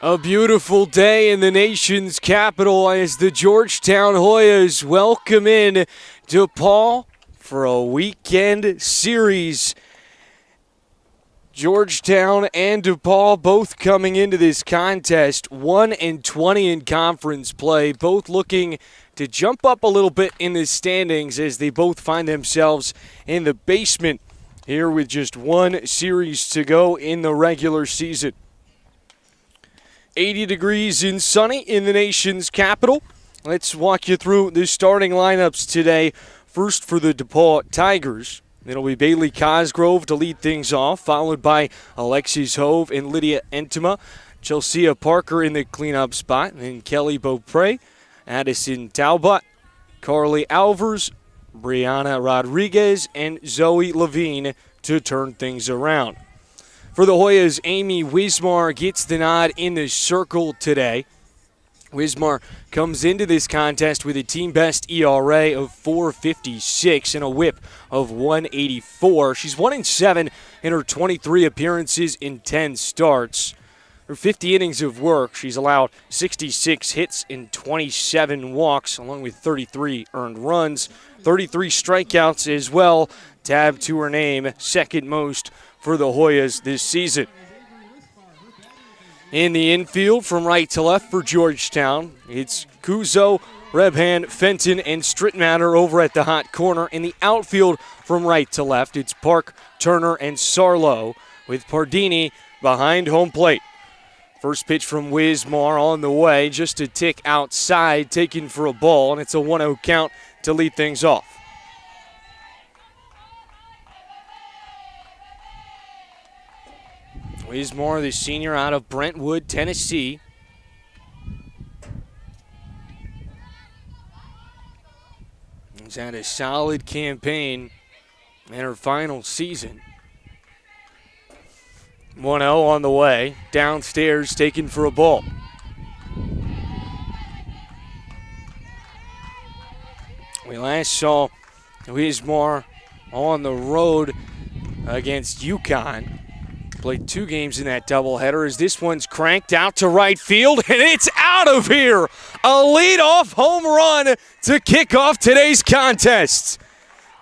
A beautiful day in the nation's capital as the Georgetown Hoyas welcome in DePaul for a weekend series. Georgetown and DePaul both coming into this contest 1-20 in conference play, both looking to jump up a little bit in the standings as they both find themselves in the basement here with just one series to go in the regular season. 80 degrees and sunny in the nation's capital. Let's walk you through the starting lineups today. First for the DePaul Tigers. It'll be Bailey Cosgrove to lead things off, followed by Alexis Hove and Lydia Entima. Chelsea Parker in the cleanup spot, and Kelly Beaupre, Addison Talbot, Carly Alvers, Brianna Rodriguez, and Zoe Levine to turn things around. For the Hoyas, Amy Wismar gets the nod in the circle today. Wismar comes into this contest with a team-best ERA of .456 and a whip of .184. She's 1-7 in her 23 appearances in 10 starts. Her 50 innings of work, she's allowed 66 hits and 27 walks, along with 33 earned runs, 33 strikeouts as well. Tab to her name, second most for the Hoyas this season. In the infield, from right to left for Georgetown, it's Kuzo, Rebhan, Fenton, and Strittmatter over at the hot corner. In the outfield, from right to left, it's Park, Turner, and Sarlo, with Pardini behind home plate. First pitch from Wismar on the way, just a tick outside, taken for a ball, and it's a 1-0 count to lead things off. Wismar, the senior out of Brentwood, Tennessee. He's had a solid campaign in her final season. 1-0 on the way. Downstairs, taken for a ball. We last saw Wismar on the road against UConn. Played 2 games in that doubleheader as this one's cranked out to right field, and it's out of here. A leadoff home run to kick off today's contest.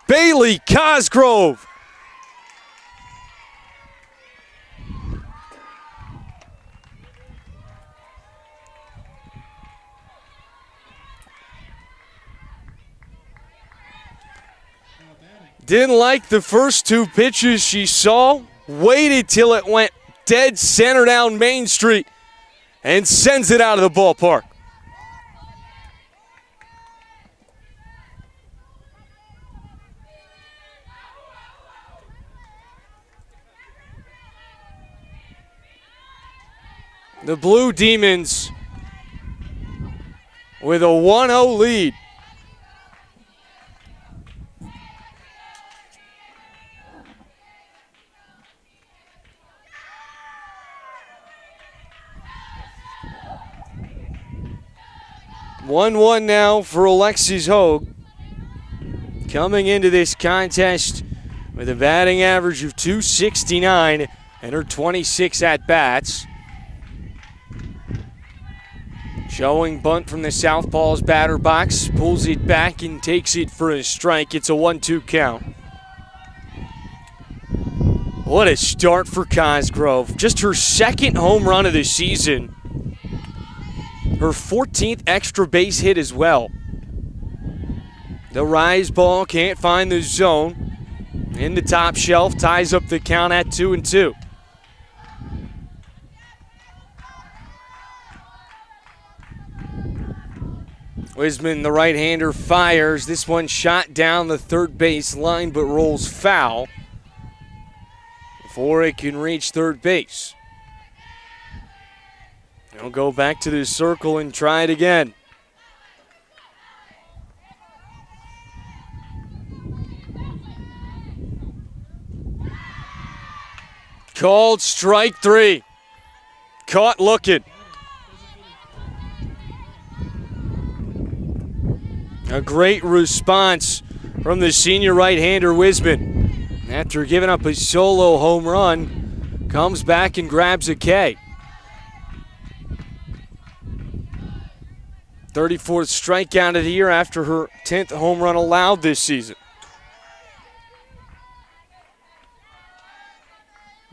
Bailey Cosgrove. Didn't like the first 2 pitches she saw. Waited till it went dead center down Main Street and sends it out of the ballpark. The Blue Demons with a 1-0 lead. One now for Alexis Hogue. Coming into this contest with a batting average of .269 and her 26 at-bats. Showing bunt from the Southpaw's batter box. Pulls it back and takes it for a strike. It's a 1-2 count. What a start for Cosgrove. Just her second home run of the season. Her 14th extra base hit as well. The rise ball can't find the zone. In the top shelf, ties up the count at 2-2. Wisman, the right-hander, fires. This one shot down the third base line but rolls foul before it can reach third base. They'll go back to the circle and try it again. Called strike 3. Caught looking. A great response from the senior right-hander Wisman. After giving up a solo home run, comes back and grabs a K. 34th strikeout of the year after her 10th home run allowed this season.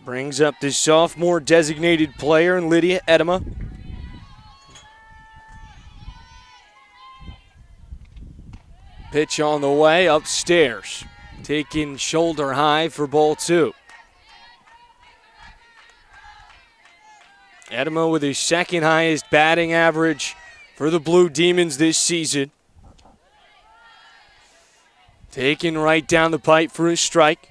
Brings up the sophomore designated player, Lydia Edema. Pitch on the way, upstairs. Taken shoulder high for ball 2. Edema with his second highest batting average for the Blue Demons this season. Taken right down the pipe for a strike.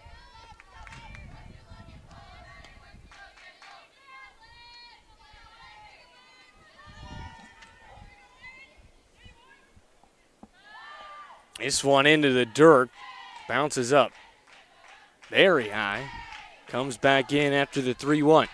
This one into the dirt, bounces up very high, comes back in after the 3-1.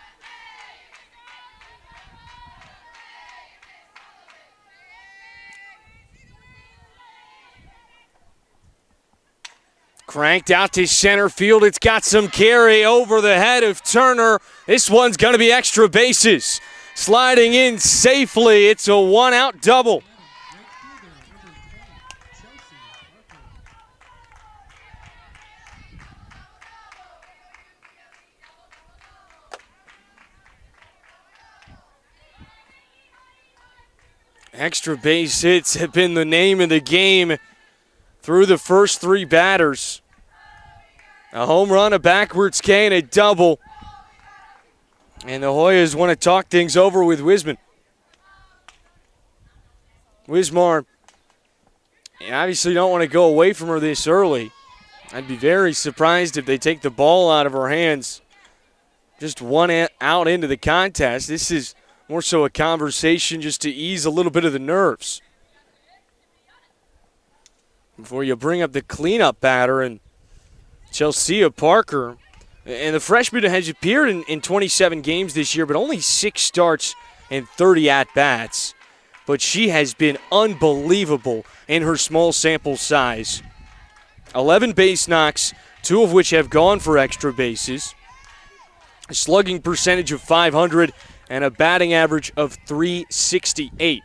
Cranked out to center field. It's got some carry over the head of Turner. This one's going to be extra bases. Sliding in safely. It's a one-out double. Extra base hits have been the name of the game through the first 3 batters. A home run, a backwards K, and a double. And the Hoyas want to talk things over with Wisman. Wismar, you obviously don't want to go away from her this early. I'd be very surprised if they take the ball out of her hands just one out into the contest. This is more so a conversation just to ease a little bit of the nerves before you bring up the cleanup batter. And Chelsea Parker, and the freshman has appeared in 27 games this year, but only 6 starts and 30 at-bats. But she has been unbelievable in her small sample size. 11 base knocks, 2 of which have gone for extra bases. A slugging percentage of .500 and a batting average of .368.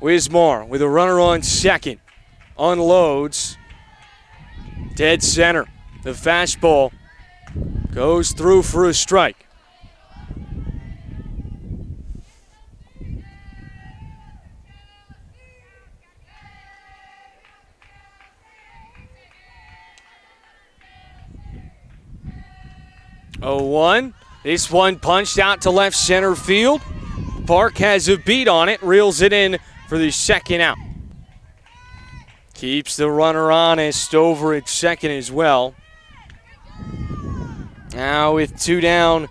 Wismar with a runner on second. Unloads. Dead center. The fastball goes through for a strike. Oh, 1. This one punched out to left center field. Park has a beat on it, reels it in for the second out. Keeps the runner honest over at second as well. Now with 2 down,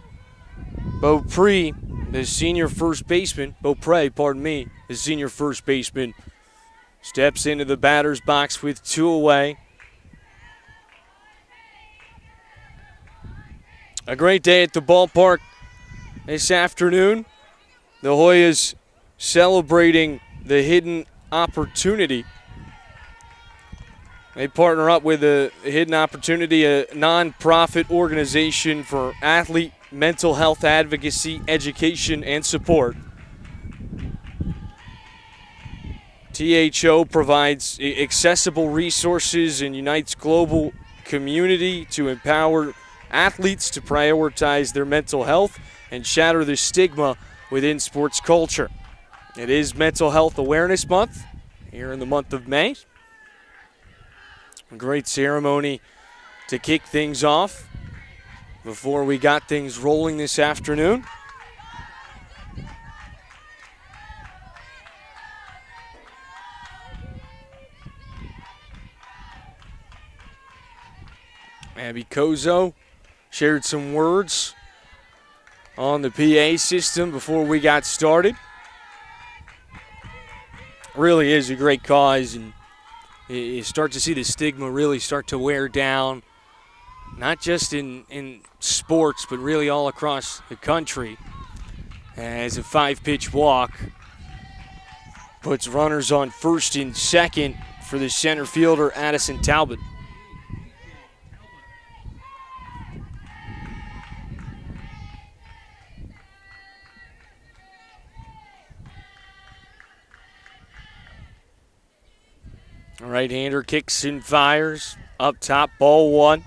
Beaupre, the senior first baseman, the senior first baseman, steps into the batter's box with 2 away. A great day at the ballpark this afternoon. The Hoyas celebrating the hidden opportunity. They partner up with the Hidden Opportunity, a nonprofit organization for athlete mental health advocacy, education, and support. THO provides accessible resources and unites global community to empower athletes to prioritize their mental health and shatter the stigma within sports culture. It is Mental Health Awareness Month here in the month of May. A great ceremony to kick things off before we got things rolling this afternoon. Abby Kozo shared some words on the PA system before we got started. Really is a great cause, and you start to see the stigma really start to wear down, not just in sports, but really all across the country, as a 5-pitch walk puts runners on first and second for the center fielder, Addison Talbot. Right-hander kicks and fires. Up top, ball one.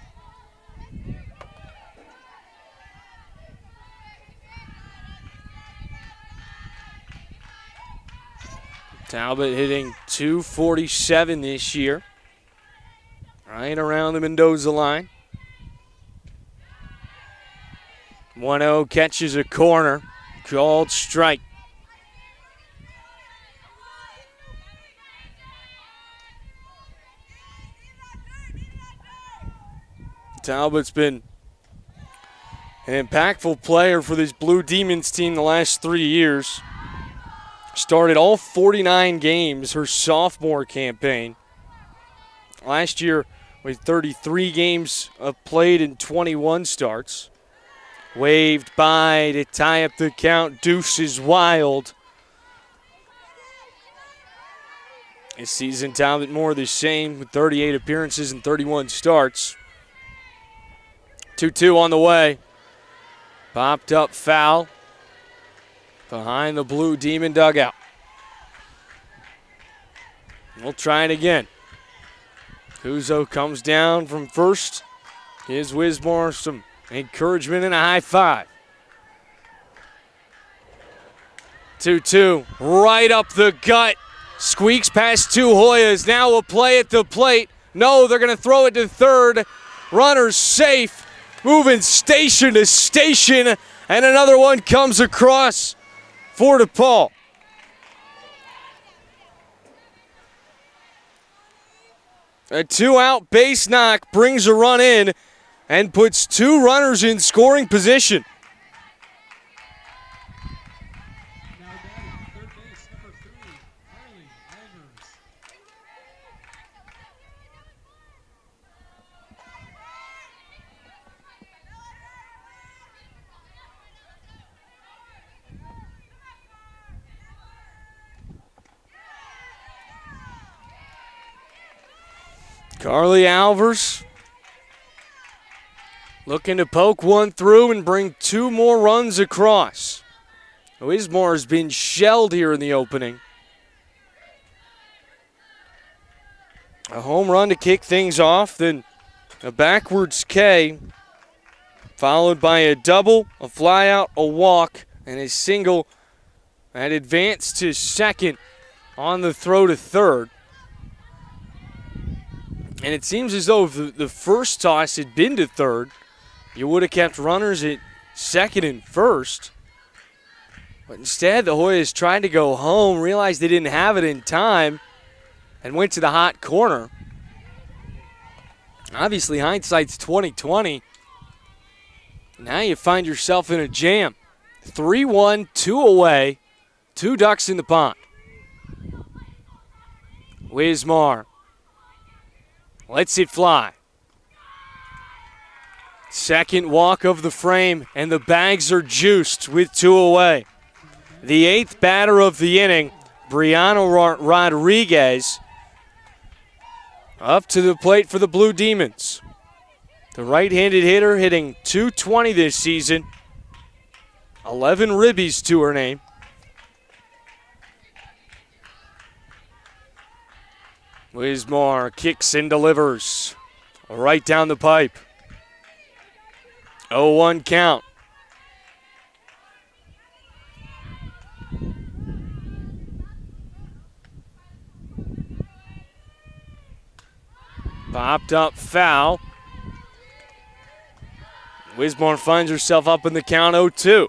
Talbot hitting .247 this year. Right around the Mendoza line. 1-0 catches a corner. Called strike. Talbot's been an impactful player for this Blue Demons team the last 3 years. Started all 49 games her sophomore campaign. Last year, with 33 games played and 21 starts. Waved by to tie up the count. Deuce is wild. This season, Talbot more the same with 38 appearances and 31 starts. 2-2 on the way. Popped up foul behind the Blue Demon dugout. We'll try it again. Kuzo comes down from first. Gives Wismore some encouragement and a high five. 2-2, right up the gut. Squeaks past two Hoyas. Now a play at the plate. No, they're going to throw it to third. Runner's safe. Moving station to station. And another one comes across for DePaul. A 2-out base knock brings a run in and puts two runners in scoring position. Now batting, third base, number 3, Harley Albers. Carly Alvers looking to poke one through and bring two more runs across. Wismore has been shelled here in the opening. A home run to kick things off, then a backwards K, followed by a double, a fly out, a walk, and a single that advanced to second on the throw to third. And it seems as though if the first toss had been to third, you would have kept runners at second and first. But instead, the Hoyas tried to go home, realized they didn't have it in time, and went to the hot corner. Obviously, hindsight's 20/20. Now you find yourself in a jam. 3-1, 2 away, 2 ducks in the pond. Wismore lets it fly. Second walk of the frame, and the bags are juiced with 2 away. The 8th batter of the inning, Brianna Rodriguez, up to the plate for the Blue Demons. The right-handed hitter hitting .220 this season. 11 ribbies to her name. Wismore kicks and delivers right down the pipe. 0-1 count. Popped up foul. Wismore finds herself up in the count 0-2.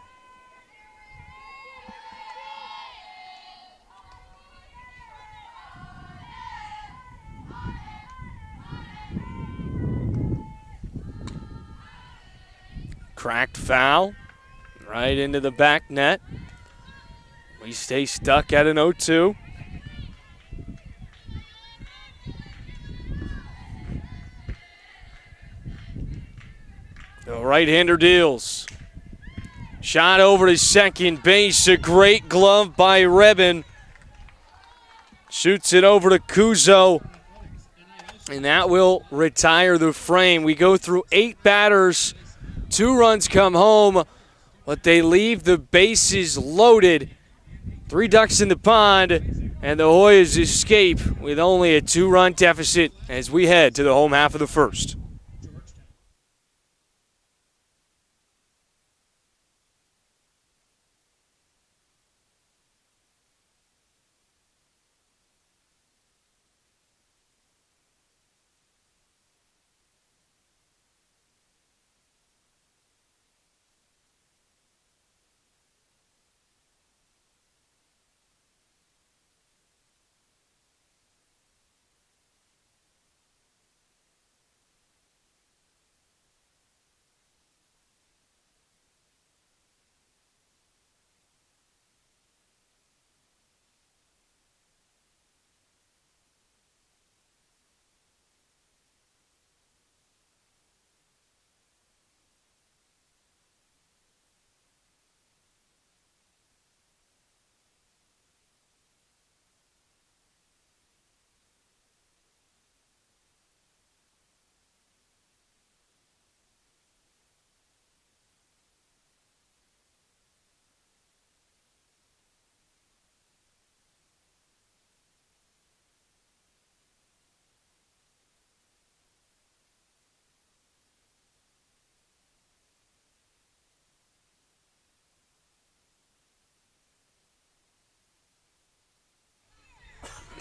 Cracked foul right into the back net. We stay stuck at an 0-2. The right-hander deals. Shot over to second base. A great glove by Rebin. Shoots it over to Kuzo. And that will retire the frame. We go through 8 batters. 2 runs come home, but they leave the bases loaded. 3 ducks in the pond. And the Hoyas escape with only a 2-run deficit as we head to the home half of the first.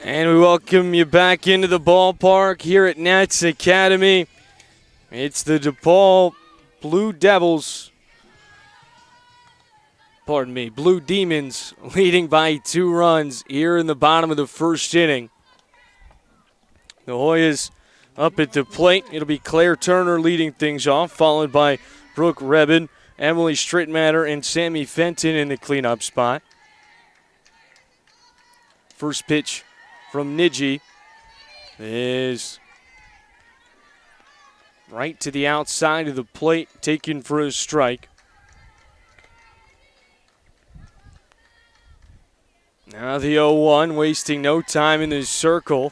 And we welcome you back into the ballpark here at Nats Academy. It's the DePaul Blue Demons leading by 2 runs here in the bottom of the first inning. The Hoyas up at the plate. It'll be Claire Turner leading things off, followed by Brooke Rebin, Emily Strittmatter, and Sammy Fenton in the cleanup spot. First pitch from Niji is right to the outside of the plate, taken for a strike. Now the 0-1, wasting no time in the circle.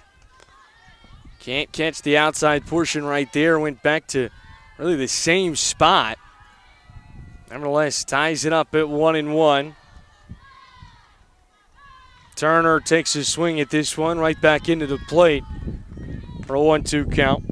Can't catch the outside portion right there. Went back to really the same spot. Nevertheless, ties it up at 1-1. Turner takes a swing at this one, right back into the plate for a 1-2 count.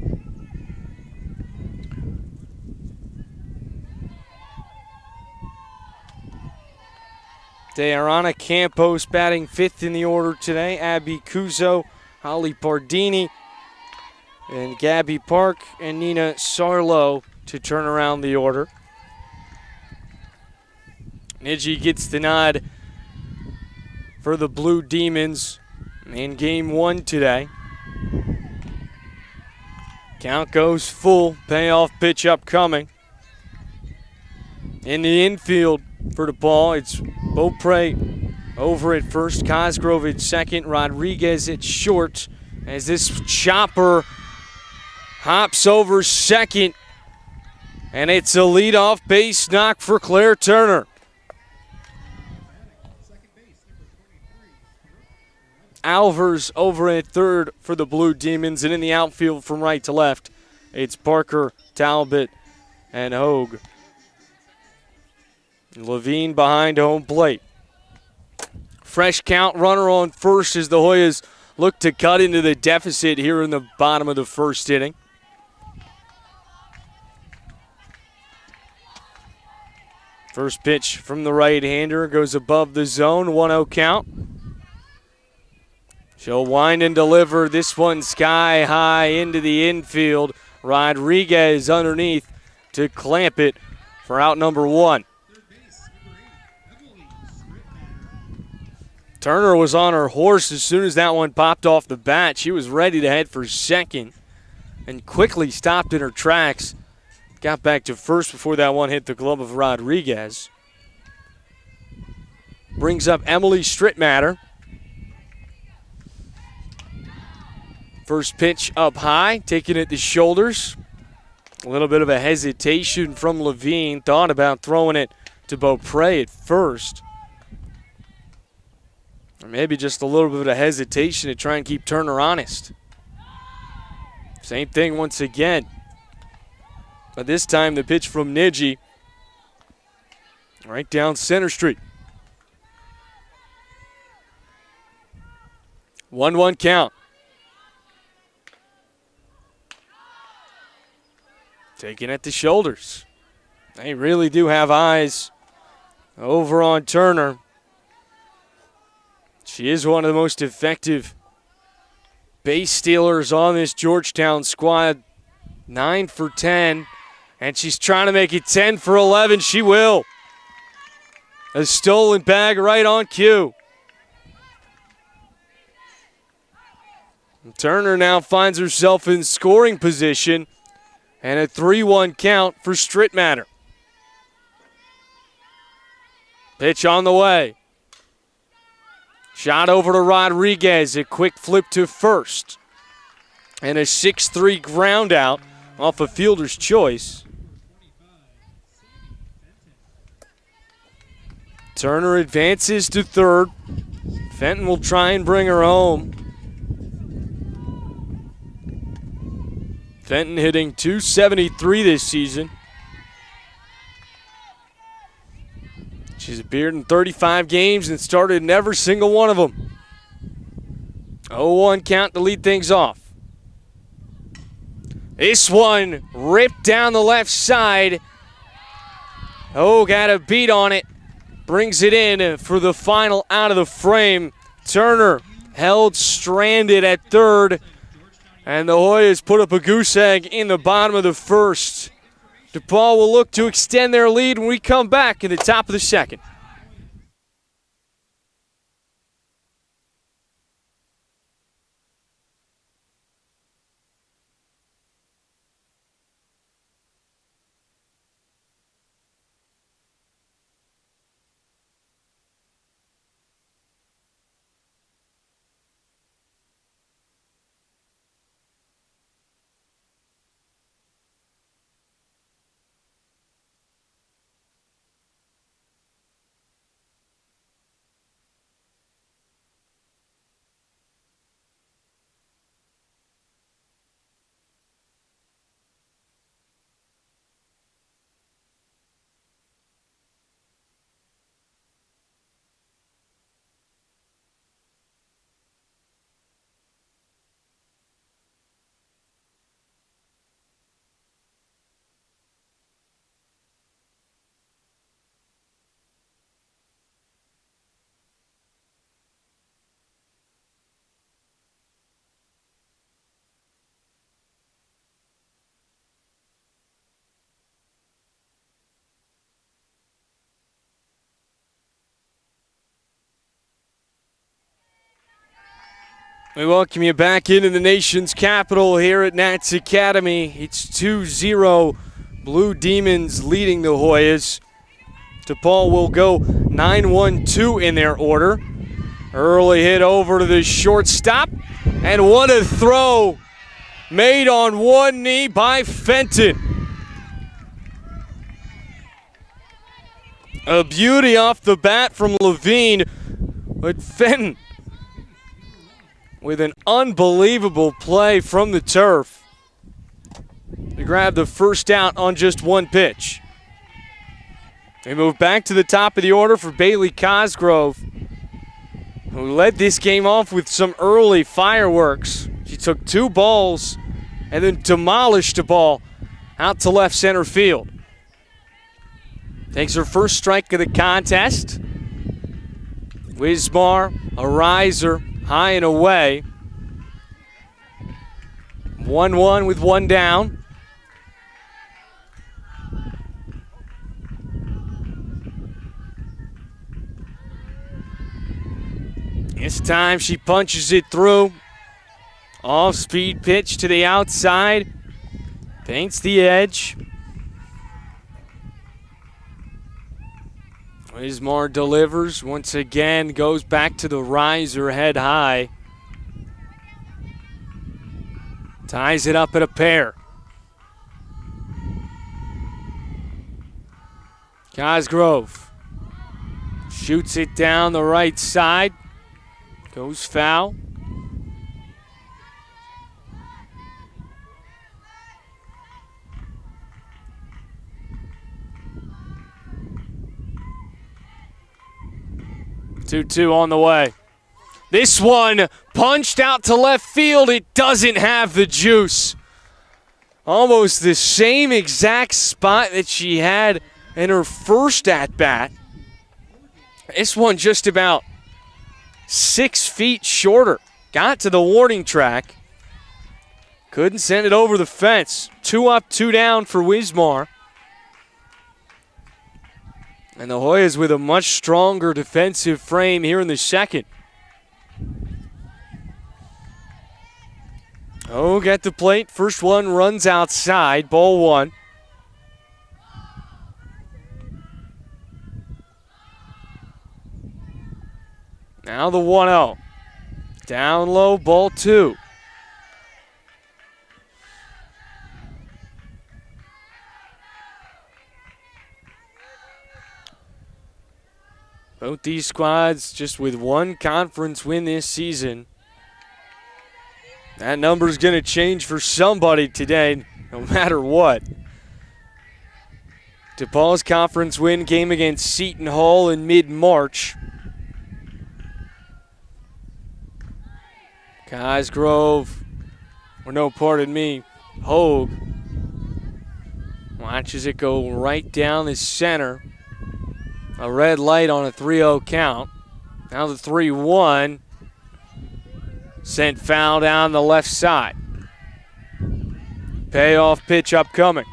Dearana Campos batting 5th in the order today. Abby Cuso, Holly Pardini, and Gabby Park and Nina Sarlo to turn around the order. Niji gets the nod for the Blue Demons in Game 1 today. Count goes full. Payoff pitch upcoming. In the infield for DePaul, it's Beaupre over at first, Cosgrove at second, Rodriguez at short, as this chopper hops over second, and it's a leadoff base knock for Claire Turner. Alvers over at third for the Blue Demons, and in the outfield from right to left, it's Parker, Talbot, and Hogue. Levine behind home plate. Fresh count, runner on first as the Hoyas look to cut into the deficit here in the bottom of the first inning. First pitch from the right-hander goes above the zone, 1-0 count. She'll wind and deliver this one sky high into the infield. Rodriguez underneath to clamp it for out number 1. Turner was on her horse as soon as that one popped off the bat. She was ready to head for second and quickly stopped in her tracks. Got back to first before that one hit the glove of Rodriguez. Brings up Emily Strittmatter. First pitch up high, taking it to shoulders. A little bit of a hesitation from Levine. Thought about throwing it to Beaupre at first. Or maybe just a little bit of hesitation to try and keep Turner honest. Same thing once again. But this time the pitch from Niji. Right down center street. 1-1 count. Taking at the shoulders. They really do have eyes over on Turner. She is one of the most effective base stealers on this Georgetown squad. 9 for 10, and she's trying to make it 10 for 11. She will. A stolen bag right on cue. Turner now finds herself in scoring position, and a 3-1 count for Strittmatter. Pitch on the way. Shot over to Rodriguez. A quick flip to first. And a 6-3 ground out off a fielder's choice. Turner advances to third. Fenton will try and bring her home. Fenton hitting .273 this season. She's appeared in 35 games and started in every single one of them. 0-1 count to lead things off. This one ripped down the left side. Oh, got a beat on it. Brings it in for the final out of the frame. Turner held stranded at third. And the Hoyas put up a goose egg in the bottom of the first. DePaul will look to extend their lead when we come back in the top of the second. We welcome you back into the nation's capital here at Nats Academy. It's 2-0 Blue Demons leading the Hoyas. DePaul will go 9-1-2 in their order. Early hit over to the shortstop. And what a throw made on one knee by Fenton. A beauty off the bat from Levine. But Fenton, with an unbelievable play from the turf, to grab the first out on just one pitch. We move back to the top of the order for Bailey Cosgrove, who led this game off with some early fireworks. She took two balls and then demolished a ball out to left center field. Takes her first strike of the contest. Wismar, a riser, high and away. 1-1 with one down. This time she punches it through. Off-speed pitch to the outside. Paints the edge. Wismar delivers once again, goes back to the riser, head high. Ties it up at a pair. Cosgrove shoots it down the right side. Goes foul. Two on the way. This one punched out to left field. It doesn't have the juice. Almost the same exact spot that she had in her first at-bat. This one just about 6 feet shorter. Got to the warning track. Couldn't send it over the fence. 2 up, 2 down for Wismar. And the Hoyas with a much stronger defensive frame here in the second. Oh, at the plate. First one runs outside. Ball 1. Now the 1-0. Down low, ball 2. Both these squads just with one conference win this season. That number's going to change for somebody today, no matter what. DePaul's conference win came against Seton Hall in mid-March. Cosgrove, or no, pardon me, Hogue watches it go right down the center. A red light on a 3-0 count. Now the 3-1. Sent foul down the left side. Payoff pitch upcoming.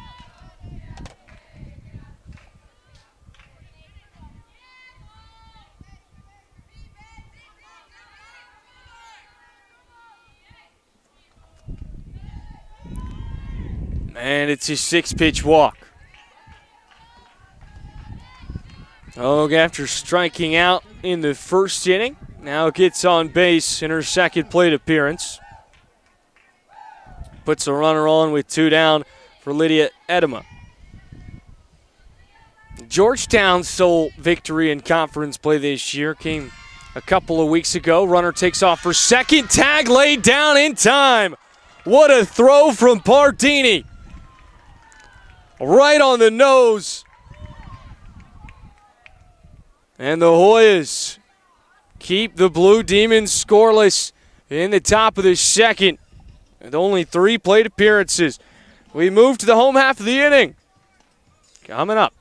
And it's a 6-pitch walk. Hogue, after striking out in the first inning, now gets on base in her second plate appearance. Puts a runner on with 2 down for Lydia Edema. Georgetown's sole victory in conference play this year came a couple of weeks ago. Runner takes off for second. Tag laid down in time. What a throw from Pardini. Right on the nose. And the Hoyas keep the Blue Demons scoreless in the top of the second with only 3 plate appearances. We move to the home half of the inning. Coming up.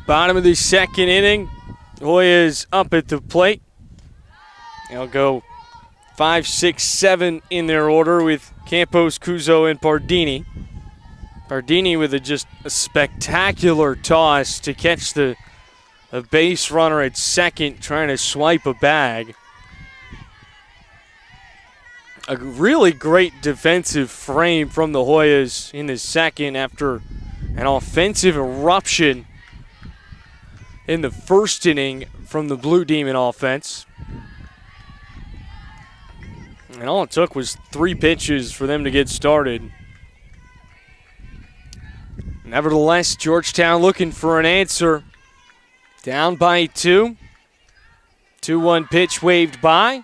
Bottom of the second inning. Hoya's up at the plate. They'll go 5, 6, 7 in their order with Campos, Cuzo, and Pardini. Pardini with just a spectacular toss to catch the base runner at second, trying to swipe a bag. A really great defensive frame from the Hoyas in the second after an offensive eruption in the first inning from the Blue Demon offense. And all it took was 3 pitches for them to get started. Nevertheless, Georgetown looking for an answer. Down by 2. 2-1 pitch waved by.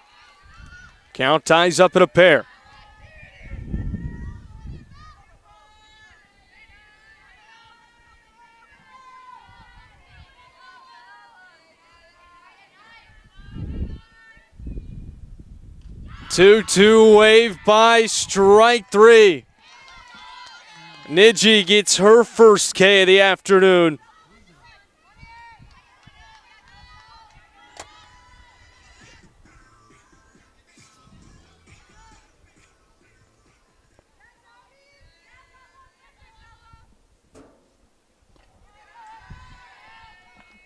Count ties up at a pair. 2-2 wave by strike three. Niji gets her first K of the afternoon.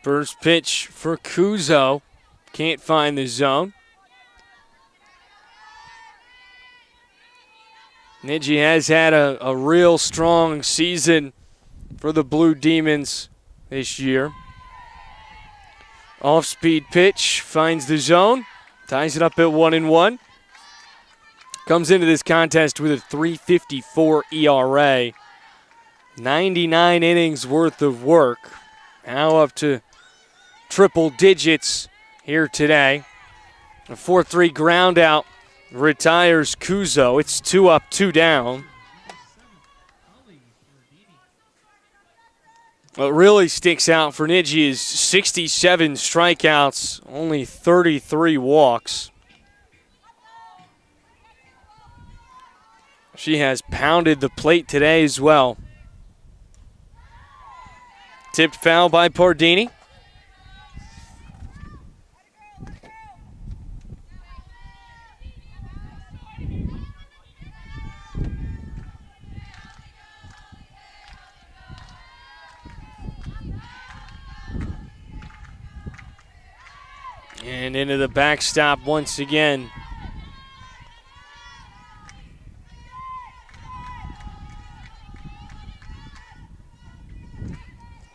First pitch for Kuzo. Can't find the zone. Niji has had a real strong season for the Blue Demons this year. Off-speed pitch, finds the zone, ties it up at 1-1. Comes into this contest with a .354 ERA. 99 innings worth of work. Now up to triple digits here today. A 4-3 ground out retires Kuzo. It's 2 up, 2 down. What really sticks out for Niji is 67 strikeouts, only 33 walks. She has pounded the plate today as well. Tipped foul by Pardini. And into the backstop once again.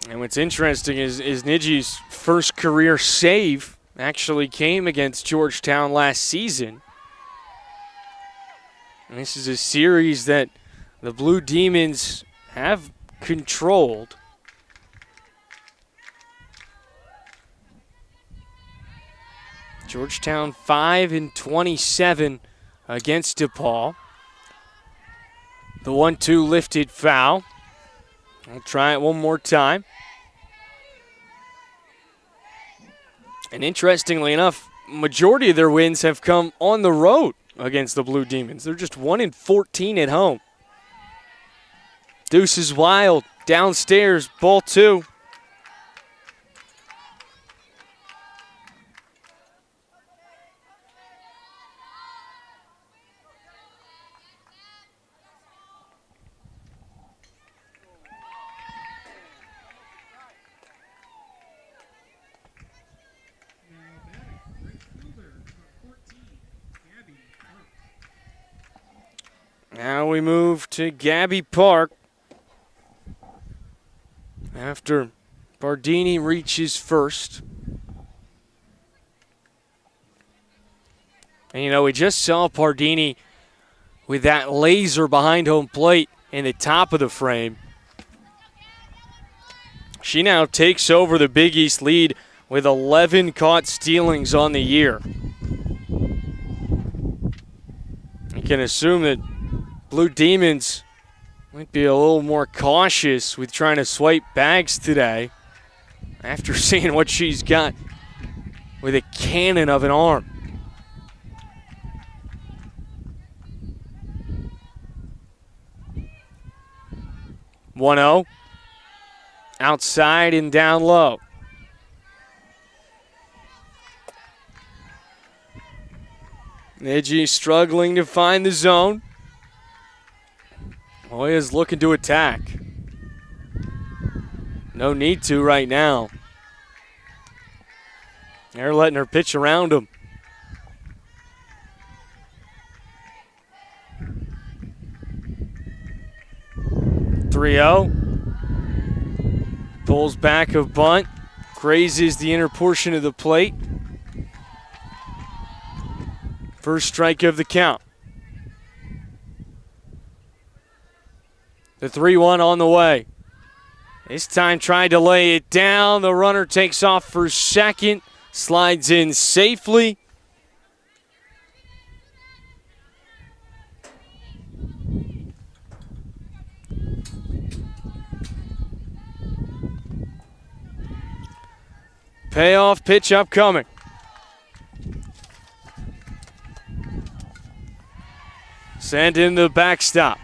And what's interesting is Niji's first career save actually came against Georgetown last season. And this is a series that the Blue Demons have controlled. Georgetown 5-27 against DePaul. The 1-2 lifted foul. I'll try it one more time. And interestingly enough, majority of their wins have come on the road against the Blue Demons. They're just 1-14 at home. Deuce is wild. Downstairs, ball 2. Now we move to Gabby Park after Bardini reaches first. And you know, we just saw Pardini with that laser behind home plate in the top of the frame. She now takes over the Big East lead with 11 caught stealings on the year. You can assume that Blue Demons might be a little more cautious with trying to swipe bags today after seeing what she's got with a cannon of an arm. One-0. Outside and down low. Niji struggling to find the zone. Hoya's looking to attack. No need to right now. They're letting her pitch around him. (3-0). Pulls back a bunt. Grazes the inner portion of the plate. First strike of the count. The 3-1 on the way. This time tried to lay it down. The runner takes off for second. Slides in safely. Payoff pitch upcoming. Sent in the backstop.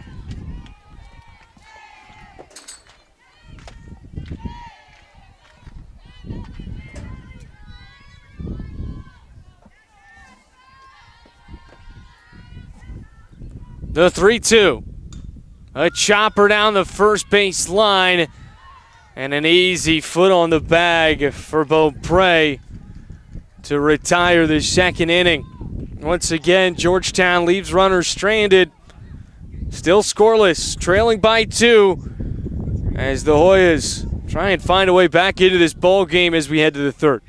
The 3-2. A chopper down the first base line. And an easy foot on the bag for Beaupre to retire the second inning. Once again, Georgetown leaves runners stranded. Still scoreless, trailing by 2 as the Hoyas try and find a way back into this ball game as we head to the third.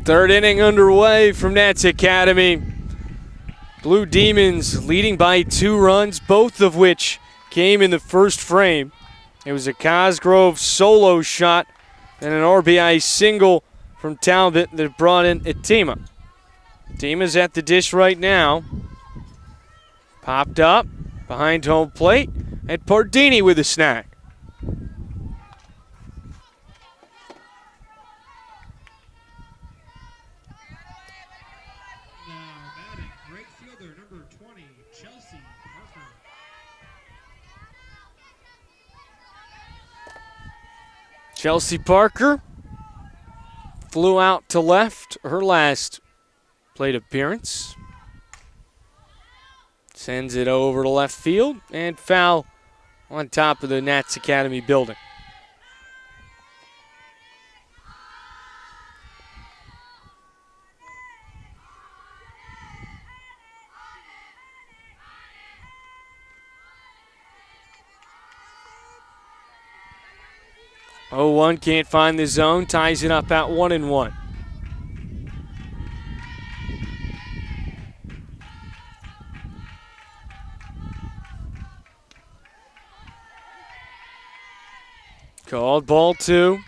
Third inning underway from Nats Academy. Blue Demons leading by 2 runs, both of which came in the first frame. It was a Cosgrove solo shot and an RBI single from Talbot that brought in Itima. Itima's at the dish right now. Popped up behind home plate, and Pardini with a snag. Chelsea Parker flew out to left her last plate appearance. Sends it over to left field and foul on top of the Nats Academy building. Oh, 1 can't find the zone, ties it up at 1-1. Called ball 2.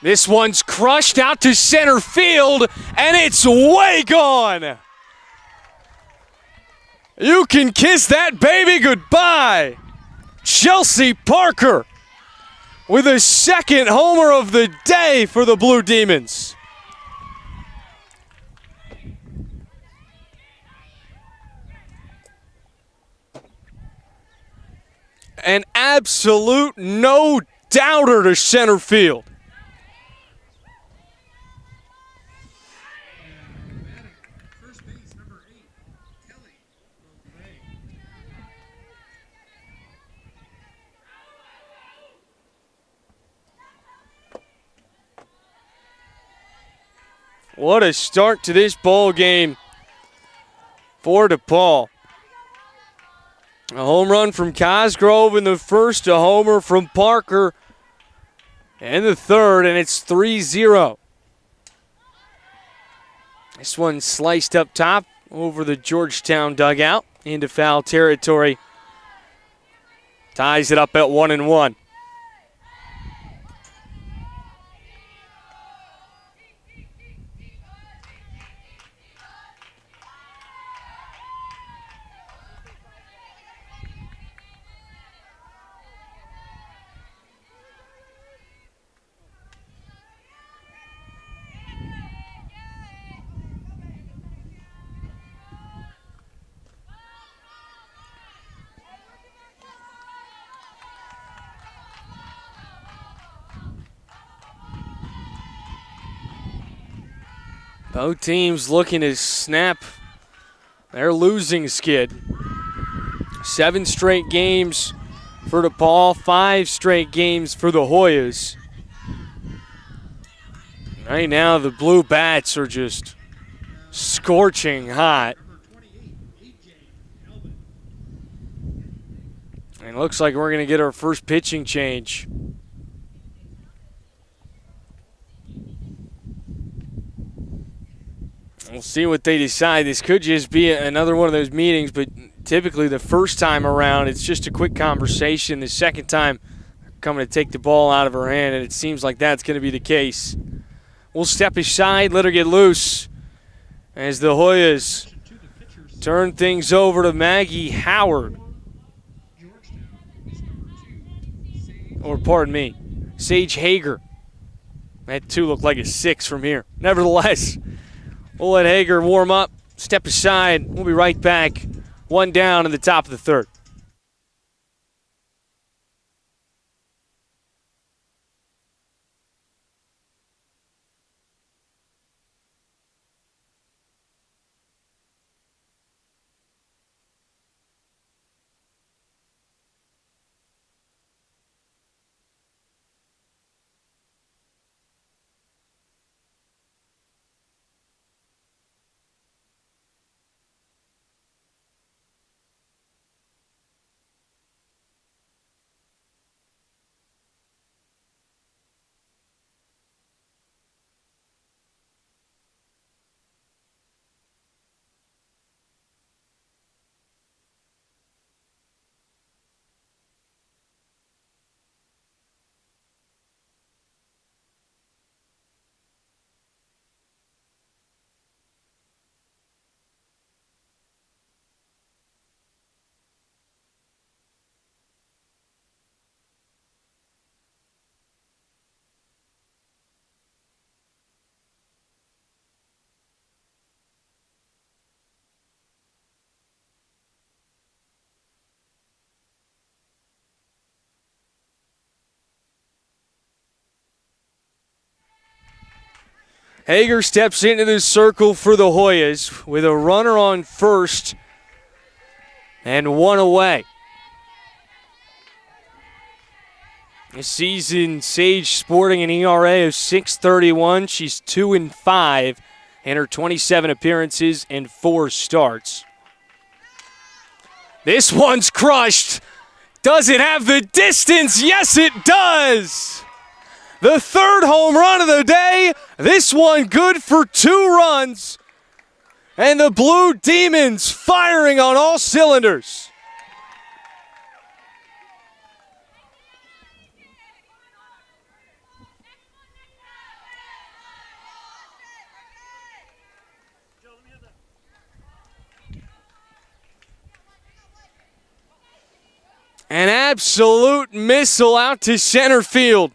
This one's crushed out to center field, and it's way gone. You can kiss that baby goodbye. Chelsea Parker with a second homer of the day for the Blue Demons. An absolute no-doubter to center field. What a start to this ball game for DePaul. A home run from Cosgrove in the first, a homer from Parker in the third, and it's 3-0. This one sliced up top over the Georgetown dugout into foul territory. Ties it up at 1-1. Both teams looking to snap their losing skid. 7 straight games for DePaul, 5 straight games for the Hoyas. Right now, the Blue Bats are just scorching hot. And it looks like we're going to get our first pitching change. We'll see what they decide. This could just be another one of those meetings, but typically the first time around, it's just a quick conversation. The second time, they're coming to take the ball out of her hand, and it seems like that's going to be the case. We'll step aside, let her get loose as the Hoyas turn things over to Maggie Howard. Or pardon me, Sage Hager. That 2 looked like a 6 from here. Nevertheless, we'll let Hager warm up, step aside. We'll be right back. 1 down in the top of the 3rd. Hager steps into the circle for the Hoyas with a runner on first and 1 away. This season, Sage sporting an ERA of 6.31. She's 2-5 in her 27 appearances and 4 starts. This one's crushed. Does it have the distance? Yes, it does. The 3rd home run of the day. This one good for 2 runs. And the Blue Demons firing on all cylinders. An absolute missile out to center field.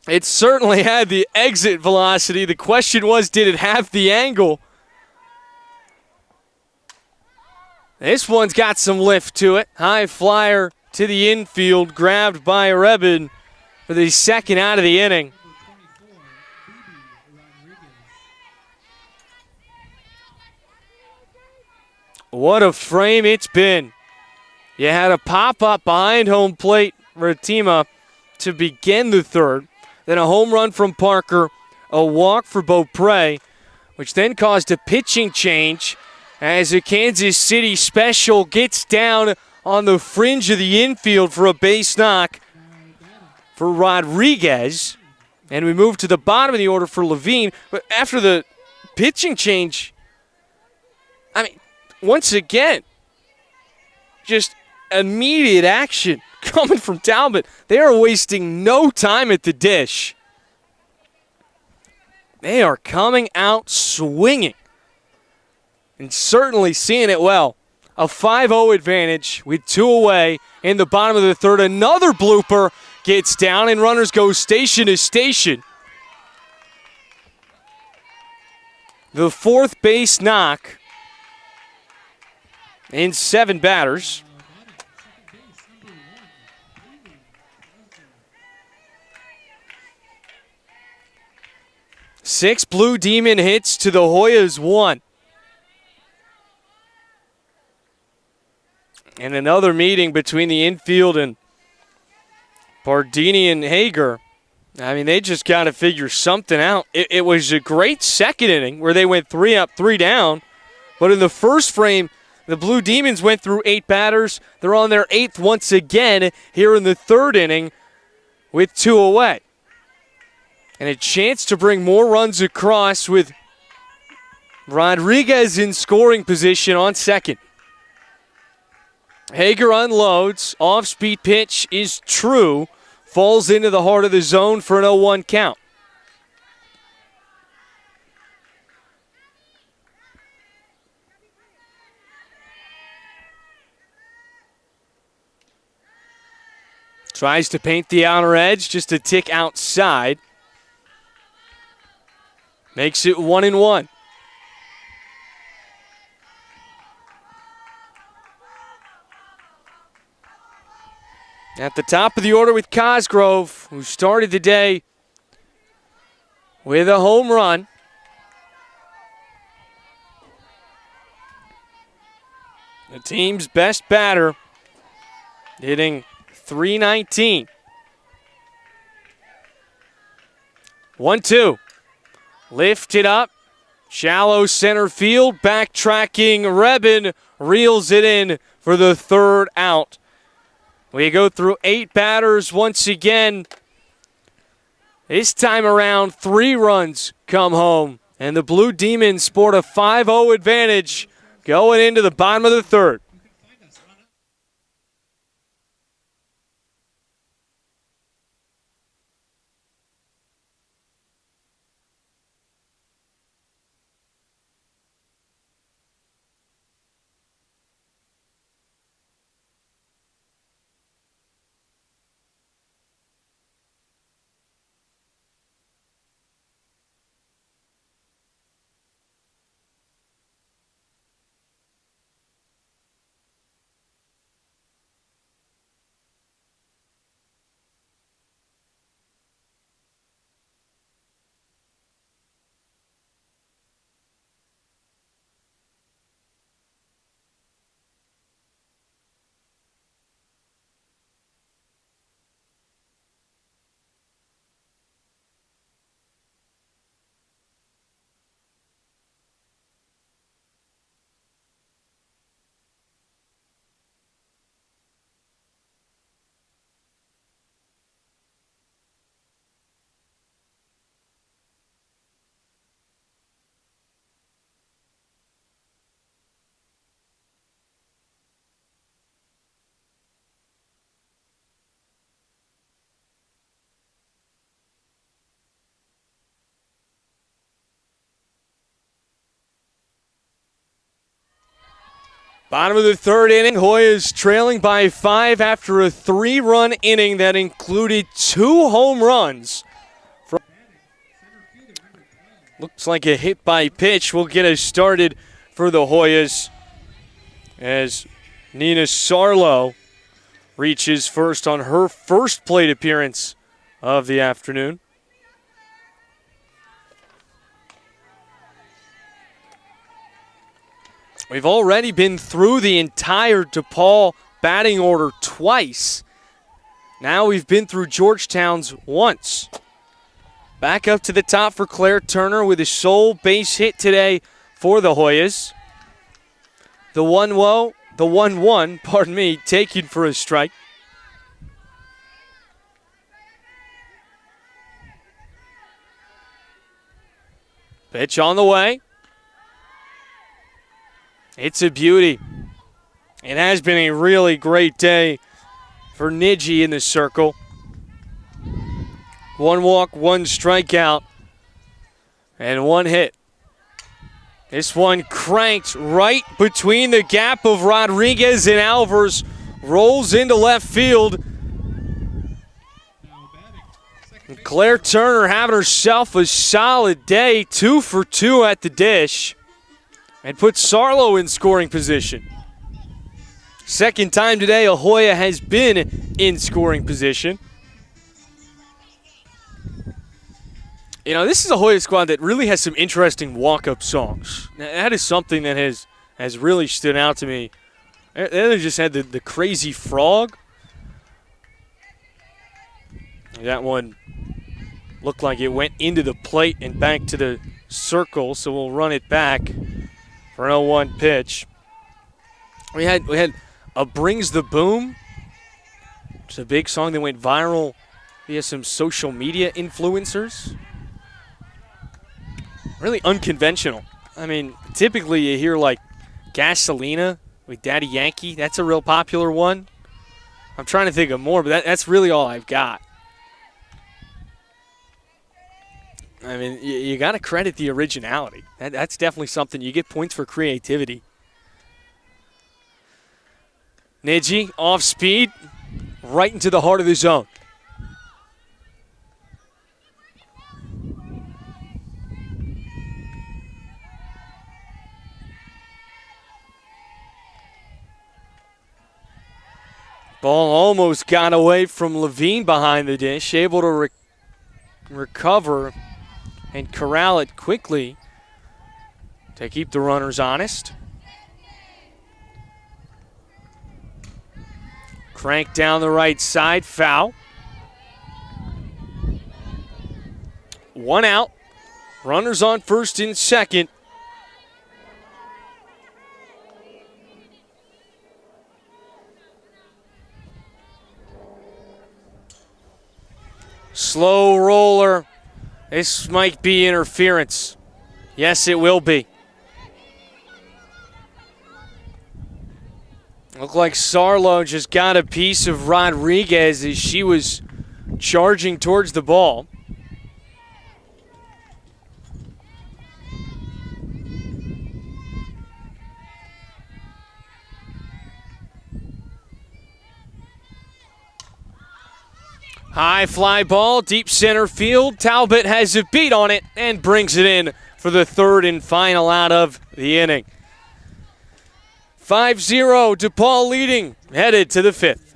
It certainly had the exit velocity. The question was, did it have the angle? This one's got some lift to it. High flyer to the infield, grabbed by Rebin for the 2nd out of the inning. What a frame it's been. You had a pop-up behind home plate for Fatima to begin the 3rd. Then a home run from Parker, a walk for Beaupre, which then caused a pitching change as a Kansas City special gets down on the fringe of the infield for a base knock for Rodriguez. And we move to the bottom of the order for Levine. But after the pitching change, I mean, once again, just immediate action coming from Talbot. They are wasting no time at the dish. They are coming out swinging and certainly seeing it well. A 5-0 advantage with 2 away in the bottom of the 3rd. Another blooper gets down and runners go station to station. The 4th base knock in 7 batters. 6 Blue Demon hits to the Hoyas 1. And another meeting between the infield and Bardini and Hager. I mean, they just got to figure something out. It was a great second inning where they went 3 up, 3 down. But in the first frame, the Blue Demons went through 8 batters. They're on their 8th once again here in the third inning with 2 away. And a chance to bring more runs across with Rodriguez in scoring position on second. Hager unloads. Off-speed pitch is true. Falls into the heart of the zone for an 0-1 count. Tries to paint the outer edge, just a tick outside. Makes it 1-1. At the top of the order with Cosgrove, who started the day with a home run. The team's best batter, hitting .319. 1-2. Lifted up. Shallow center field. Backtracking Rebin reels it in for the third out. We go through 8 batters once again. This time around, 3 runs come home. And the Blue Demons sport a 5-0 advantage going into the bottom of the third. Bottom of the third inning, Hoya's trailing by 5 after a 3-run inning that included 2 home runs. Looks like a hit by pitch will get us started for the Hoyas as Nina Sarlo reaches first on her first plate appearance of the afternoon. We've already been through the entire DePaul batting order twice. Now we've been through Georgetown's once. Back up to the top for Claire Turner with a sole base hit today for the Hoyas. The 1-1, taken for a strike. Pitch on the way. It's a beauty. It has been a really great day for Niji in the circle. 1 walk, 1 strikeout, and 1 hit. This one cranked right between the gap of Rodriguez and Alvers. Rolls into left field. And Claire Turner having herself a solid day. 2 for 2 at the dish. And puts Sarlo in scoring position. Second time today a Hoya has been in scoring position. You know, this is a Hoya squad that really has some interesting walk-up songs. That is something that has really stood out to me. They just had the crazy frog. That one looked like it went into the plate and back to the circle, so we'll run it back for an 0-1 pitch. We had a Brings the Boom. It's a big song that went viral via some social media influencers. Really unconventional. I mean, typically you hear like Gasolina with Daddy Yankee. That's a real popular one. I'm trying to think of more, but that's really all I've got. I mean, you got to credit the originality. That's definitely something. You get points for creativity. Niji off speed, right into the heart of the zone. Ball almost got away from Levine behind the dish, able to recover and corral it quickly to keep the runners honest. Crank down the right side, foul. 1 out. Runners on first and second. Slow roller. This might be interference. Yes, it will be. Looked like Sarlo just got a piece of Rodriguez as she was charging towards the ball. High fly ball, deep center field. Talbot has a beat on it and brings it in for the third and final out of the inning. 5-0, DePaul leading, headed to the fifth.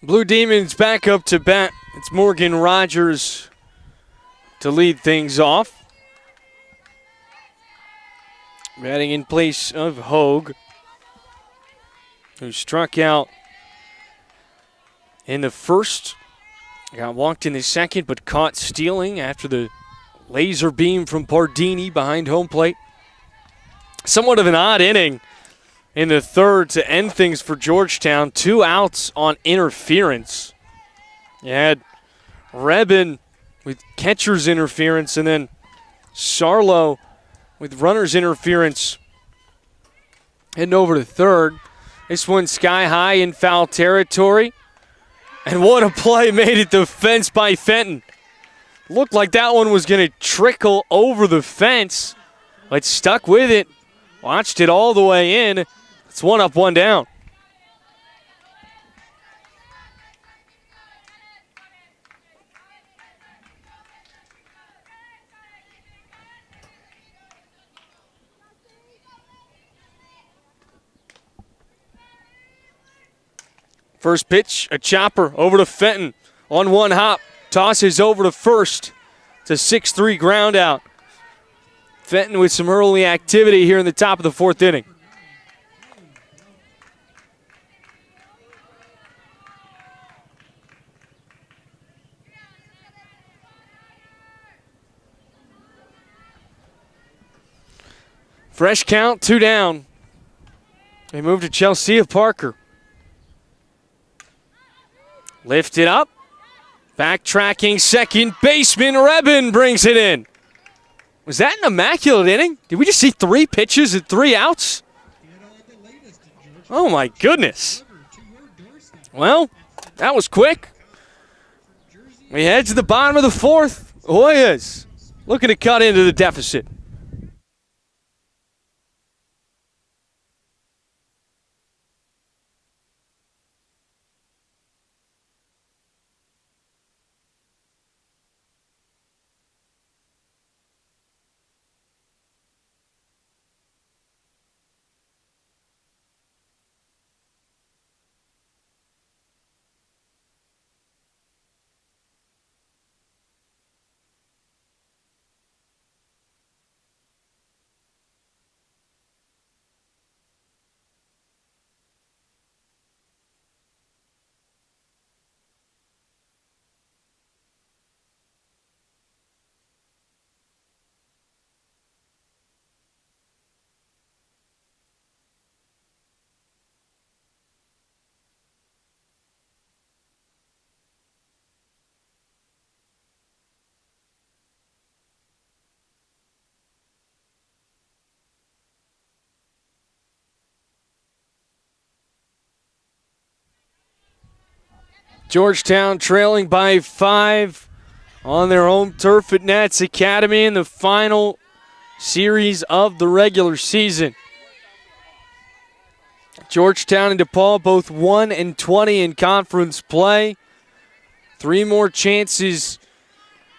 Blue Demons back up to bat. It's Morgan Rogers to lead things off. Batting in place of Hogue, who struck out in the first. Got walked in the second, but caught stealing after the laser beam from Pardini behind home plate. Somewhat of an odd inning in the third to end things for Georgetown. 2 outs on interference. You had Rebin with catcher's interference, and then Sarlo with runner's interference heading over to third. This one sky high in foul territory. And what a play made at the fence by Fenton. Looked like that one was going to trickle over the fence, but stuck with it. Watched it all the way in. It's 1 up, 1 down. First pitch, a chopper over to Fenton. On one hop, tosses over to first. It's a 6-3 ground out. Fenton with some early activity here in the top of the fourth inning. Fresh count, 2 down. They move to Chelsea Parker. Lifted up. Backtracking second baseman Rebin brings it in. Was that an immaculate inning? Did we just see 3 pitches and 3 outs? Oh my goodness. Well, that was quick. We head to the bottom of the fourth. Hoyas looking to cut into the deficit. Georgetown trailing by 5 on their home turf at Nats Academy in the final series of the regular season. Georgetown and DePaul both 1-20 in conference play. 3 more chances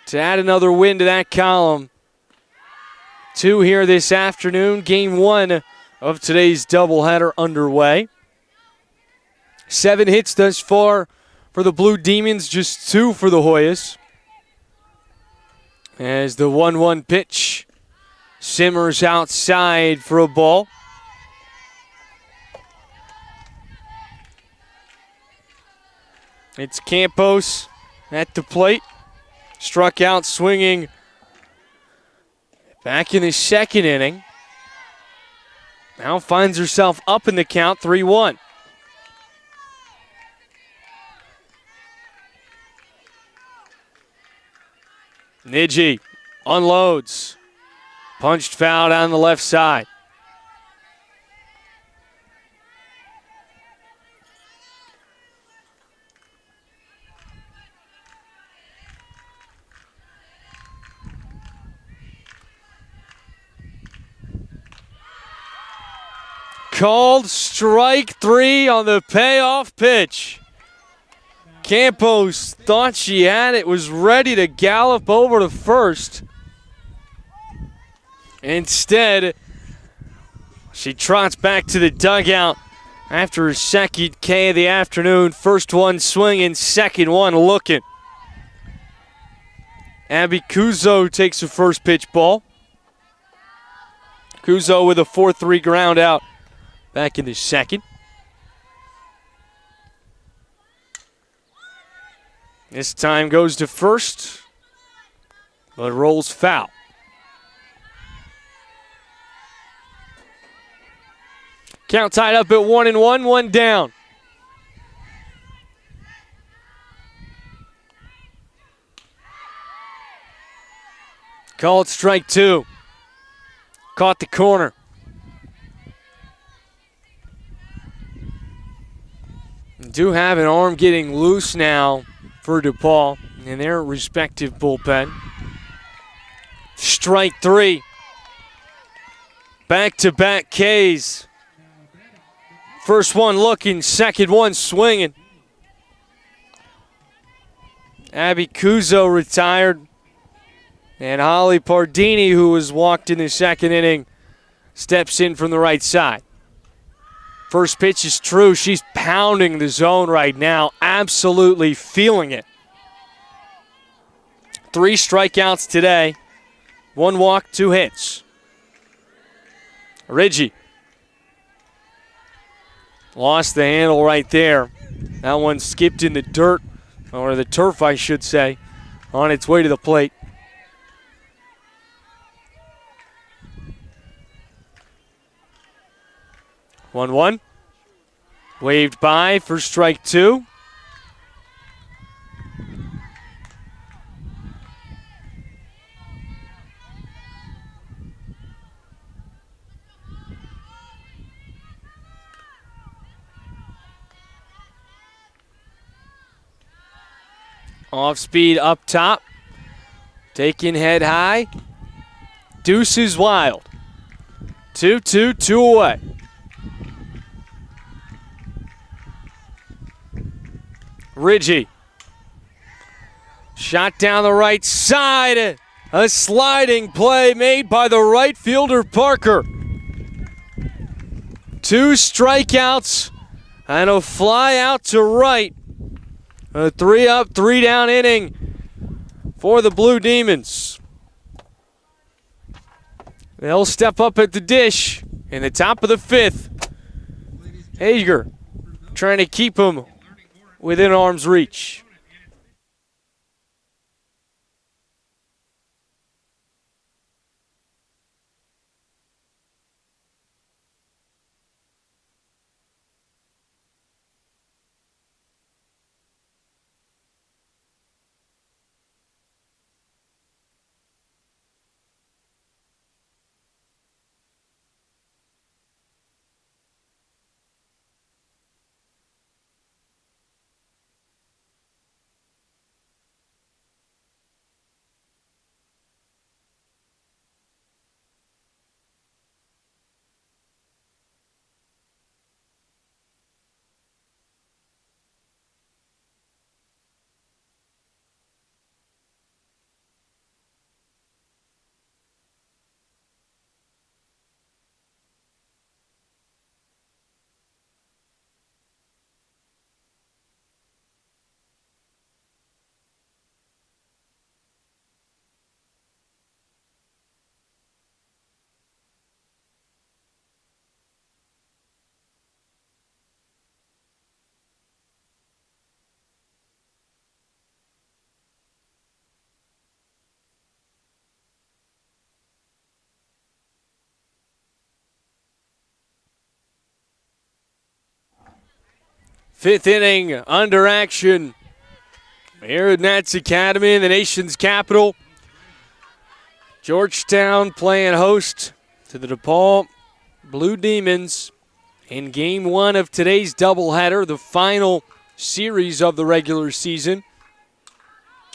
to add another win to that column. 2 here this afternoon. Game 1 of today's doubleheader underway. 7 hits thus far for the Blue Demons, just 2 for the Hoyas. As the 1-1 pitch simmers outside for a ball. It's Campos at the plate. Struck out swinging back in the second inning. Now finds herself up in the count, 3-1. Niji unloads. Punched foul down the left side. Called strike 3 on the payoff pitch. Campos thought she had it, was ready to gallop over to first. Instead, she trots back to the dugout after her second K of the afternoon. First one swinging, second one looking. Abby Kuzo takes the first pitch ball. Kuzo with a 4-3 ground out back in the second. This time goes to first, but rolls foul. Count tied up at 1-1, 1 down. Called strike 2. Caught the corner. Do have an arm getting loose now for DePaul in their respective bullpen. Strike 3. Back-to-back Ks. First one looking, second one swinging. Abby Kuzo retired. And Holly Pardini, who was walked in the second inning, steps in from the right side. First pitch is true. She's pounding the zone right now, absolutely feeling it. 3 strikeouts today, 1 walk, 2 hits. Reggie lost the handle right there. That one skipped in the dirt, or the turf, I should say, on its way to the plate. One. Waved by for strike 2. Off speed up top. Taking head high. Deuces wild. 2-2, 2 away. Ridgie. Shot down the right side. A sliding play made by the right fielder, Parker. 2 strikeouts and a fly out to right. A 3 up, 3 down inning for the Blue Demons. They'll step up at the dish in the top of the 5th. Hager trying to keep him within arm's reach. Fifth inning under action here at Nats Academy in the nation's capital. Georgetown playing host to the DePaul Blue Demons in Game 1 of today's doubleheader, the final series of the regular season.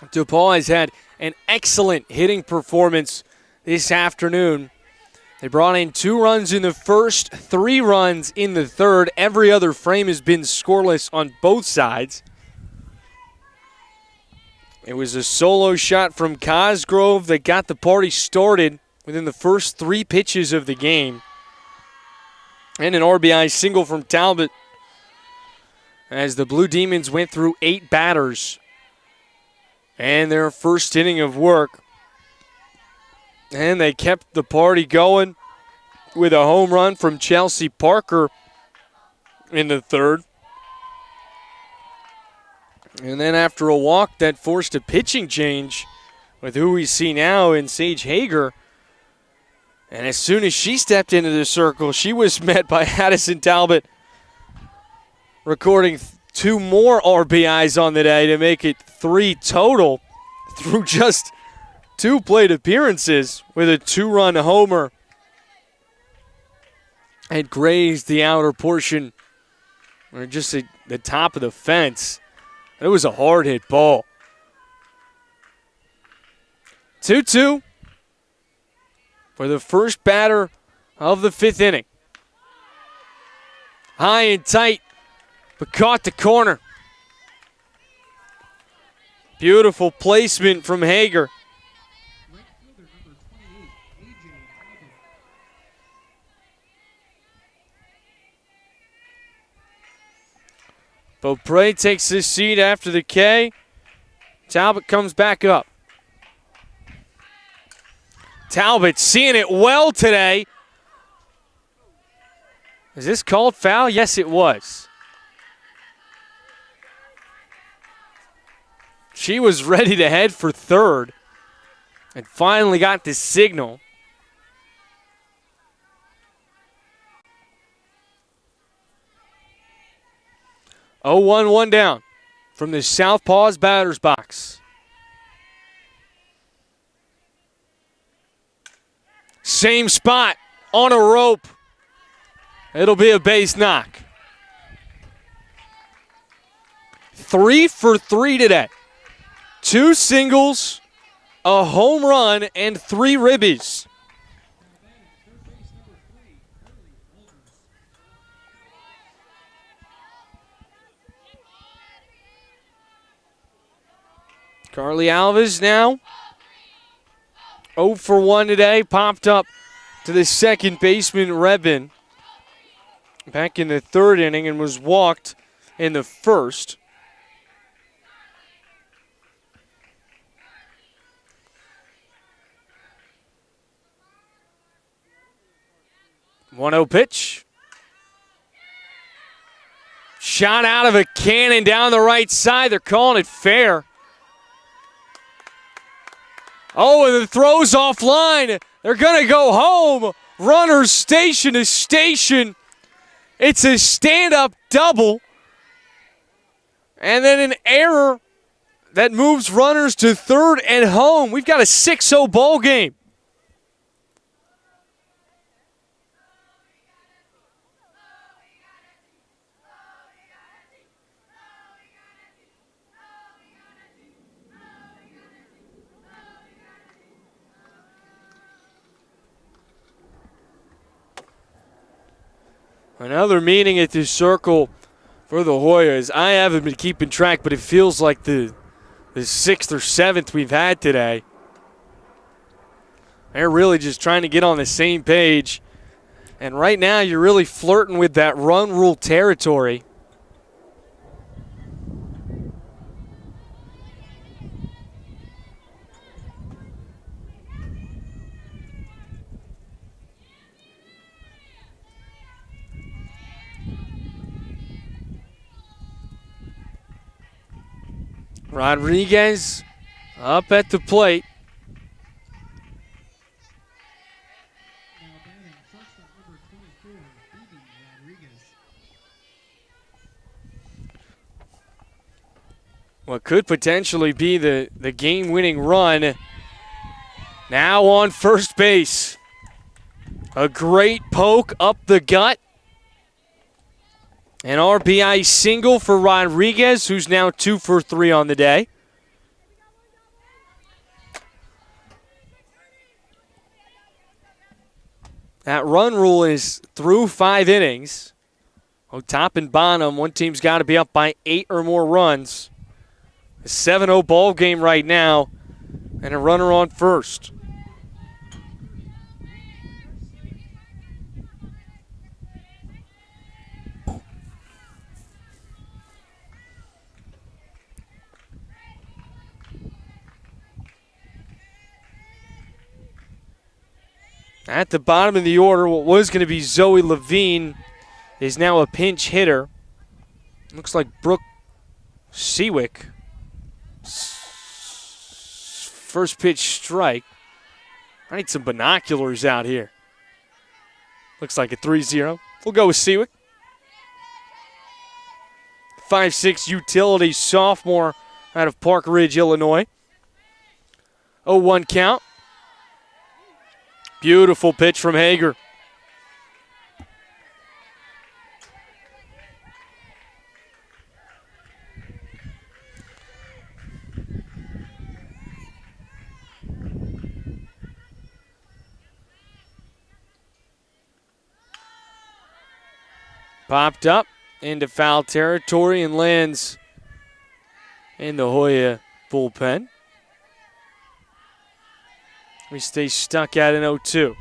DePaul has had an excellent hitting performance this afternoon. They brought in 2 runs in the first, 3 runs in the third. Every other frame has been scoreless on both sides. It was a solo shot from Cosgrove that got the party started within the first 3 pitches of the game. And an RBI single from Talbot as the Blue Demons went through 8 batters and their first inning of work. And they kept the party going with a home run from Chelsea Parker in the third. And then after a walk that forced a pitching change with who we see now in Sage Hager. And as soon as she stepped into the circle, she was met by Addison Talbot recording 2 more RBIs on the day to make it 3 total through just 2 plate appearances with a 2-run homer. It grazed the outer portion, or just the top of the fence. It was a hard hit ball. 2-2 for the first batter of the 5th inning. High and tight, but caught the corner. Beautiful placement from Hager. Beaupre takes his seat after the K. Talbot comes back up. Talbot seeing it well today. Is this called foul? Yes, it was. She was ready to head for third and finally got the signal. Oh, 1-1 down from the Southpaws batter's box. Same spot on a rope. It'll be a base knock. 3 for 3 today. 2 singles, a home run, and 3 ribbies. Carly Alves now 0 for 1 today. Popped up to the second baseman, Rebin, back in the third inning and was walked in the first. One-0 pitch. Shot out of a cannon down the right side. They're calling it fair. Oh, and the throw's offline. They're going to go home. Runners station to station. It's a stand-up double. And then an error that moves runners to third and home. We've got a 6-0 ball game. Another meeting at the circle for the Hoyas. I haven't been keeping track, but it feels like the 6th or 7th we've had today. They're really just trying to get on the same page. And right now you're really flirting with that run rule territory. Rodriguez up at the plate. Now batting shortstop number 24, Phoebe Rodriguez. What could potentially be the game-winning run. Now on first base. A great poke up the gut. An RBI single for Rodriguez, who's now 2 for 3 on the day. That run rule is through 5 innings. Oh, top and bottom, one team's got to be up by 8 or more runs. A 7-0 ball game right now, and a runner on first. At the bottom of the order, what was going to be Zoe Levine is now a pinch hitter. Looks like Brooke Seawick. First pitch strike. I need some binoculars out here. Looks like a 3-0. We'll go with Seawick. 5'6" utility sophomore out of Park Ridge, Illinois. 0-1 count. Beautiful pitch from Hager. Popped up into foul territory and lands in the Hoya bullpen. We stay stuck at an 0-2.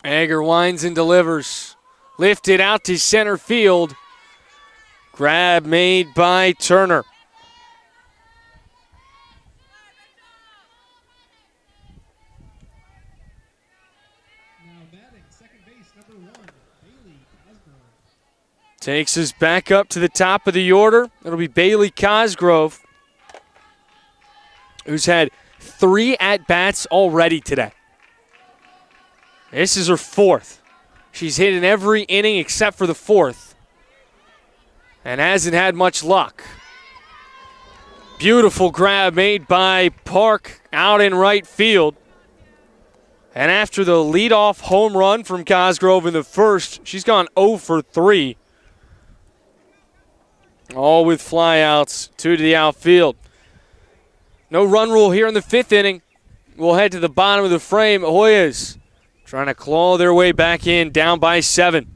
Egger winds and delivers. Lifted out to center field. Grab made by Turner. Now batting, second base, number 1, Bailey Cosgrove. Takes us back up to the top of the order. It'll be Bailey Cosgrove, who's had 3 at-bats already today. This is her 4th. She's hit in every inning except for the 4th and hasn't had much luck. Beautiful grab made by Park out in right field. And after the leadoff home run from Cosgrove in the first, she's gone 0 for 3. All with flyouts, 2 to the outfield. No run rule here in the 5th inning. We'll head to the bottom of the frame. Hoyas trying to claw their way back in, down by 7.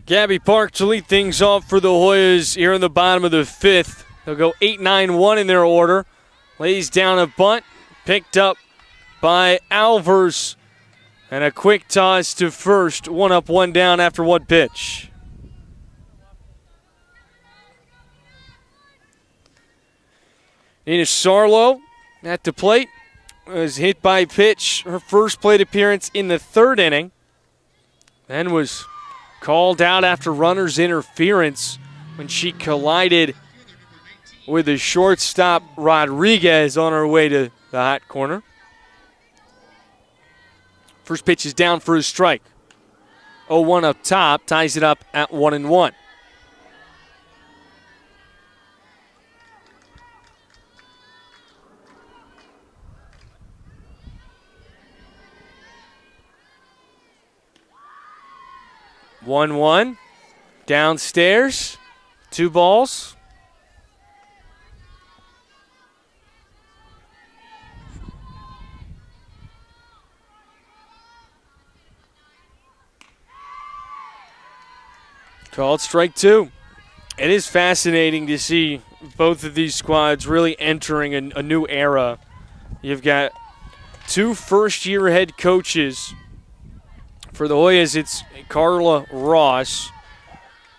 Gabby Park to lead things off for the Hoyas here in the bottom of the 5th. They'll go 8-9-1 in their order. Lays down a bunt, picked up by Alvers. And a quick toss to first. 1 up, 1 down after 1 pitch. Nina Sarlo at the plate was hit by a pitch. Her first plate appearance in the 3rd inning. Then was called out after runner's interference when she collided with the shortstop Rodriguez on her way to the hot corner. First pitch is down for a strike. 0-1 up top, ties it up at 1-1. One downstairs, 2 balls. Called strike 2. It is fascinating to see both of these squads really entering a new era. You've got 2 first-year head coaches. For the Hoyas, it's Carla Ross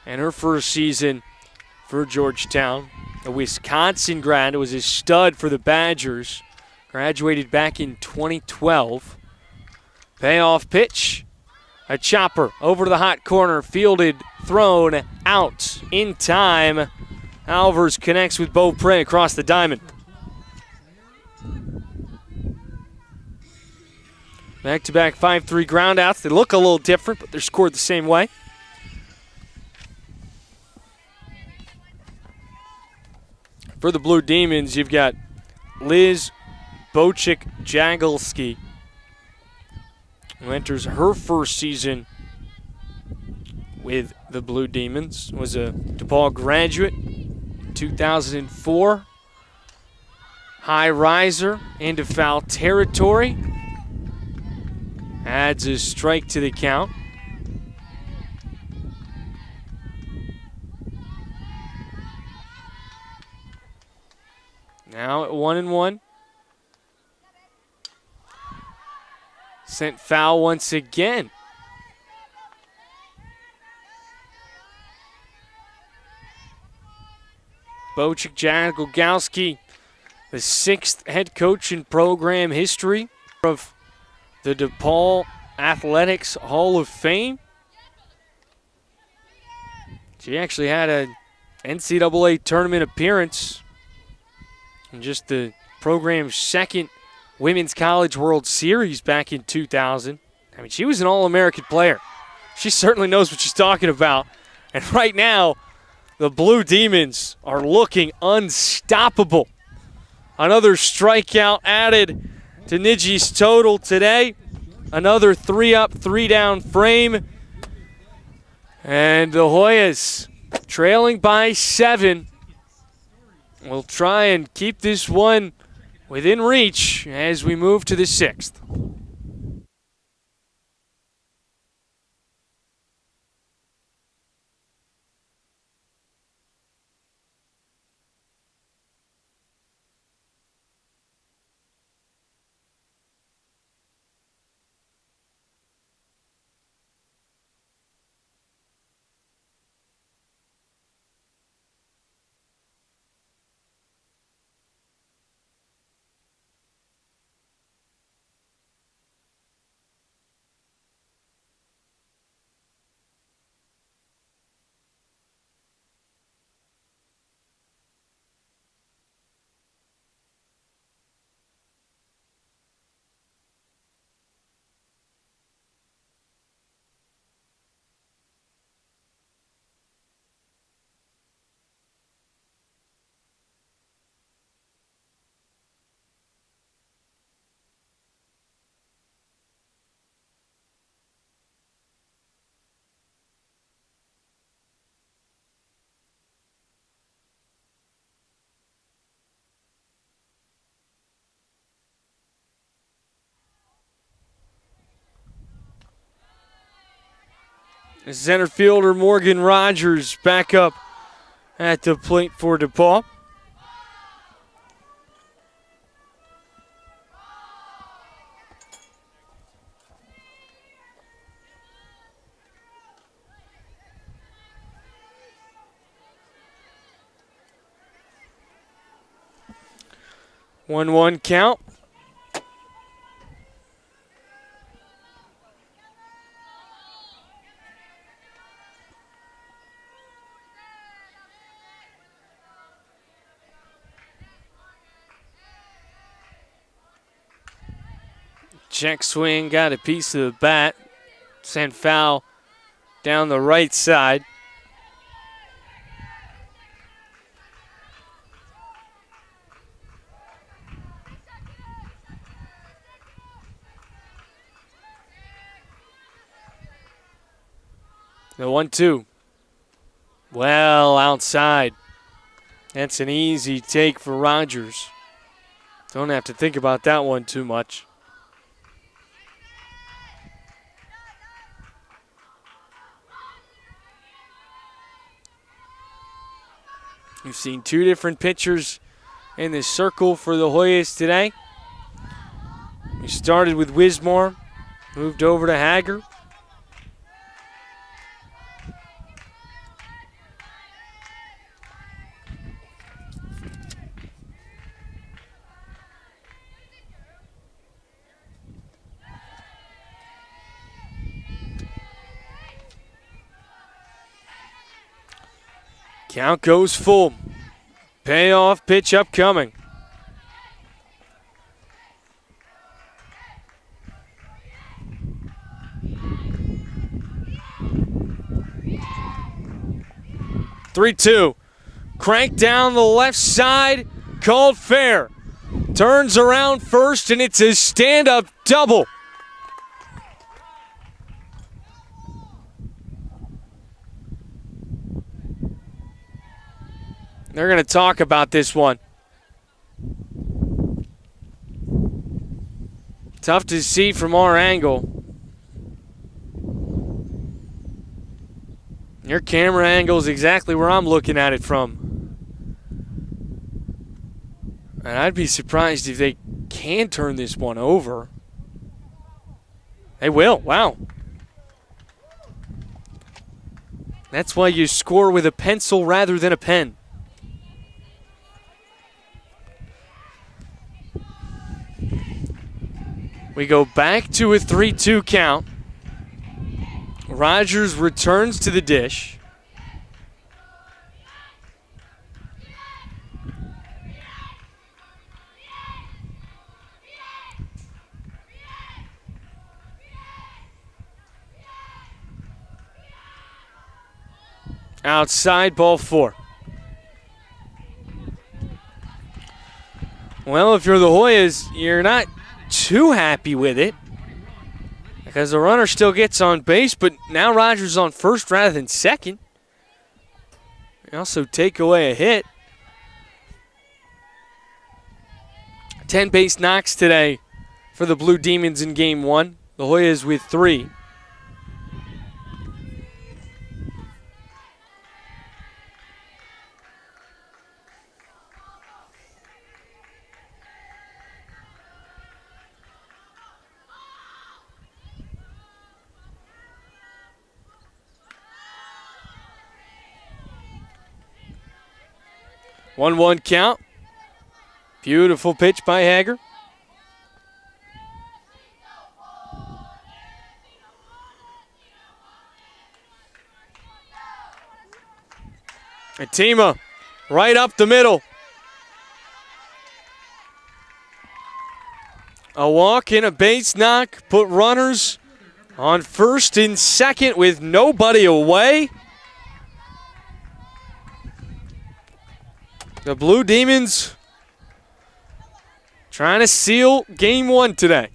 and her first season for Georgetown. A Wisconsin grad, was a stud for the Badgers. Graduated back in 2012. Payoff pitch. A chopper over to the hot corner. Fielded, thrown, out in time. Alvers connects with Bo Prey across the diamond. Back-to-back 5-3 groundouts. They look a little different, but they're scored the same way. For the Blue Demons, you've got Liz Bocic-Jagelski, who enters her first season with the Blue Demons. Was a DePaul graduate in 2004. High riser into foul territory. Adds a strike to the count. Now at 1-1. Sent foul once again. Bocic Jagodowski, the 6th head coach in program history of the DePaul Athletics Hall of Fame. She actually had an NCAA tournament appearance in just the program's 2nd Women's College World Series back in 2000. I mean, she was an All-American player. She certainly knows what she's talking about. And right now, the Blue Demons are looking unstoppable. Another strikeout added to Niji's total today. Another 3-up, 3-down frame. And the Hoyas, trailing by 7, will try and keep this one within reach as we move to the 6th. Center fielder Morgan Rogers back up at the plate for DePaul. One count. Check swing, got a piece of the bat. Sent foul down the right side. The 1-2. Well, outside. That's an easy take for Rogers. Don't have to think about that one too much. We've seen 2 different pitchers in the circle for the Hoyas today. We started with Wismore, moved over to Hager. Count goes full. Payoff pitch upcoming. Three-two. Crank down the left side. Called fair. Turns around first, and it's a stand-up double. They're going to talk about this one. Tough to see from our angle. Your camera angle is exactly where I'm looking at it from. And I'd be surprised if they can turn this one over. They will. Wow. That's why you score with a pencil rather than a pen. We go back to a 3-2 count. Rogers returns to the dish. Outside, ball 4. Well, if you're the Hoyas, you're not too happy with it because the runner still gets on base, but now Rogers on first rather than second. They also take away a hit. 10 base knocks today for the Blue Demons in Game 1. The Hoyas with 3. One count. Beautiful pitch by Hager. Atima right up the middle. A walk and a base knock put runners on first and second with nobody away. The Blue Demons trying to seal Game 1 today.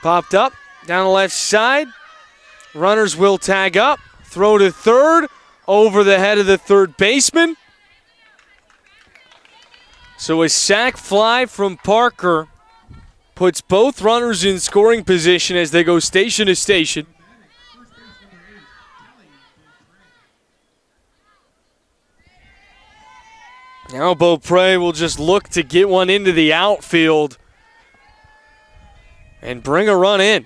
Popped up down the left side. Runners will tag up. Throw to third. Over the head of the third baseman. So a sac fly from Parker puts both runners in scoring position as they go station to station. Now Beaupre will just look to get one into the outfield and bring a run in.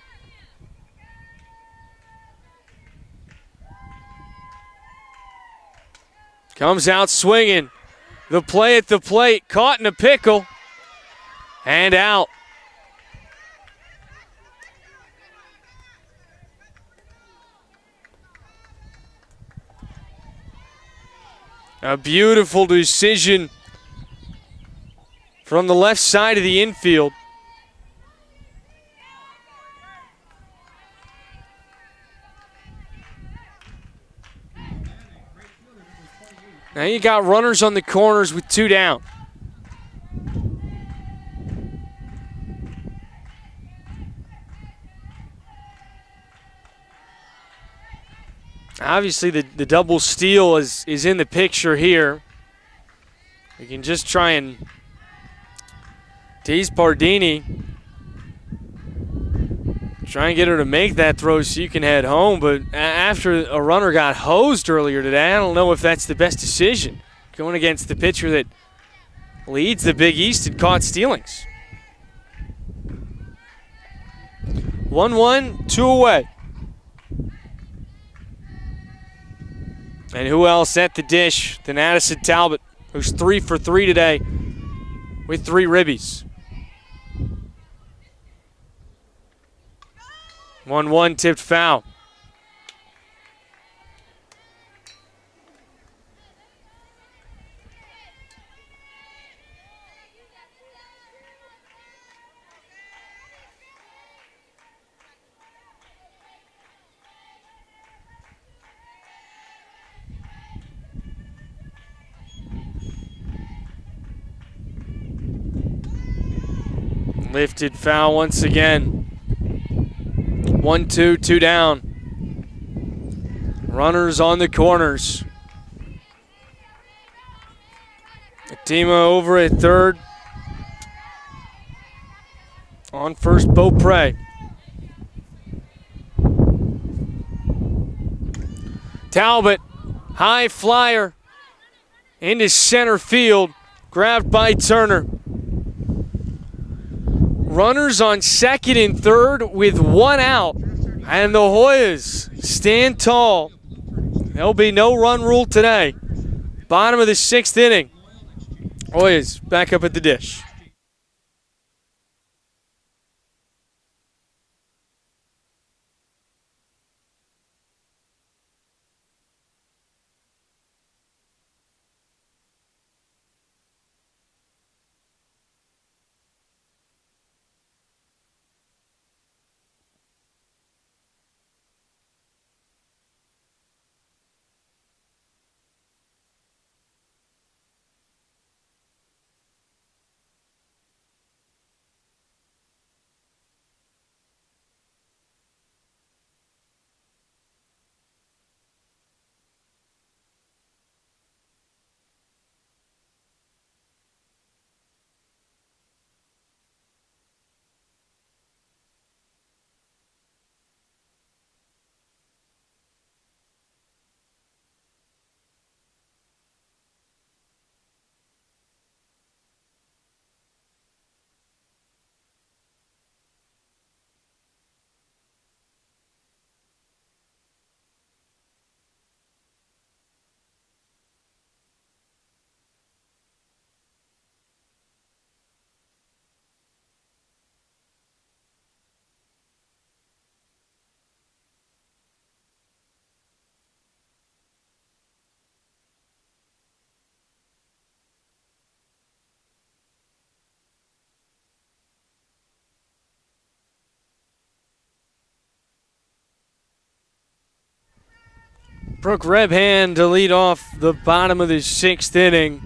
Comes out swinging. The play at the plate, caught in a pickle, and out. A beautiful decision from the left side of the infield. Now you got runners on the corners with 2 down. Obviously the double steal is in the picture here. We can just try and tease Pardini. Try and get her to make that throw so you can head home. But after a runner got hosed earlier today, I don't know if that's the best decision. Going against the pitcher that leads the Big East in caught stealings. 1-1, 2 away. And who else at the dish than Addison Talbot, who's 3 for 3 today with 3 ribbies. 1-1 tipped foul. Lifted foul once again. 1-2, 2 down. Runners on the corners. Atima over at third. On first, Beaupre. Talbot, high flyer into center field. Grabbed by Turner. Runners on second and third with one out. And the Hoyas stand tall. There'll be no run rule today. Bottom of the 6th inning. Hoyas back up at the dish. Brooke Rebhand to lead off the bottom of the 6th inning.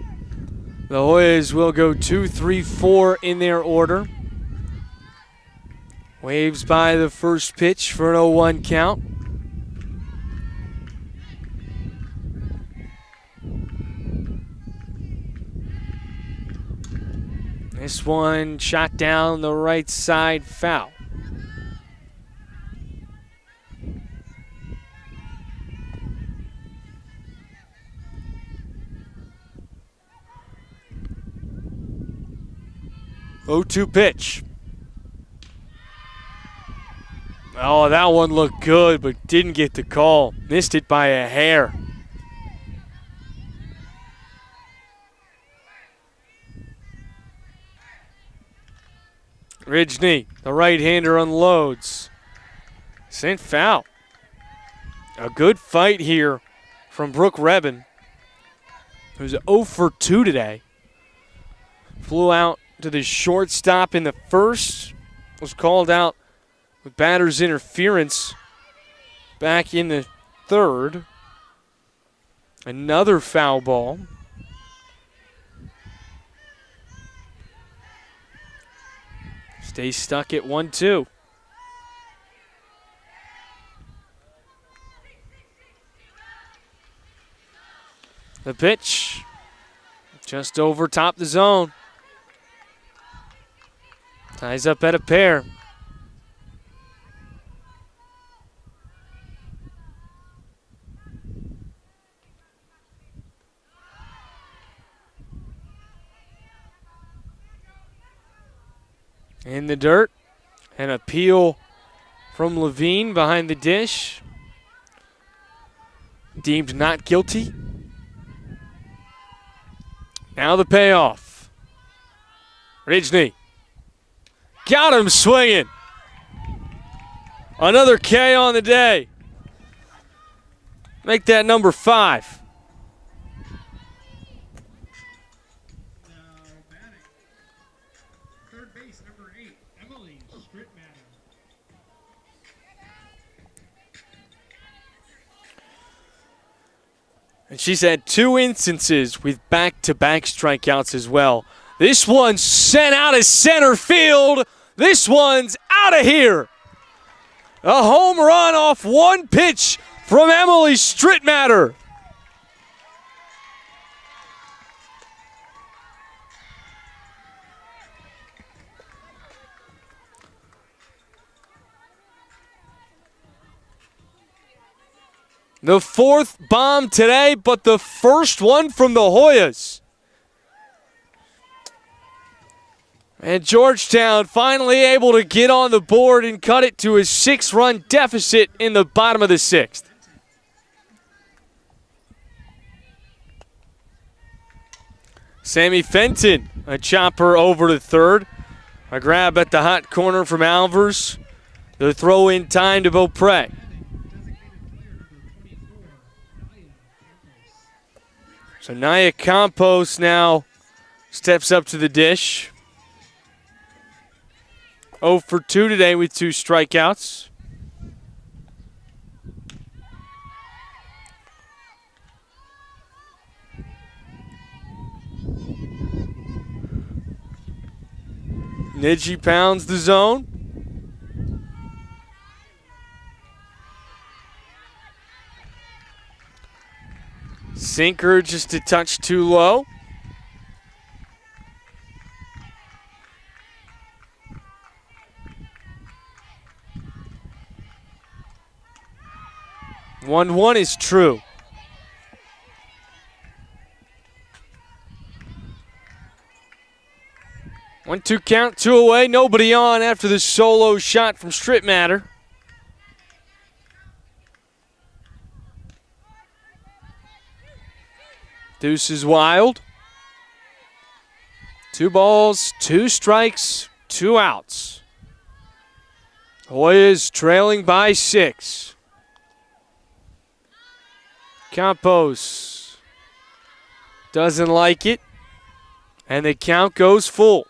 The Hoyas will go 2, 3, 4 in their order. Waves by the first pitch for an 0-1 count. This one shot down the right side, foul. Oh, 0-2 pitch. Oh, that one looked good, but didn't get the call. Missed it by a hair. Ridgely, the right-hander, unloads. Sent foul. A good fight here from Brooke Rebin, who's 0 for 2 today. Flew out to the shortstop in the first, was called out with batter's interference back in the third. Another foul ball. Stays stuck at 1-2. The pitch just over top the zone. Ties up at a pair. In the dirt. An appeal from Levine behind the dish. Deemed not guilty. Now the payoff. Ridgely. Got him swinging. Another K on the day. Make that number 5. Now batting. Third base, number 8, Emily Strittmatter. And she's had 2 instances with back-to-back strikeouts as well. This one's sent out of center field. This one's out of here. A home run off one pitch from Emily Strittmatter. The 4th bomb today, but the first one from the Hoyas. And Georgetown finally able to get on the board and cut it to a 6-run deficit in the bottom of the 6th. Sammy Fenton, a chopper over to third. A grab at the hot corner from Alvers. The throw in time to Beaupre. So Naya Campos now steps up to the dish. 0 for 2 today with 2 strikeouts. Nidji pounds the zone. Sinker just a touch too low. One is true. 1-2 count, 2 away, nobody on after the solo shot from Strittmatter. Deuce is wild. 2 balls, 2 strikes, 2 outs. Hoya is trailing by 6. Campos doesn't like it, and the count goes full.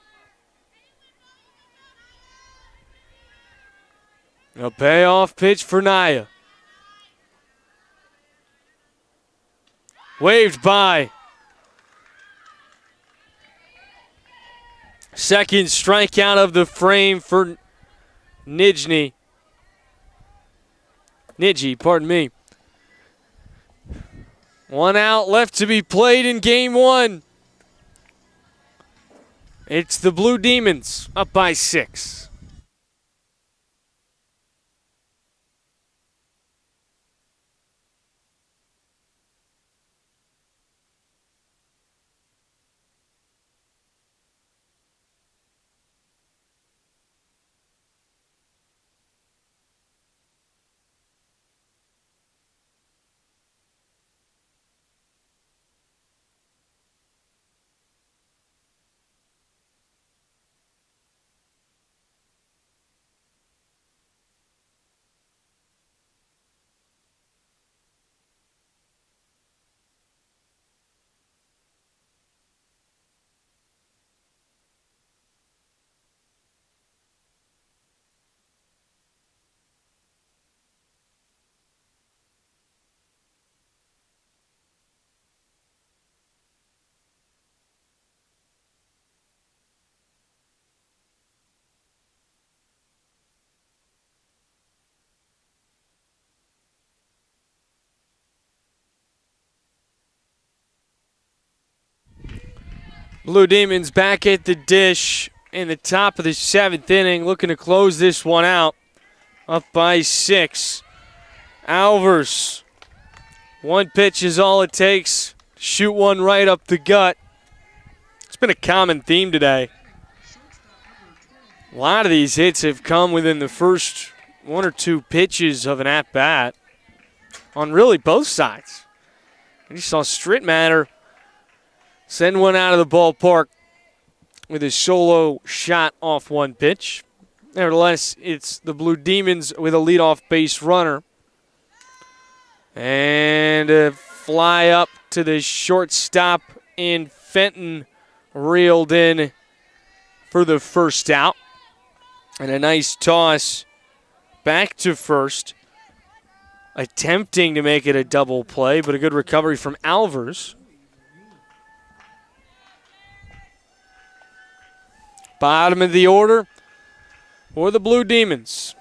A payoff pitch for Naya. Waved by. Second strikeout of the frame for Nidji, pardon me. 1 out left to be played in game 1. It's the Blue Demons up by 6. Blue Demons back at the dish in the top of the 7th inning, looking to close this one out. Up by 6. Alvers. 1 pitch is all it takes. Shoot one right up the gut. It's been a common theme today. A lot of these hits have come within the first 1 or 2 pitches of an at-bat on really both sides. And you saw Strittmatter send one out of the ballpark with his solo shot off 1 pitch. Nevertheless, it's the Blue Demons with a leadoff base runner. And a fly up to the shortstop in Fenton, reeled in for the first out. And a nice toss back to first, attempting to make it a double play, but a good recovery from Alvers. Bottom of the order for the Blue Demons.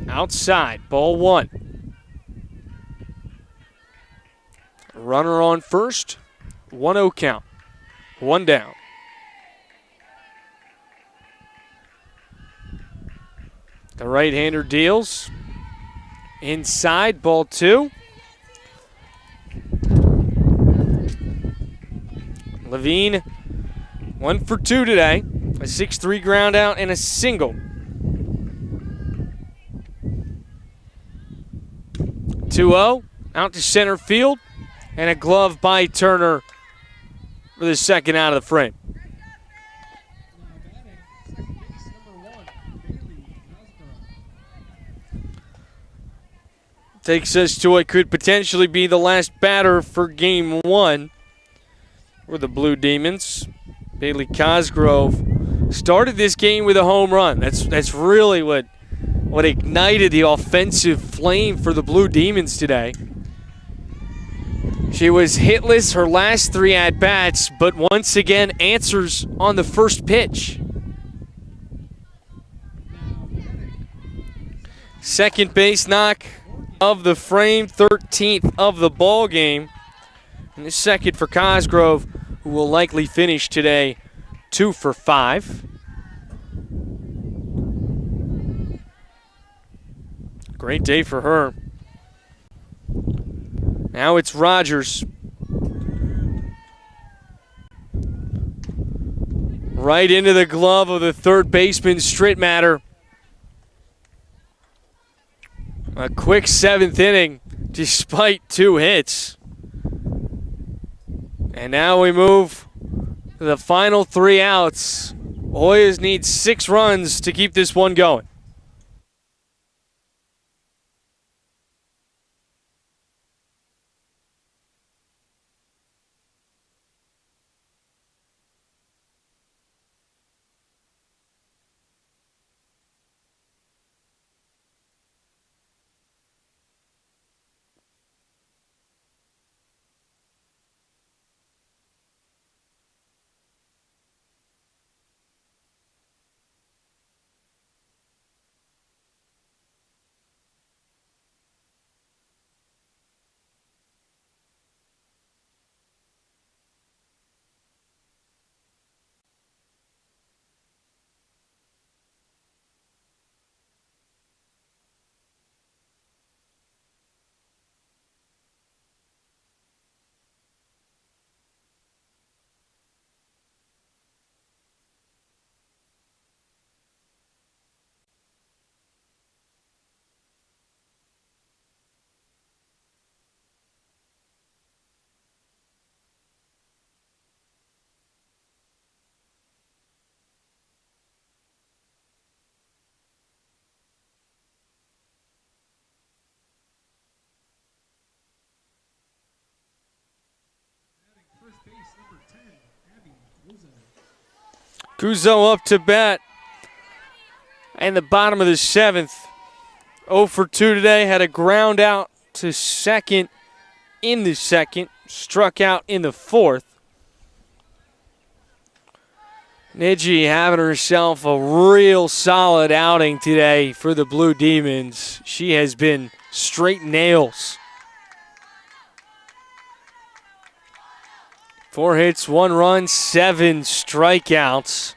Outside, ball 1. Runner on first, 1-0 count. 1 down. The right-hander deals. Inside, ball 2. Levine, 1 for 2 today. A 6-3 ground out and a single. 2-0, out to center field, and a glove by Turner for the second out of the frame. Takes us to what could potentially be the last batter for game 1 for the Blue Demons. Bailey Cosgrove started this game with a home run. That's really what ignited the offensive flame for the Blue Demons today. She was hitless her last 3 at-bats, but once again answers on the first pitch. Second base knock of the frame, 13th of the ball game. And the second for Cosgrove, who will likely finish today 2 for 5. Great day for her. Now it's Rogers. Right into the glove of the third baseman, Strittmatter. A quick 7th inning despite 2 hits. And now we move to the final 3 outs. Hoyas need 6 runs to keep this one going. Guzzo up to bat. And the bottom of the 7th. 0 for 2 today. Had a ground out to second in the second. Struck out in the 4th. Niji having herself a real solid outing today for the Blue Demons. She has been straight nails. 4 hits, 1 run, 7 strikeouts.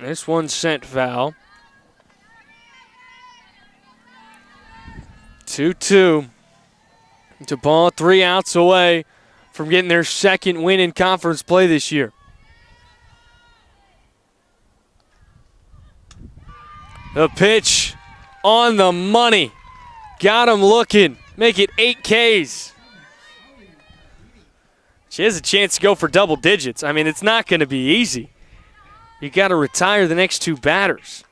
This one sent foul. 2-2. DePaul 3 outs away from getting their second win in conference play this year. The pitch on the money. Got him looking. Make it 8 Ks. She has a chance to go for double digits. I mean, it's not going to be easy. You got to retire the next 2 batters.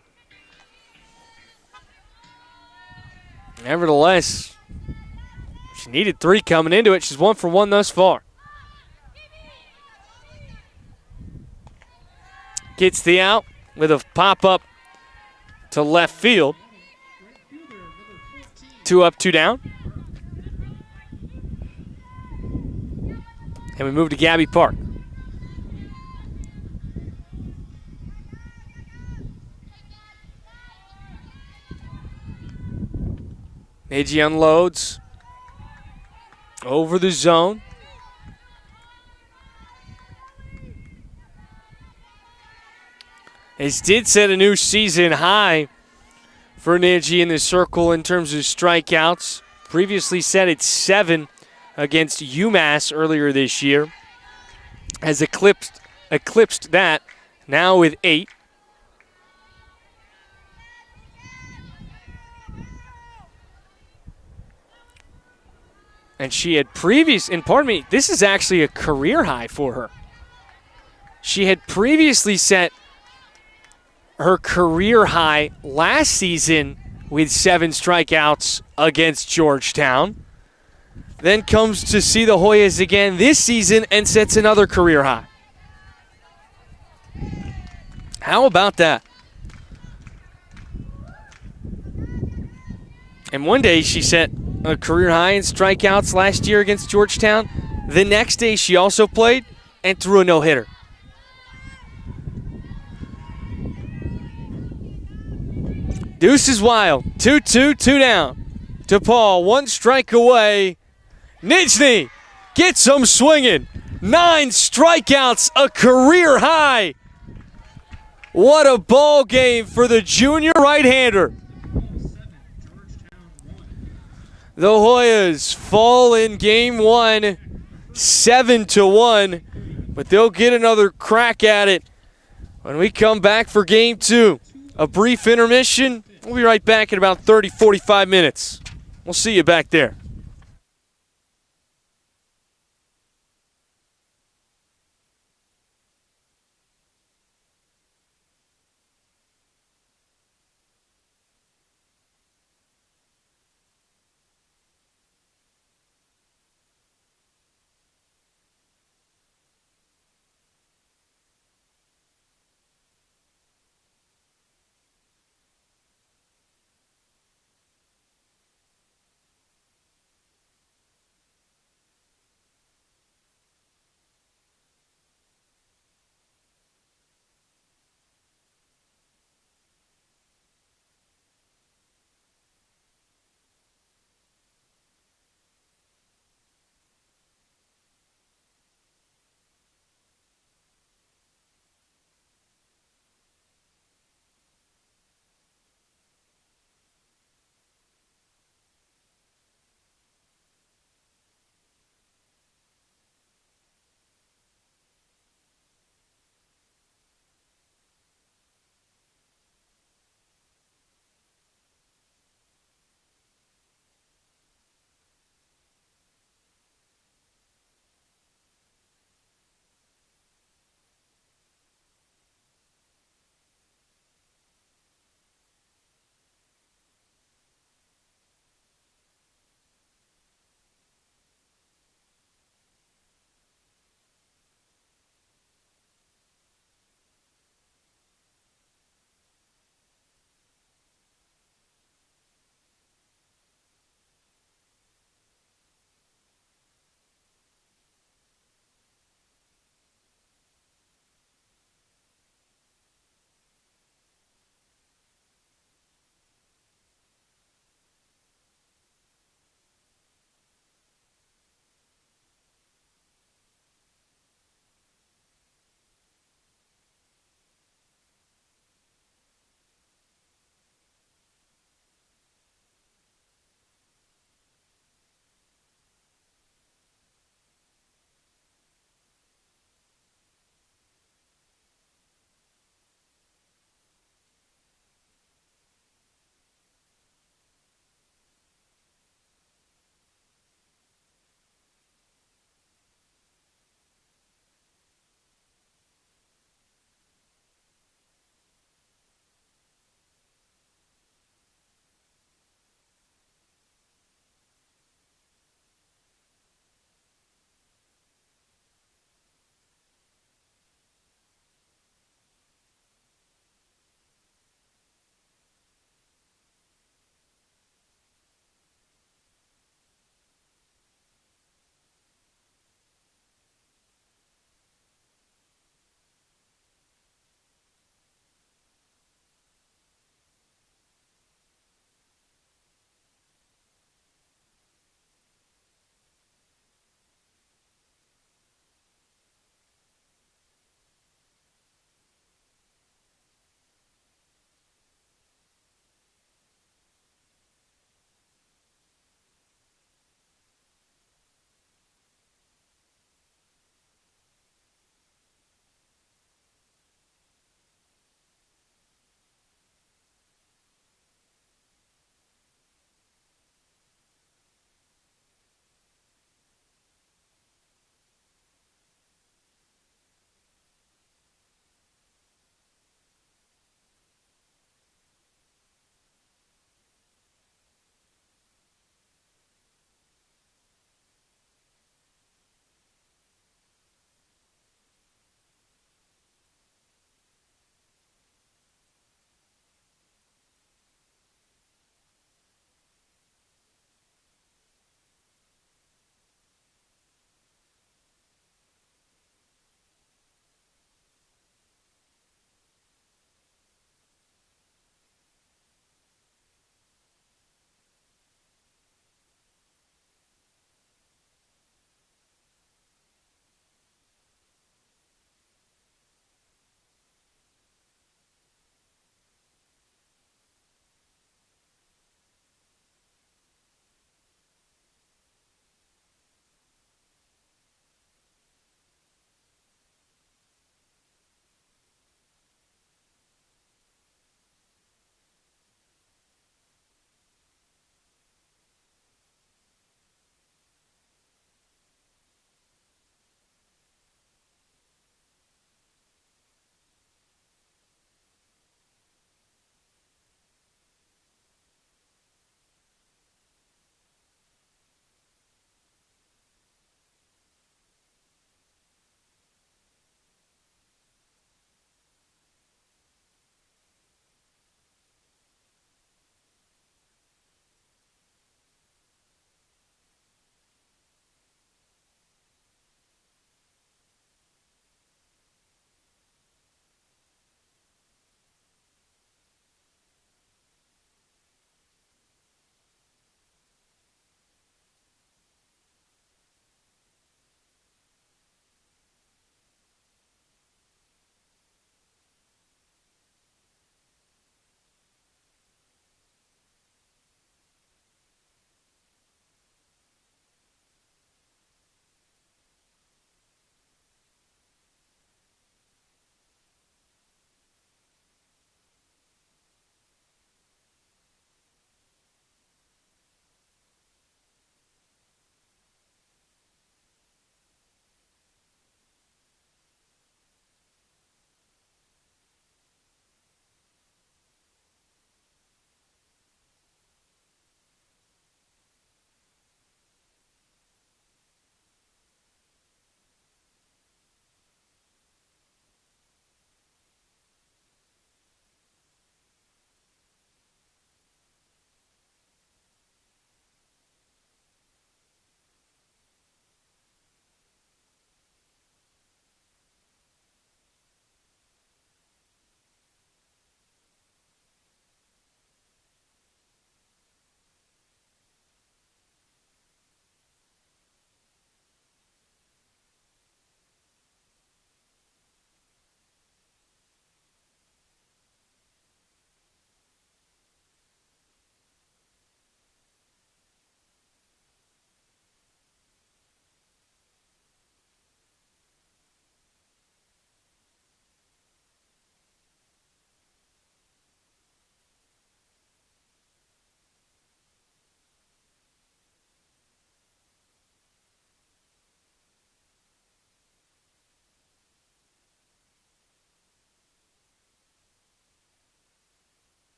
Nevertheless, she needed 3 coming into it. She's 1 for 1 thus far. Gets the out with a pop-up to left field. 2 up, 2 down. And we move to Gabby Park. Meiji unloads over the zone. It did set a new season high for Nagy in the circle in terms of strikeouts. Previously set at 7 against UMass earlier this year. Has eclipsed that now with 8. And she had this is actually a career high for her. She had previously set her career high last season with 7 strikeouts against Georgetown. Then comes to see the Hoyas again this season and sets another career high. How about that? And one day she set a career high in strikeouts last year against Georgetown. The next day she also played and threw a no-hitter. Deuce is wild. 2-2, 2 down. DePaul, 1 strike away. Nijny gets him swinging. 9 strikeouts, a career high. What a ball game for the junior right-hander. The Hoyas fall in game 1, 7-1, but they'll get another crack at it when we come back for game 2. A brief intermission. We'll be right back in about 30, 45 minutes. We'll see you back there.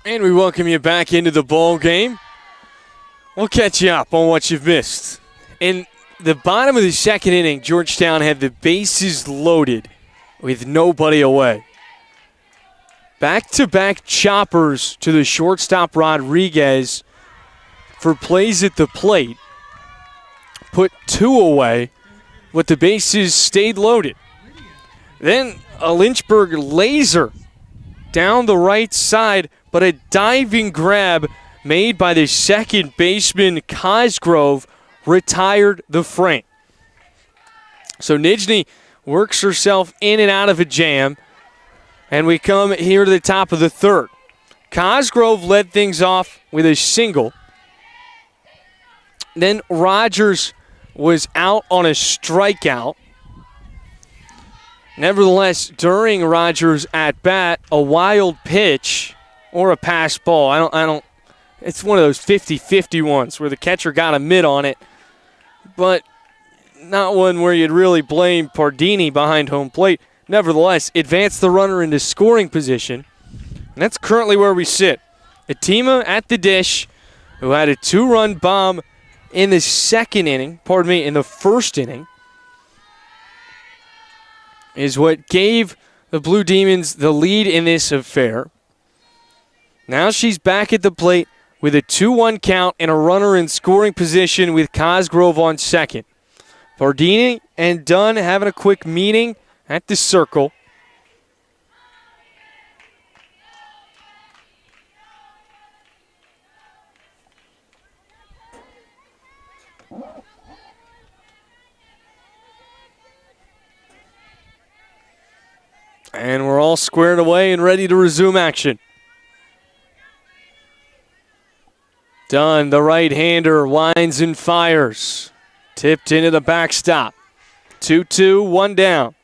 And we welcome you back into the ball game. We'll catch you up on what you've missed. In the bottom of the second inning, Georgetown had the bases loaded with nobody away. Back-to-back choppers to the shortstop Rodriguez for plays at the plate. Put 2 away, but the bases stayed loaded. Then a Lynchburg laser down the right side, but a diving grab made by the second baseman Cosgrove retired the frame. So Nijni works herself in and out of a jam, and we come here to the top of the third. Cosgrove led things off with a single. Then Rogers was out on a strikeout. Nevertheless, during Rogers' at-bat, a wild pitch or a pass ball. I don't. It's one of those 50-50 ones where the catcher got a mitt on it, but not one where you'd really blame Pardini behind home plate. Nevertheless, advanced the runner into scoring position, and that's currently where we sit. Atima at the dish, who had a 2-run bomb in the in the first inning, is what gave the Blue Demons the lead in this affair. Now she's back at the plate with a 2-1 count and a runner in scoring position with Cosgrove on second. Pardini and Dunn having a quick meeting at the circle. And we're all squared away and ready to resume action. Dunn, the right-hander, winds and fires. Tipped into the backstop. 2-2, 1 down.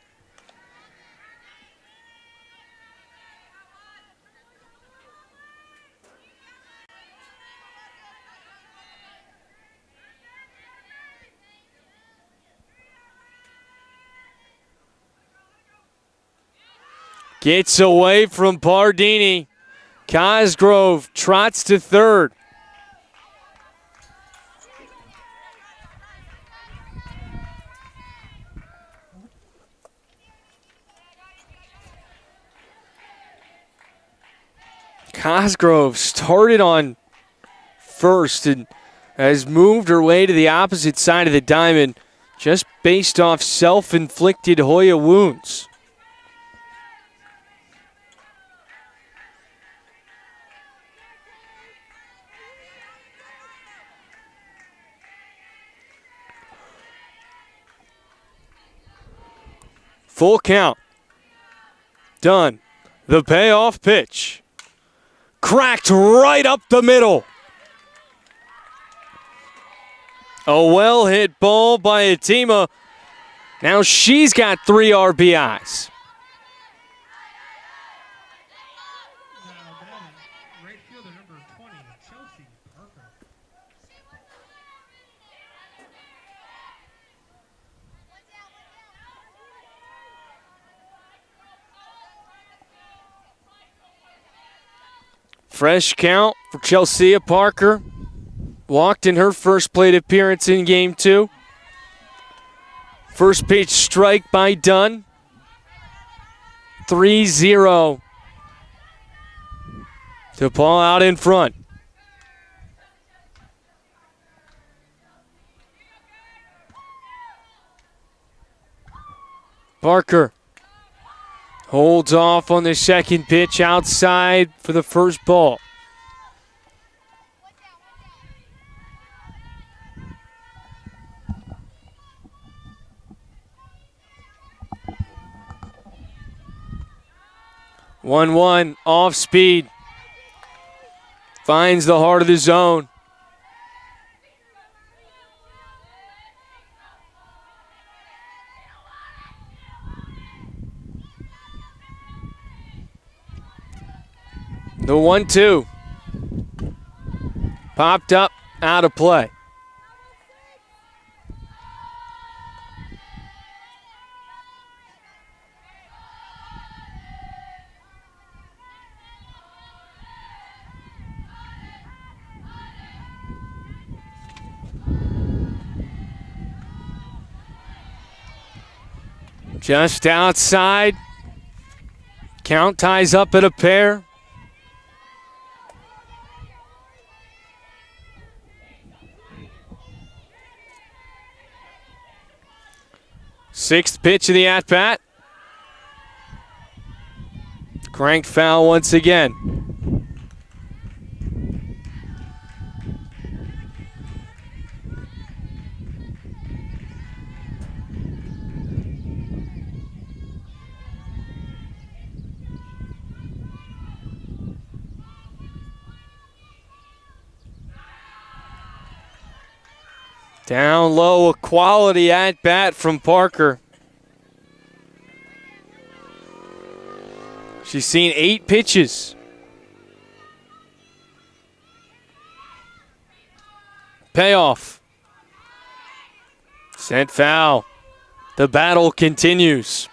Gets away from Pardini. Cosgrove trots to third. Cosgrove started on first and has moved her way to the opposite side of the diamond just based off self-inflicted Hoya wounds. Full count. Done. The payoff pitch. Cracked right up the middle. A well-hit ball by Atima. Now she's got 3 RBIs. Now batting, right fielder number 20, Chelsea Parker. Fresh count for Chelsea Parker. Walked in her first plate appearance in Game 2. First pitch strike by Dunn. 3-0. DePaul out in front. Parker holds off on the second pitch outside for the first ball. One off speed. Finds the heart of the zone. The 1-2. Popped up, out of play. Just outside. Count ties up at a pair. Sixth pitch of the at-bat. Cranked foul once again. Down low, a quality at-bat from Parker. She's seen 8 pitches. Payoff. Sent foul. The battle continues.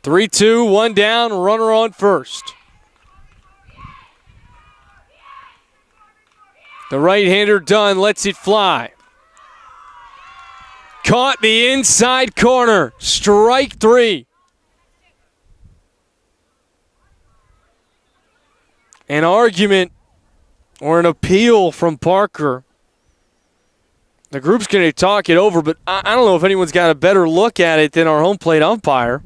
Three, two, one down, runner on first. The right-hander Dunn lets it fly. Caught the inside corner. Strike 3. An argument or an appeal from Parker. The group's going to talk it over, but I don't know if anyone's got a better look at it than our home plate umpire.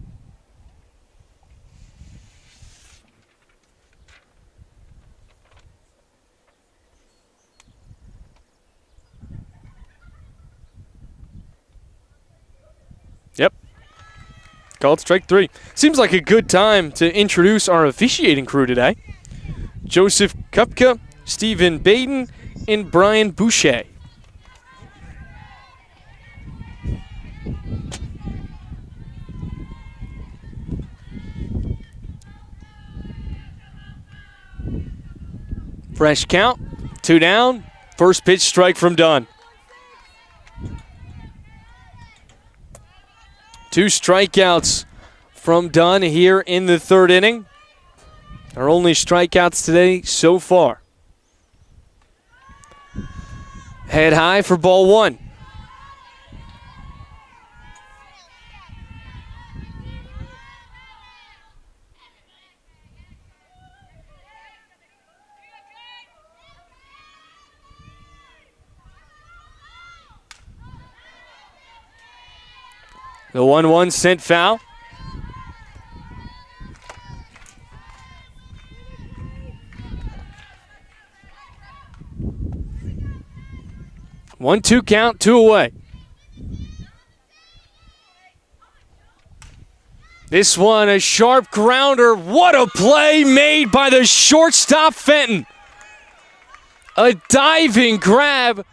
Yep. Called strike 3. Seems like a good time to introduce our officiating crew today. Joseph Kupka, Stephen Baden, and Brian Boucher. Fresh count, 2 down. First pitch strike from Dunn. 2 strikeouts from Dunn here in the 3rd inning. Our only strikeouts today so far. Head high for ball 1. The 1-1 sent foul. One, 2 count, 2 away. This one, a sharp grounder. What a play made by the shortstop Fenton. A diving grab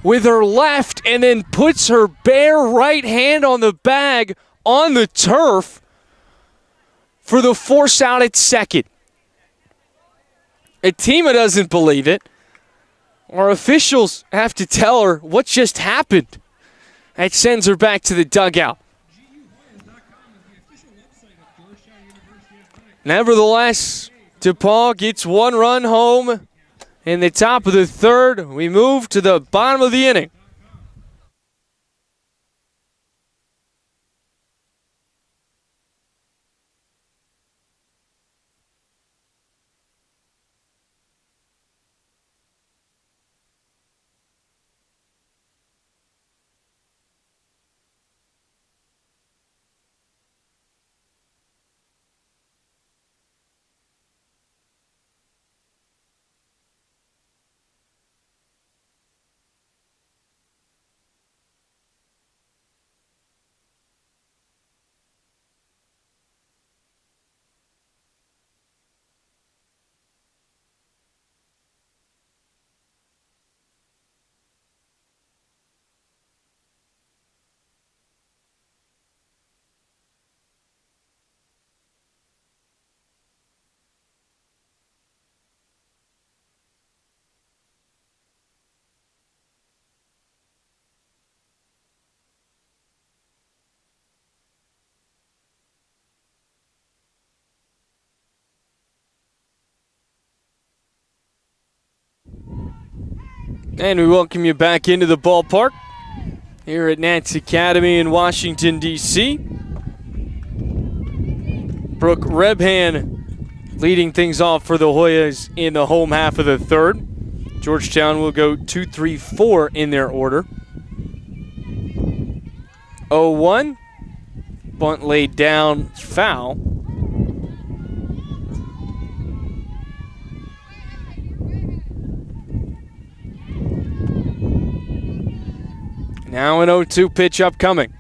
with her left and then puts her bare right hand on the bag on the turf for the force out at second. Atima doesn't believe it. Our officials have to tell her what just happened. That sends her back to the dugout. Nevertheless, DePaul gets 1 run home in the top of the 3rd. We move to the bottom of the inning. And we welcome you back into the ballpark here at Nats Academy in Washington, D.C. Brooke Rebhan leading things off for the Hoyas in the home half of the third. Georgetown will go 2-3-4 in their order. 0-1. Bunt laid down, foul. Now an 0-2 pitch upcoming.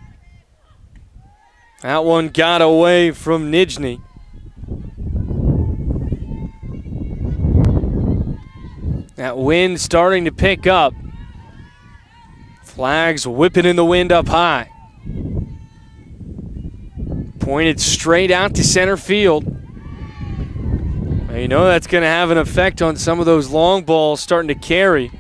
That one got away from Nijni. That wind starting to pick up. Flags whipping in the wind up high. Pointed straight out to center field. Now you know that's going to have an effect on some of those long balls starting to carry.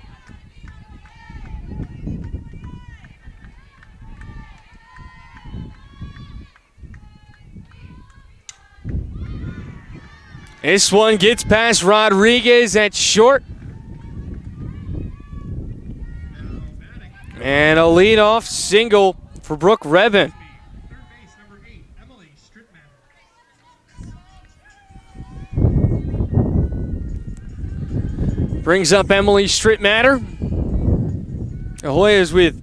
This one gets past Rodriguez at short. And a leadoff single for Brooke Rebhan. Third base, number 8, Emily Strittmatter. Brings up Emily Strittmatter. The Hoyas with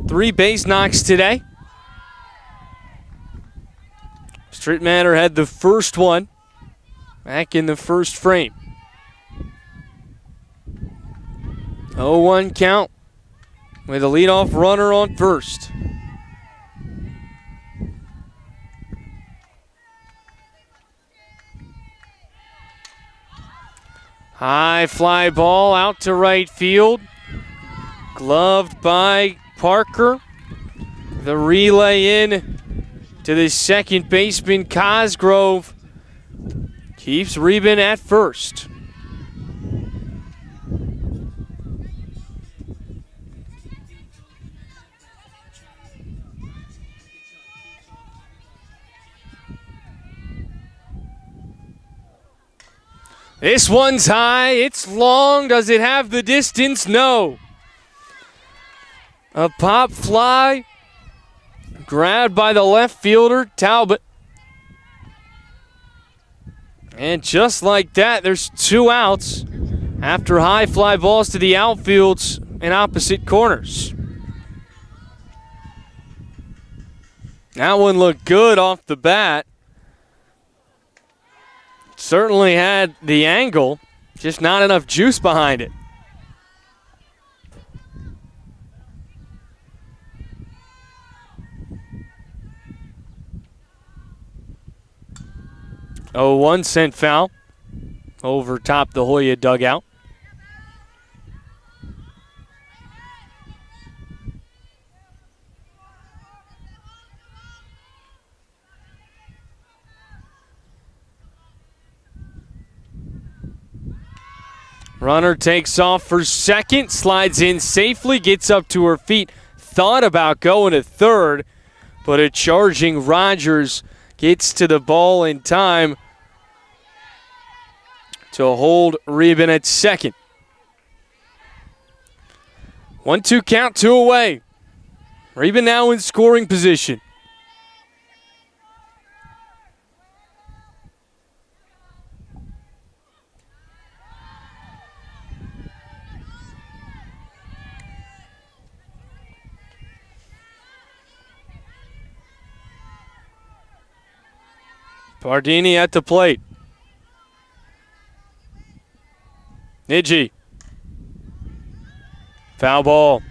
3 base knocks today. Strittmatter had the first one back in the first frame. 0-1 count with a leadoff runner on first. High fly ball out to right field. Gloved by Parker. The relay in to the second baseman, Cosgrove. Keeps Rebhan at first. This one's high, it's long. Does it have the distance? No. A pop fly grabbed by the left fielder, Talbot. And just like that, there's 2 outs after high fly balls to the outfields and opposite corners. That one looked good off the bat. Certainly had the angle, just not enough juice behind it. Oh, 1 sent foul over top the Hoya dugout. Runner takes off for second, slides in safely, gets up to her feet, thought about going to third, but a charging Rogers gets to the ball in time to hold Rebhan at second. 1-2 count, 2 away. Rebhan now in scoring position. Pardini at the plate. Niji. Foul ball.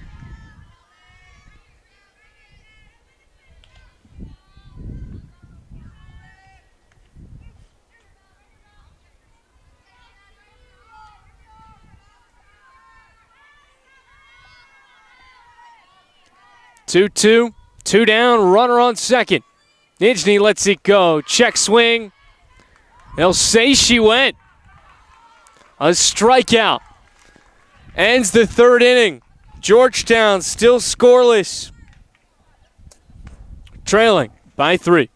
Two down, runner on second. Nijni lets it go. Check swing. They'll say she went. A strikeout. Ends the third inning. Georgetown still scoreless. Trailing by 3.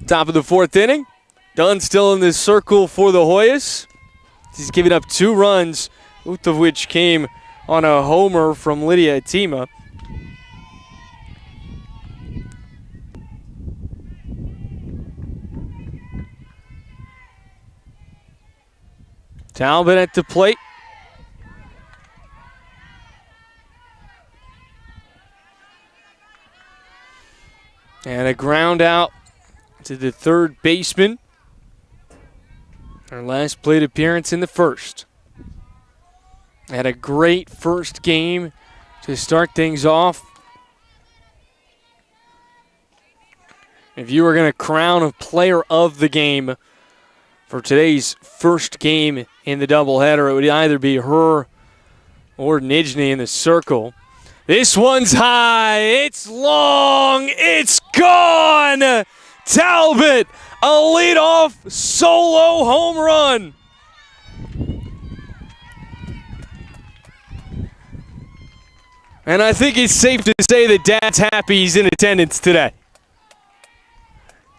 Top of the fourth inning. Dunn still in the circle for the Hoyas. He's giving up 2 runs, both of which came on a homer from Lydia Atima. Talbot at the plate. And a ground out to the third baseman. Our last plate appearance in the first. Had a great first game to start things off. If you were going to crown a player of the game for today's first game in the doubleheader, it would either be her or Nijni in the circle. This one's high, it's long, it's gone! Talbot, a leadoff solo home run. And I think it's safe to say that Dad's happy he's in attendance today.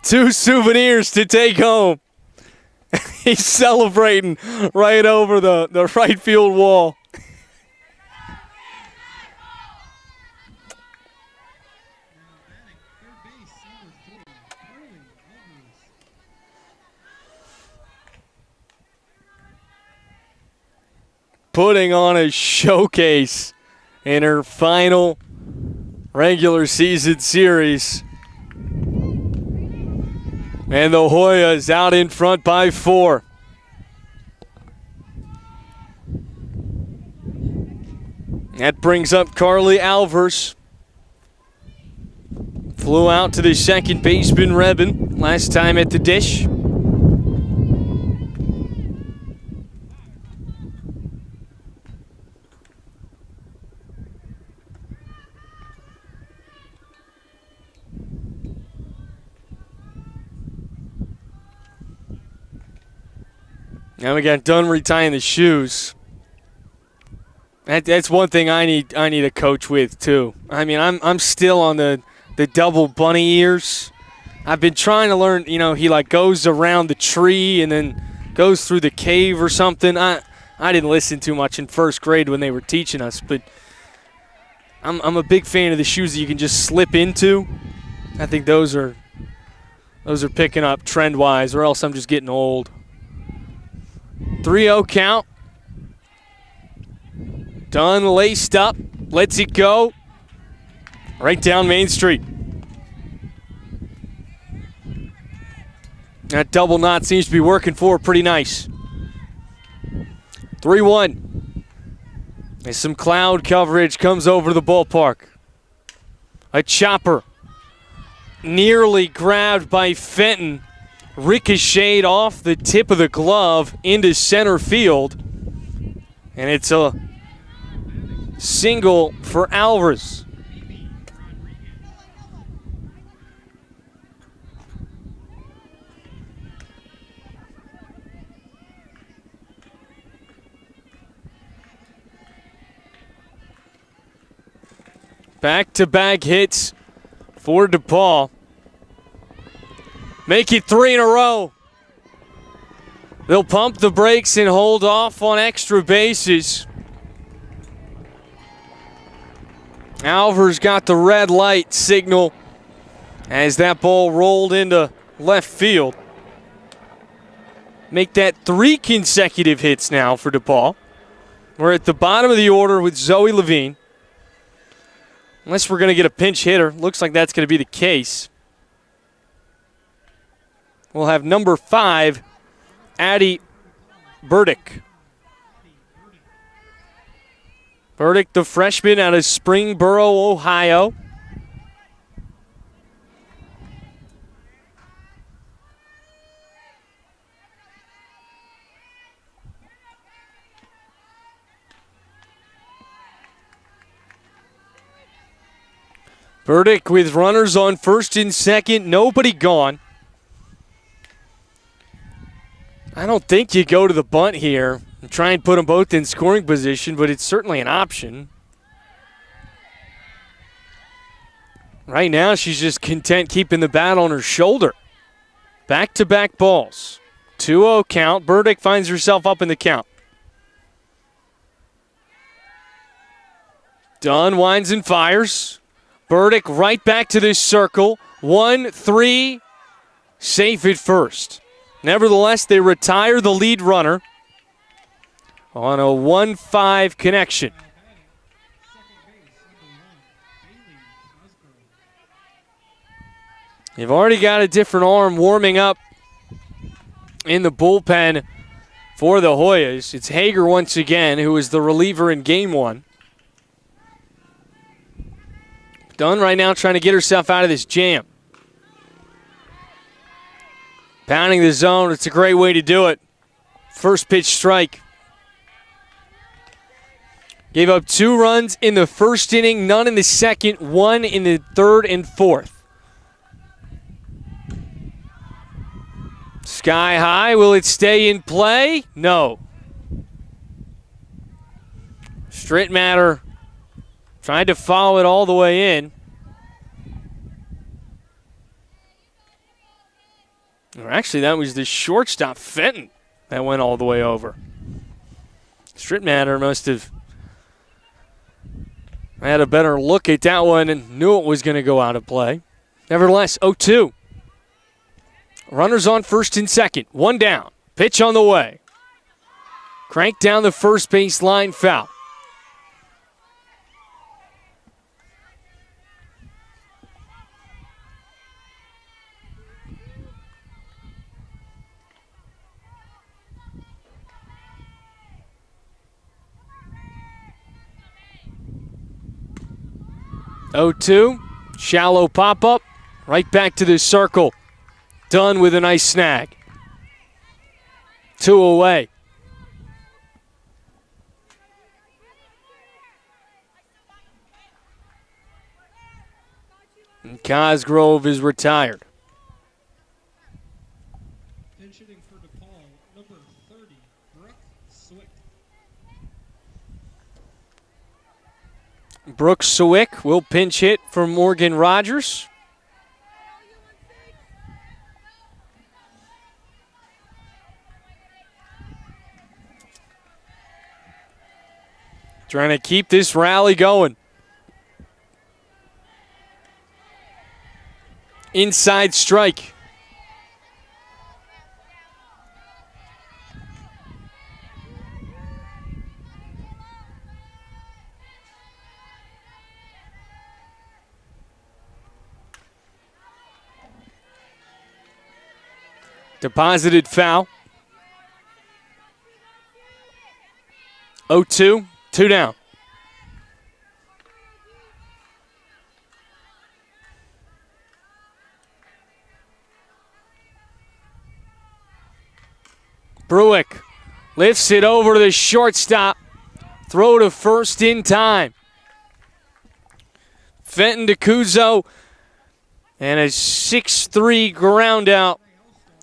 2 souvenirs to take home. He's celebrating right over the right field wall. Putting on a showcase in her final regular season series. And the Hoyas out in front by 4. That brings up Carly Alvers. Flew out to the second baseman, Rebin, last time at the dish. Now we got Dunn retying the shoes. That's one thing I need a coach with too. I mean, I'm still on the double bunny ears. I've been trying to learn. You know, he like goes around the tree and then goes through the cave or something. I didn't listen too much in first grade when they were teaching us, but I'm a big fan of the shoes that you can just slip into. I think those are picking up trend wise, or else I'm just getting old. 3-0 count. Dunn laced up, lets it go. Right down Main Street. That double knot seems to be working for her pretty nice. 3-1. As some cloud coverage comes over the ballpark. A chopper. Nearly grabbed by Fenton. Ricocheted off the tip of the glove into center field. And it's a single for Alvarez. Back-to-back hits for DePaul. Make it 3 in a row. They'll pump the brakes and hold off on extra bases. Alvers got the red light signal as that ball rolled into left field. Make that 3 consecutive hits now for DePaul. We're at the bottom of the order with Zoe Levine. Unless we're going to get a pinch hitter. Looks like that's going to be the case. We'll have number 5, Addie Burdick. Burdick, the freshman out of Springboro, Ohio. Burdick with runners on first and second, nobody gone. I don't think you go to the bunt here and try and put them both in scoring position, but it's certainly an option. Right now, she's just content keeping the bat on her shoulder. Back-to-back balls. 2-0 count. Burdick finds herself up in the count. Dunn winds and fires. Burdick right back to this circle. 1-3. Safe at first. Nevertheless, they retire the lead runner on a 1-5 connection. You've already got a different arm warming up in the bullpen for the Hoyas. It's Hager once again, who is the reliever in game one. Dunn right now trying to get herself out of this jam. Pounding the zone, it's a great way to do it. First pitch strike. Gave up 2 runs in the first inning, none in the second, 1 in the third and fourth. Sky high, will it stay in play? No. Strittmatter tried to follow it all the way in. Or actually, that was the shortstop, Fenton, that went all the way over. Strittmatter must have had a better look at that one and knew it was going to go out of play. Nevertheless, 0-2. Runners on first and second. 1 down. Pitch on the way. Cranked down the first base line, foul. Oh, 2. Shallow pop-up. Right back to the circle. Dunn with a nice snag. 2 away. And Cosgrove is retired. Pinch hitting for DePaul, number 30, Brooke Swick. Brooks Swick will pinch hit for Morgan Rogers. Trying to keep this rally going. Inside strike. Deposited foul. 0-2, 2 down. Bruick lifts it over to the shortstop. Throw to first in time. Fenton to Kuzo. And a 6-3 ground out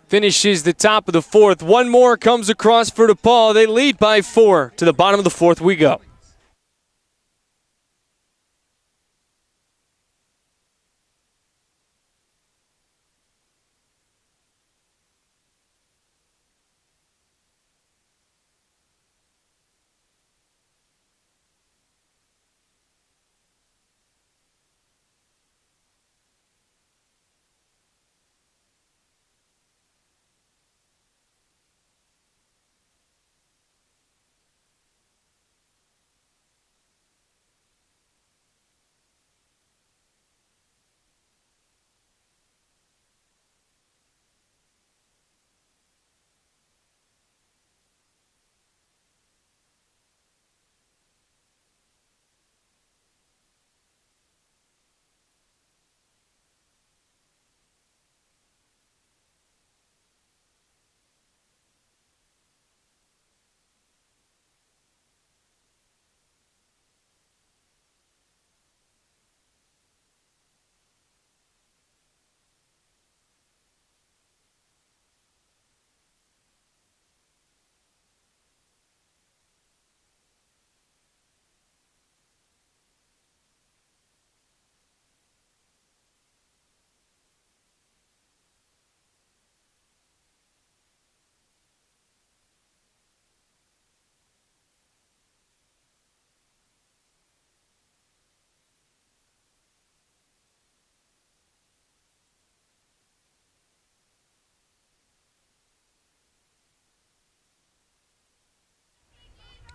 finishes the top of the fourth. One more comes across for DePaul. They lead by 4. To the bottom of the fourth we go.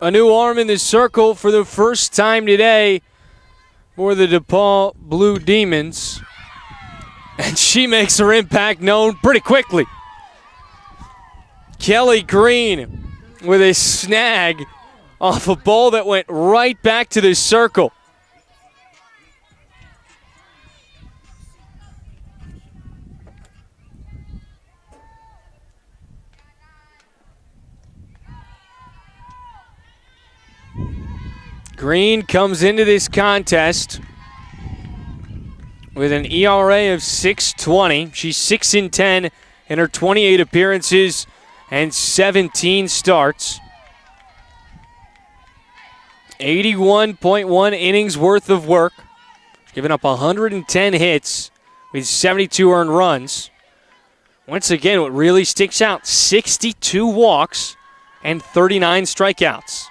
A new arm in the circle for the first time today for the DePaul Blue Demons. And she makes her impact known pretty quickly. Kelly Green with a snag off a ball that went right back to the circle. Green comes into this contest with an ERA of 6.20. She's 6-10 in her 28 appearances and 17 starts. 81.1 innings worth of work. Giving up 110 hits with 72 earned runs. Once again, what really sticks out, 62 walks and 39 strikeouts.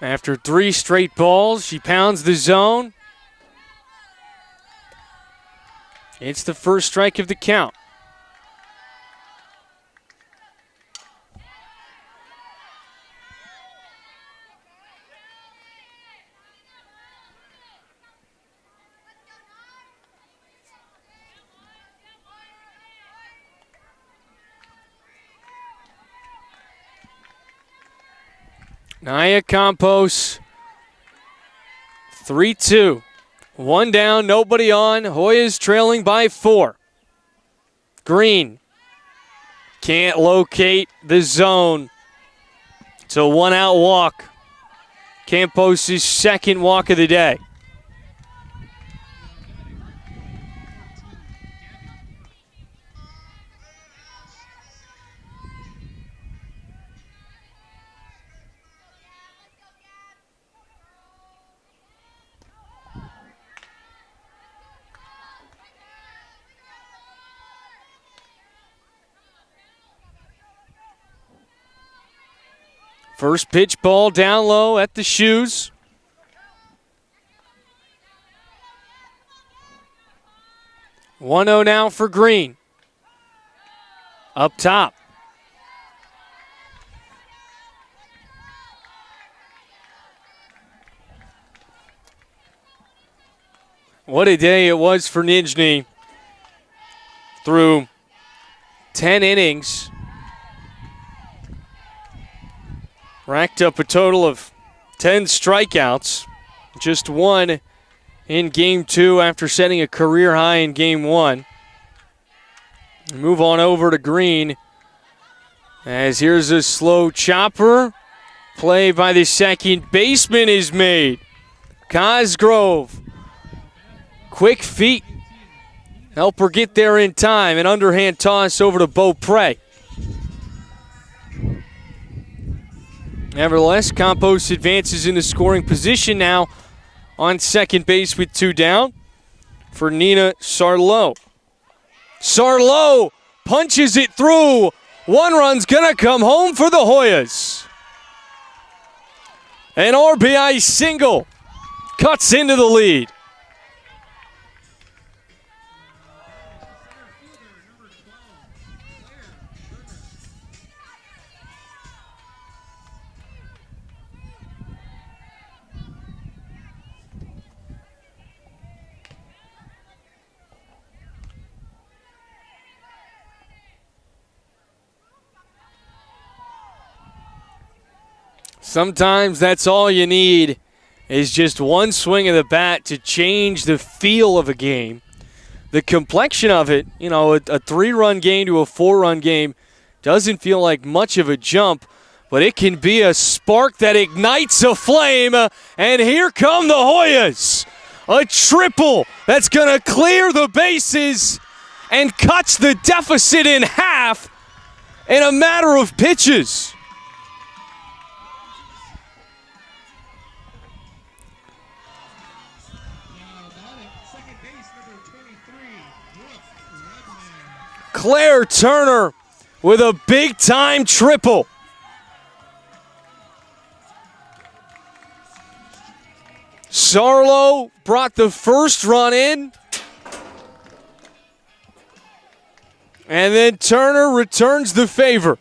After 3 straight balls, she pounds the zone. It's the first strike of the count. Naya Campos, 3-2. 1 down, nobody on. Hoya's trailing by 4. Green can't locate the zone. It's a 1-out walk. Campos' second walk of the day. First pitch ball down low at the shoes. (1-0) now for Green. Up top. What a day it was for Nijni. Through 10 innings. Racked up a total of 10 strikeouts. Just 1 in Game 2 after setting a career high in Game 1. Move on over to Green. As here's a slow chopper. Play by the second baseman is made. Cosgrove. Quick feet. Help her get there in time. An underhand toss over to Beaupre. Nevertheless, Campos advances in the scoring position now on second base with 2 down for Nina Sarlo. Sarlo punches it through. 1 run's gonna come home for the Hoyas. An RBI single cuts into the lead. Sometimes that's all you need is just one swing of the bat to change the feel of a game. The complexion of it, you know, a 3-run game to a 4-run game doesn't feel like much of a jump, but it can be a spark that ignites a flame. And here come the Hoyas. A triple that's going to clear the bases and cuts the deficit in half in a matter of pitches. Claire Turner with a big-time triple. Sarlo brought the first run in. And then Turner returns the favor.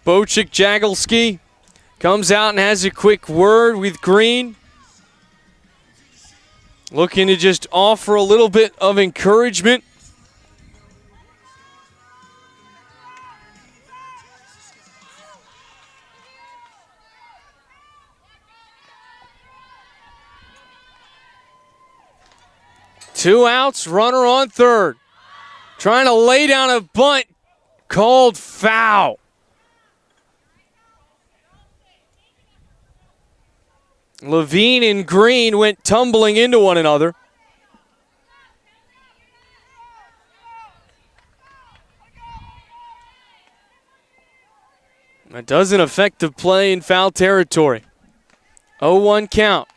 Bocek Jagelski comes out and has a quick word with Green. Looking to just offer a little bit of encouragement. Two outs, runner on third. Trying to lay down a bunt, called foul. Levine and Green went tumbling into one another. That doesn't affect the play in foul territory. 0-1 count.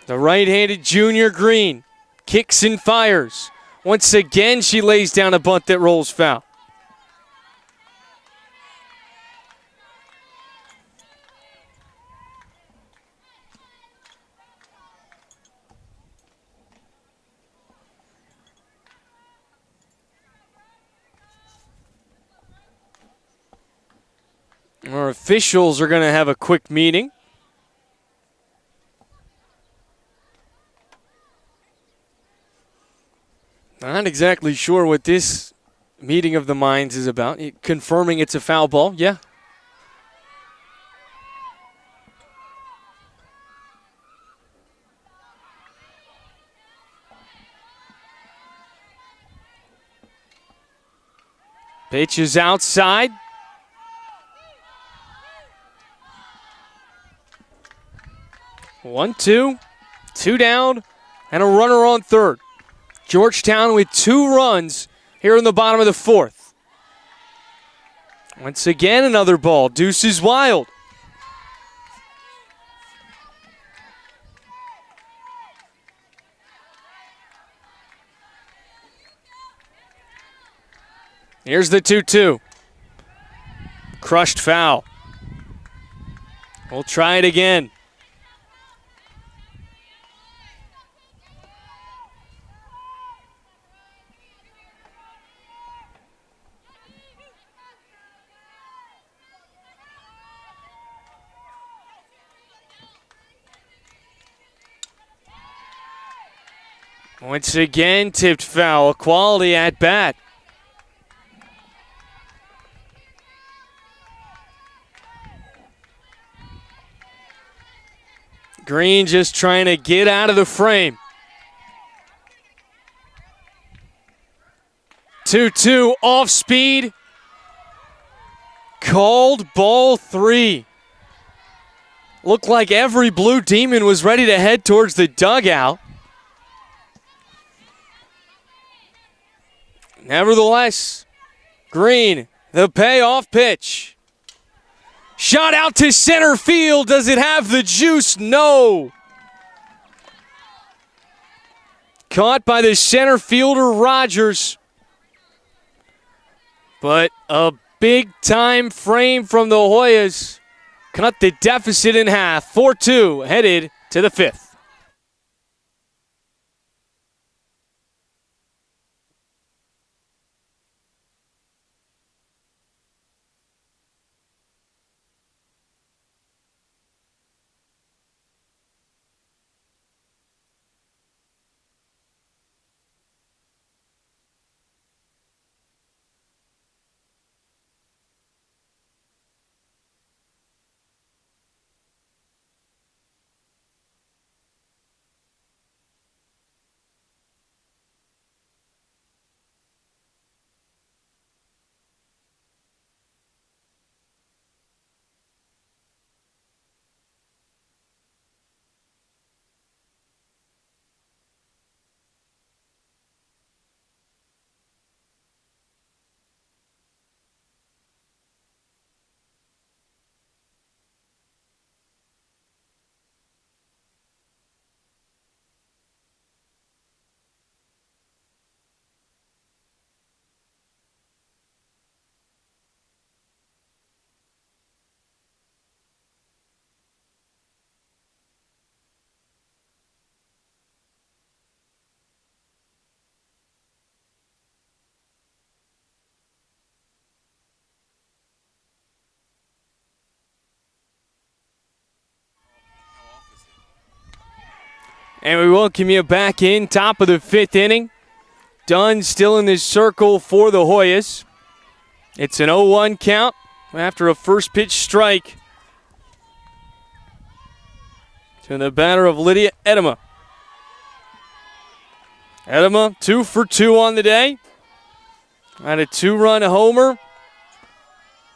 The right-handed junior Green kicks and fires. Once again, she lays down a bunt that rolls foul. Our officials are going to have a quick meeting. Not exactly sure what this meeting of the minds is about. Confirming it's a foul ball, yeah. Pitch is outside. One, two down, and a runner on third. Georgetown with 2 runs here in the bottom of the fourth. Once again, another ball. Deuce is wild. Here's the 2-2. Crushed foul. We'll try it again. Once again, tipped foul. A quality at bat. Green just trying to get out of the frame. 2-2 off speed. Called ball 3. Looked like every Blue Demon was ready to head towards the dugout. Nevertheless, Green, the payoff pitch. Shot out to center field. Does it have the juice? No. Caught by the center fielder, Rogers. But a big-time frame from the Hoyas. Cut the deficit in half. 4-2, headed to the 5th. And we welcome you back in, top of the 5th inning. Dunn still in this circle for the Hoyas. It's an 0-1 count after a first pitch strike to the batter of Lydia Edema. Edema 2 for 2 on the day. Had a 2-run homer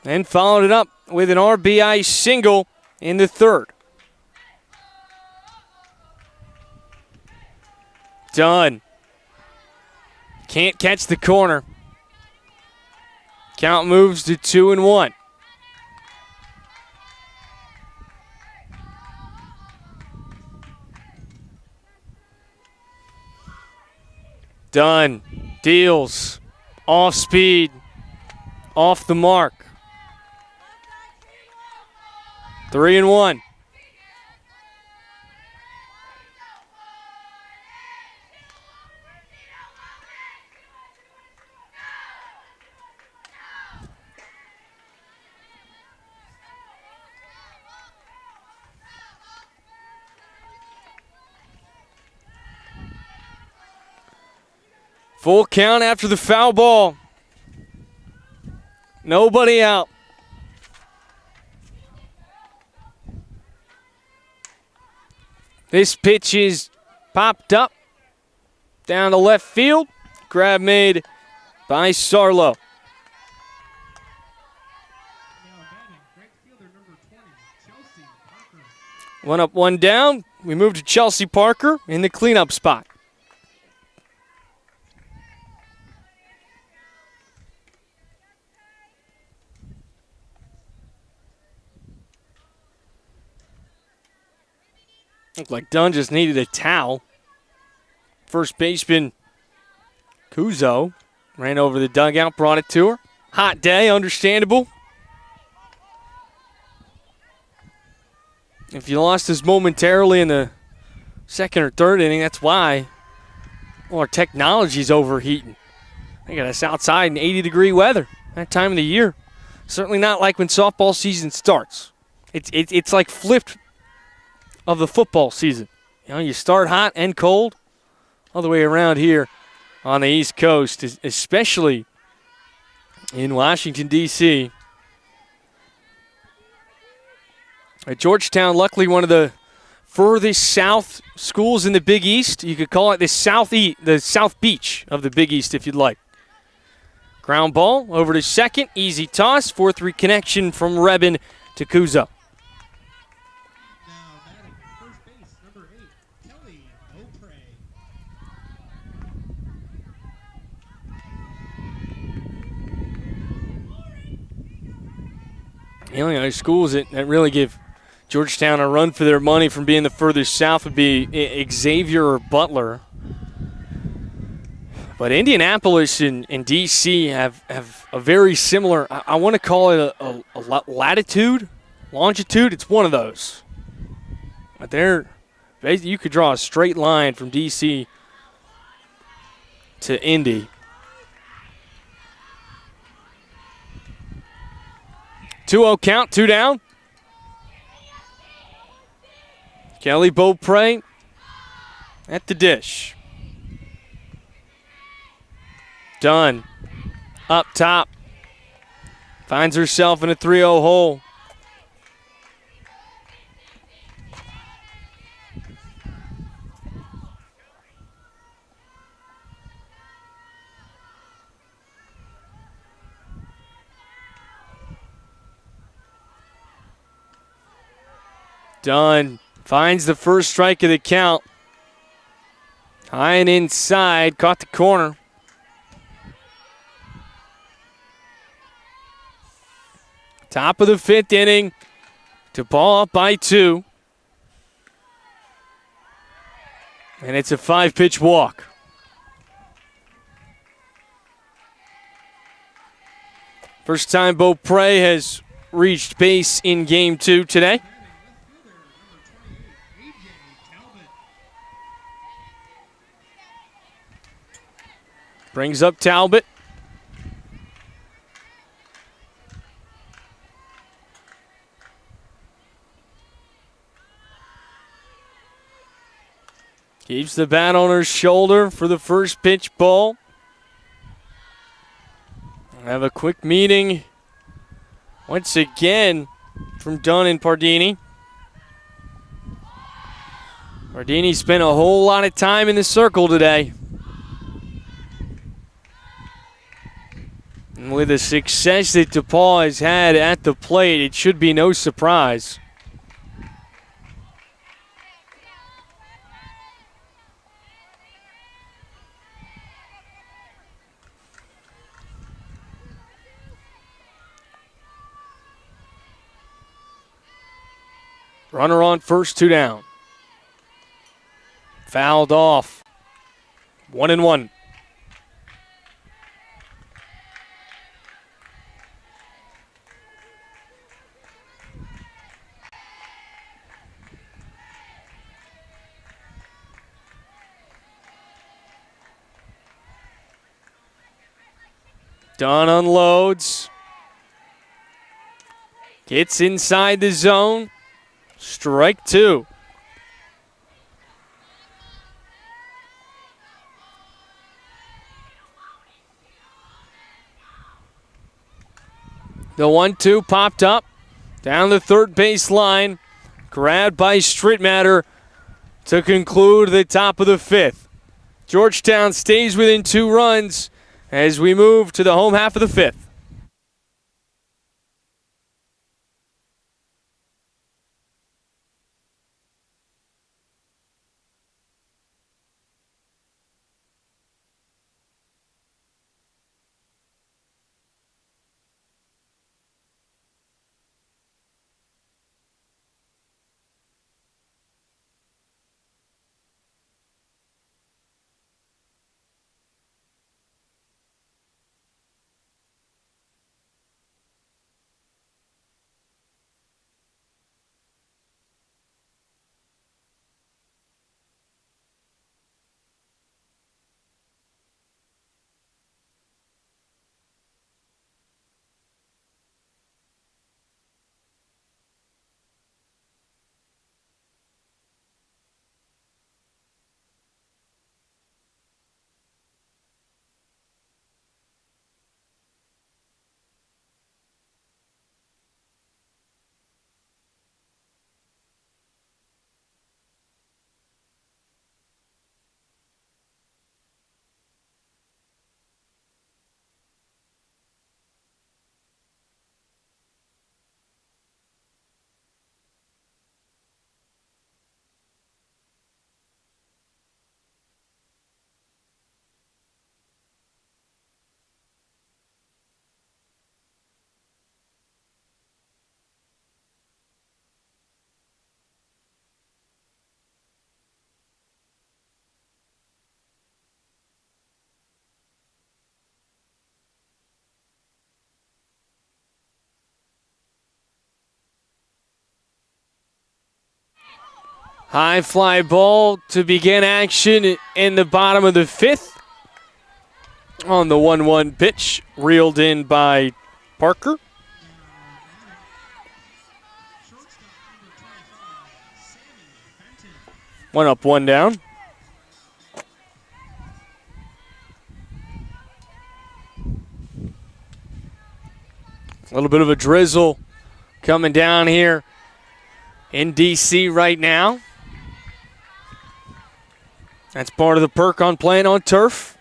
and followed it up with an RBI single in the 3rd. Dunn can't catch the corner. Count moves to 2-1. Dunn deals off speed, off the mark. 3-1. Full count after the foul ball. Nobody out. This pitch is popped up down to left field. Grab made by Sarlo. One up, one down. We move to Chelsea Parker in the cleanup spot. Looked like Dunn just needed a towel. First baseman Kuzo ran over the dugout, brought it to her. Hot day, understandable. If you lost us momentarily in the 2nd or 3rd inning, that's why. Well, our technology's overheating. They got us outside in 80-degree weather that time of the year. Certainly not like when softball season starts. It's like flipped of the football season. You know, you start hot and cold all the way around here on the East Coast, especially in Washington, D.C. At Georgetown, luckily one of the furthest south schools in the Big East. You could call it the South Beach of the Big East if you'd like. Ground ball over to second, easy toss, 4-3 connection from Rebin to Kuzo. The only other schools that really give Georgetown a run for their money from being the furthest south would be Xavier or Butler. But Indianapolis and D.C. have a very similar, I want to call it a latitude, longitude. It's one of those. But you could draw a straight line from D.C. to Indy. 2-0 count, 2 down. Kelly Beaupre at the dish. Dunn up top. Finds herself in a 3-0 hole. Dunn finds the first strike of the count. High and inside, caught the corner. Top of the 5th inning. DePaul up by 2. And it's a 5-pitch walk. First time Beaupre has reached base in Game 2 today. Brings up Talbot. Keeps the bat on her shoulder for the first pitch ball. Have a quick meeting once again from Dunn and Pardini. Pardini spent a whole lot of time in the circle today. And with the success that DePaul has had at the plate, it should be no surprise. Runner on first, 2 down. Fouled off. 1-1. Dunn unloads. Gets inside the zone. Strike 2. The 1-2 popped up down the third base line. Grabbed by Strittmatter to conclude the top of the 5th. Georgetown stays within 2 runs as we move to the home half of the 5th. High fly ball to begin action in the bottom of the 5th. On the 1-1 pitch, reeled in by Parker. One up, one down. A little bit of a drizzle coming down here in D.C. right now. That's part of the perk on playing on turf.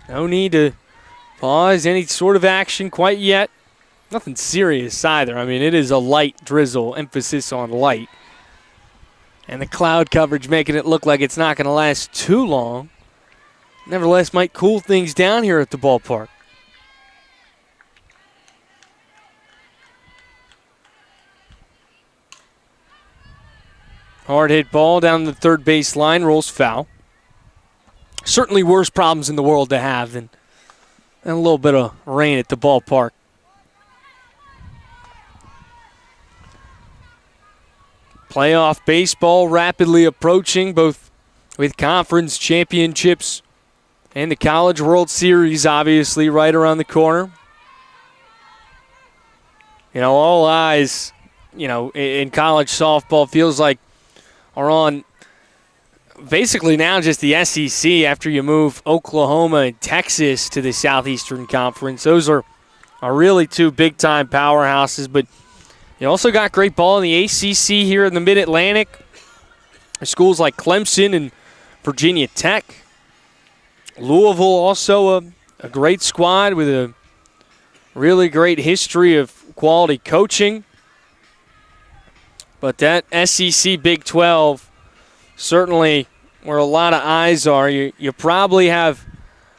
No need to pause any sort of action quite yet. Nothing serious either. I mean, it is a light drizzle, emphasis on light. And the cloud coverage making it look like it's not going to last too long. Nevertheless, might cool things down here at the ballpark. Hard hit ball down the third base line, rolls foul. Certainly worse problems in the world to have than a little bit of rain at the ballpark. Playoff baseball rapidly approaching, both with conference championships and the College World Series, obviously, right around the corner. You know, all eyes, you know, in college softball feels like are on basically now just the SEC after you move Oklahoma and Texas to the Southeastern Conference. Those are really two big-time powerhouses, but you also got great ball in the ACC here in the Mid-Atlantic. Schools like Clemson and Virginia Tech. Louisville also a great squad with a really great history of quality coaching. But that SEC Big 12, certainly where a lot of eyes are. You probably have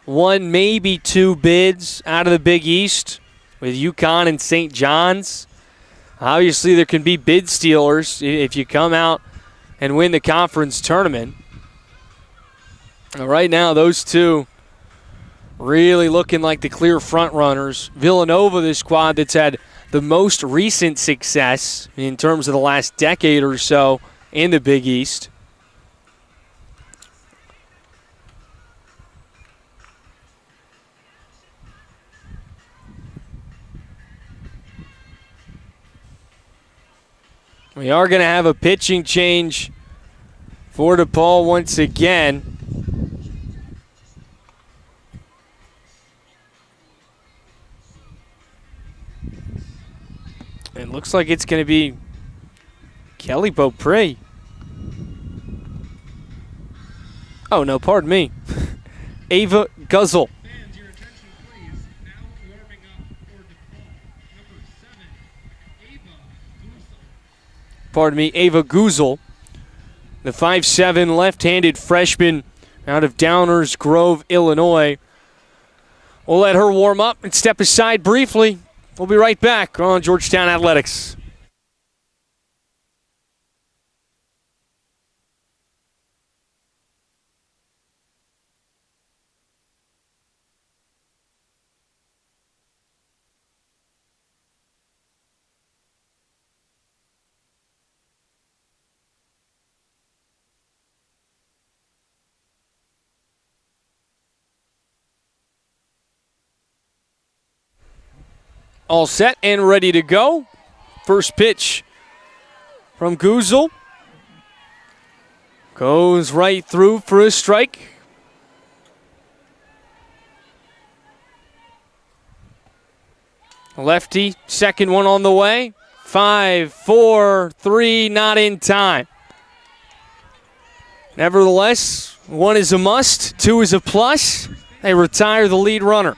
one, maybe two bids out of the Big East with UConn and St. John's. Obviously, there can be bid stealers if you come out and win the conference tournament. Right now, those two really looking like the clear front runners. Villanova, the squad that's had the most recent success in terms of the last decade or so in the Big East. We are going to have a pitching change for DePaul once again. It looks like it's going to be Kelly Beaupre. Oh, no, pardon me. Ava Guzzle. Fans, your attention, please. Now warming up for DePaul. Number 7, Ava Gusel. Pardon me, Ava Guzel. The 5'7" left-handed freshman out of Downers Grove, Illinois. We'll let her warm up and step aside briefly. We'll be right back on Georgetown Athletics. All set and ready to go. First pitch from Guzel. Goes right through for a strike. Lefty, second one on the way. 5, 4, 3, not in time. Nevertheless, 1 is a must, 2 is a plus. They retire the lead runner.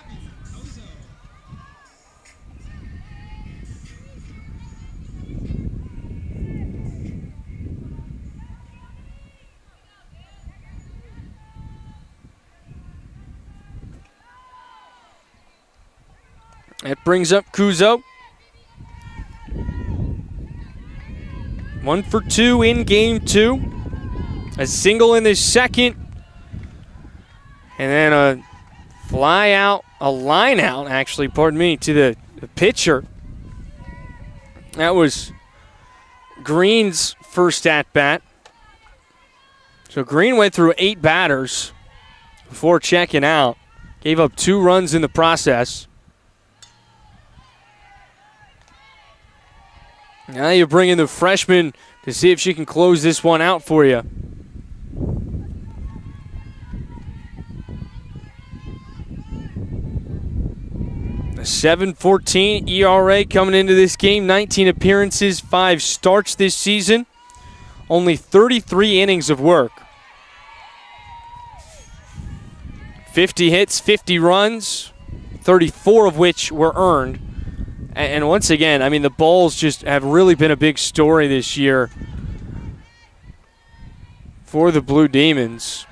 That brings up Kuzo. 1 for 2 in game 2. A single in the second. And then a line out, actually, pardon me, to the pitcher. That was Green's first at-bat. So Green went through 8 batters before checking out. Gave up 2 runs in the process. Now you bring in the freshman to see if she can close this one out for you. A 7.14 ERA coming into this game. 19 appearances, 5 starts this season. Only 33 innings of work. 50 hits, 50 runs, 34 of which were earned. And once again, I mean, the balls just have really been a big story this year for the Blue Demons.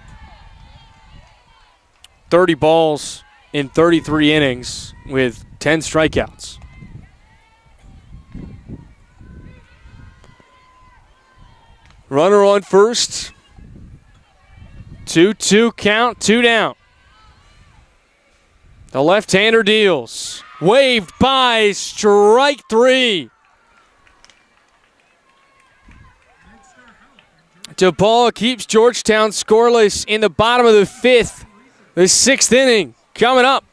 30 balls in 33 innings with 10 strikeouts. Runner on first. 2-2 count, 2 down. The left-hander deals. Waved by, strike 3. DePaul keeps Georgetown scoreless in the bottom of the 5th. The 6th inning coming up.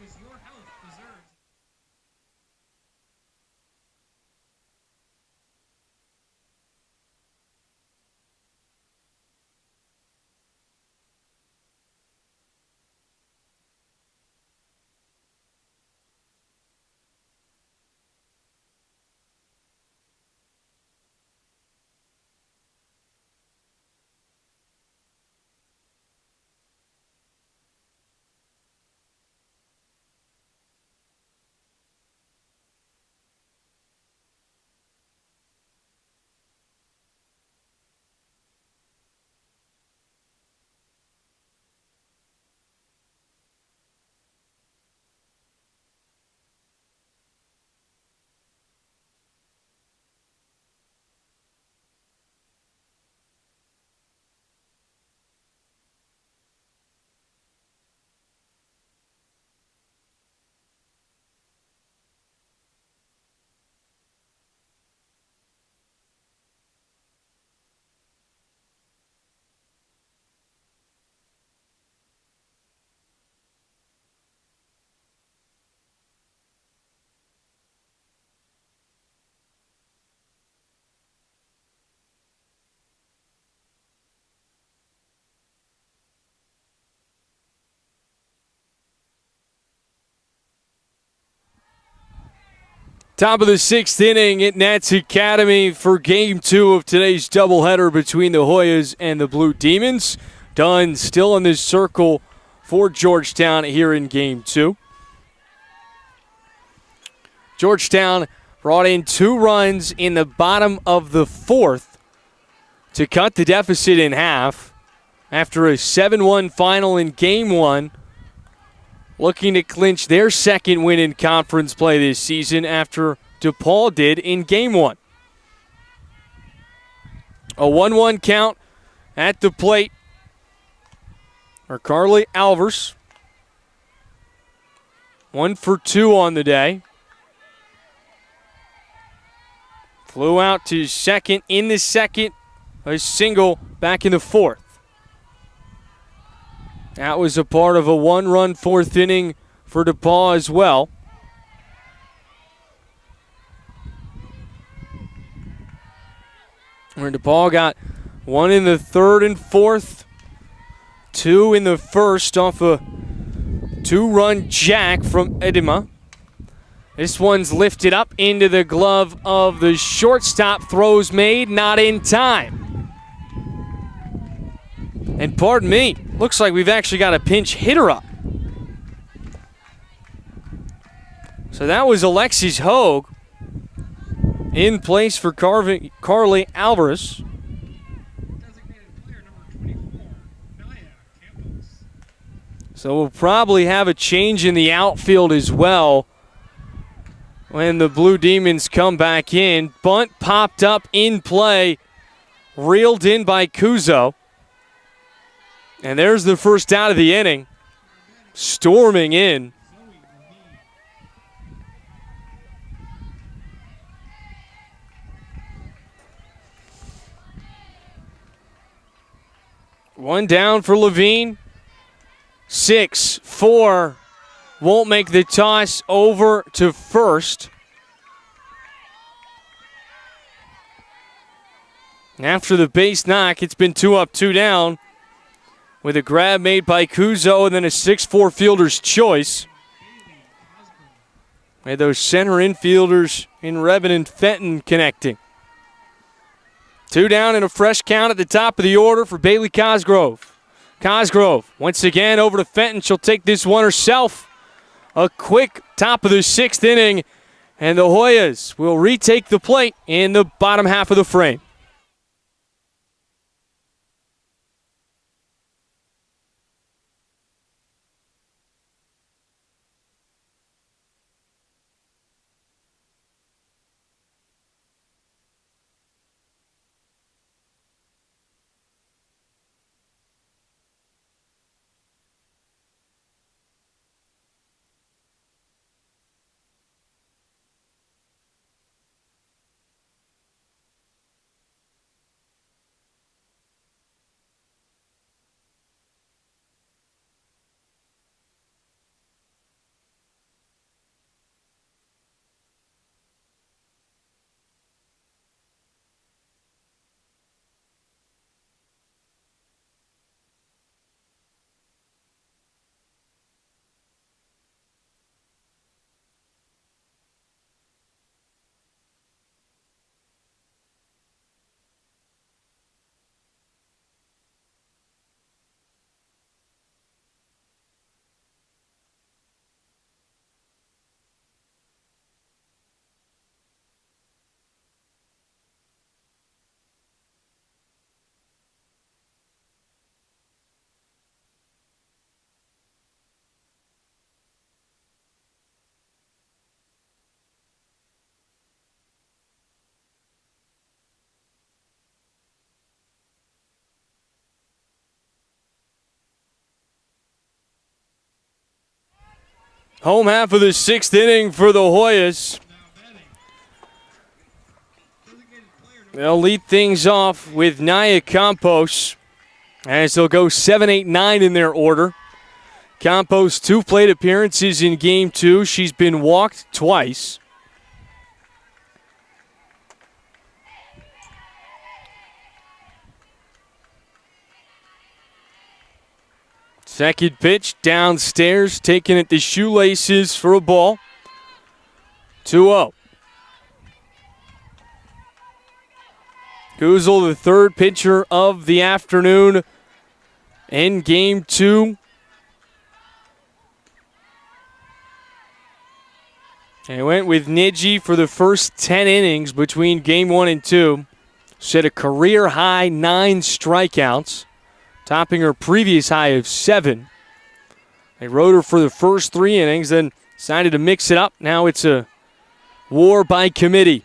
Top of the 6th inning at Nats Academy for Game 2 of today's doubleheader between the Hoyas and the Blue Demons. Dunn still in this circle for Georgetown here in Game 2. Georgetown brought in 2 runs in the bottom of the 4th to cut the deficit in half after a 7-1 final in Game 1. Looking to clinch their second win in conference play this season after DePaul did in Game 1. A 1-1 count at the plate for Carly Alvers. 1 for 2 on the day. Flew out to second in the second, a single back in the 4th. That was a part of a 1-run 4th inning for DePaul as well. Where DePaul got 1 in the 3rd and 4th, 2 in the 1st off a 2-run jack from Edema. This one's lifted up into the glove of the shortstop. Throws made, not in time. And pardon me, looks like we've actually got a pinch hitter up. So that was Alexis Hogue in place for Carly Alvarez. Designated player number 24, Naya Campos. So we'll probably have a change in the outfield as well when the Blue Demons come back in. Bunt popped up in play, reeled in by Kuzo. And there's the first out of the inning. Storming in. One down for Levine. 6-4. Won't make the toss over to first. After the base knock, it's been 2 up, 2 down, with a grab made by Kuzo and then a 6-4 fielder's choice. And those center infielders in Revin and Fenton connecting. 2 down and a fresh count at the top of the order for Bailey Cosgrove. Cosgrove once again over to Fenton. She'll take this one herself. A quick top of the 6th inning, and the Hoyas will retake the plate in the bottom half of the frame. Home half of the 6th inning for the Hoyas. They'll lead things off with Naya Campos as they'll go 7, 8, 9 in their order. Campos, 2 plate appearances in Game 2. She's been walked twice. Second pitch downstairs, taking it to shoelaces for a ball. 2-0. Guzzel, the third pitcher of the afternoon in Game 2. And he went with Niji for the first 10 innings between Game 1 and 2. Set a career-high 9 strikeouts, topping her previous high of 7. They rode her for the first 3 innings, then decided to mix it up. Now it's a war by committee.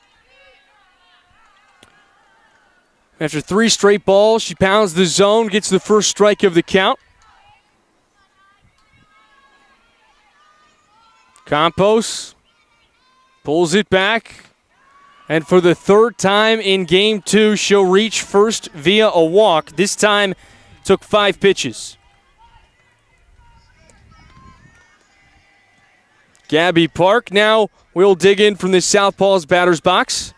After 3 straight balls, she pounds the zone, gets the first strike of the count. Campos pulls it back. And for the third time in Game 2, she'll reach first via a walk. This time, took 5 pitches. Gabby Park now will dig in from the Southpaw's batter's box.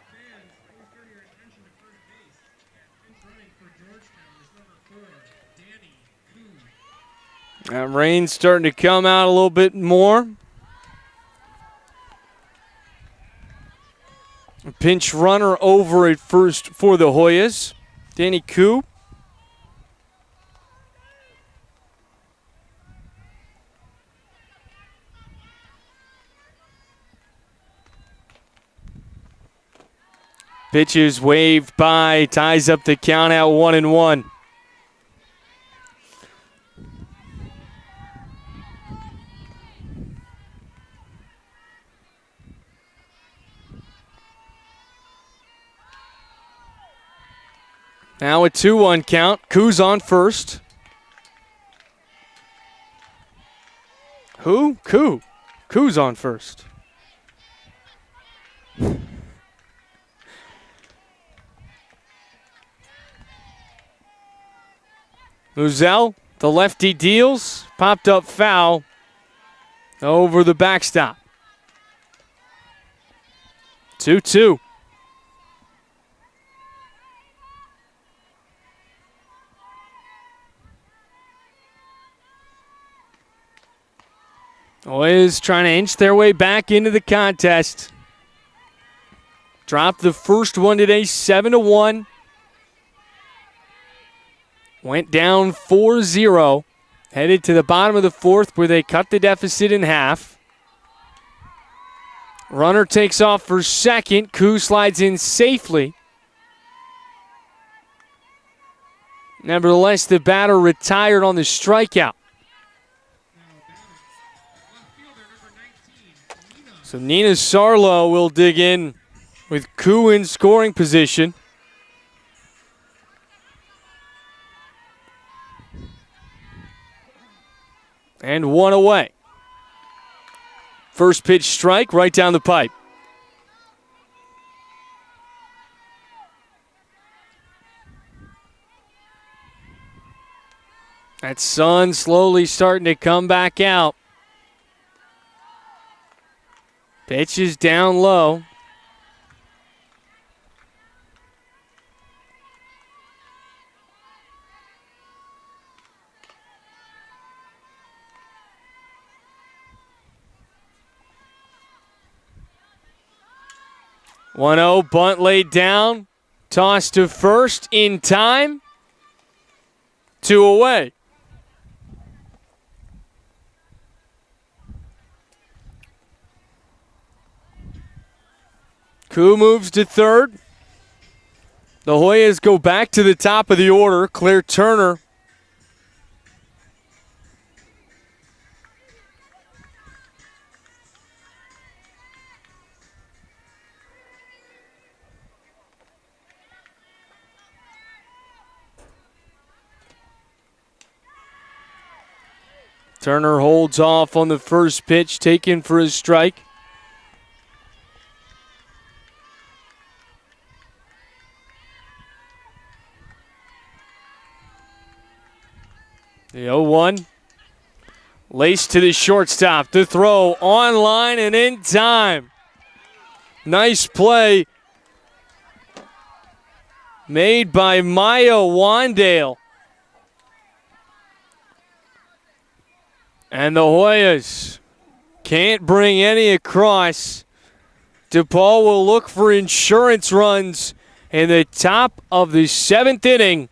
Fans, please turn your attention to first base. Pinch running for Georgetown is number 4, Danny Koo. That rain's starting to come out a little bit more. A pinch runner over at first for the Hoyas. Danny Koo. Pitch is waved by, ties up the count at 1-1. Now a 2-1 count. Koo's on first. Who? Koo. Koo's on first. Muzell, the lefty deals, popped up foul over the backstop. 2-2. Always trying to inch their way back into the contest. Dropped the first one today, 7-1. Went down 4-0. Headed to the bottom of the fourth where they cut the deficit in half. Runner takes off for second. Koo slides in safely. Nevertheless, the batter retired on the strikeout. So Nina Sarlo will dig in with Koo in scoring position. And 1 away. First pitch strike right down the pipe. That sun slowly starting to come back out. Pitch is down low. One 0 bunt laid down. Toss to first in time. 2 away. Koo moves to third. The Hoyas go back to the top of the order. Claire Turner. Turner holds off on the first pitch, taken for a strike. The 0-1. Lace to the shortstop. The throw on line and in time. Nice play made by Maya Wandale. And the Hoyas can't bring any across. DePaul will look for insurance runs in the top of the 7th inning.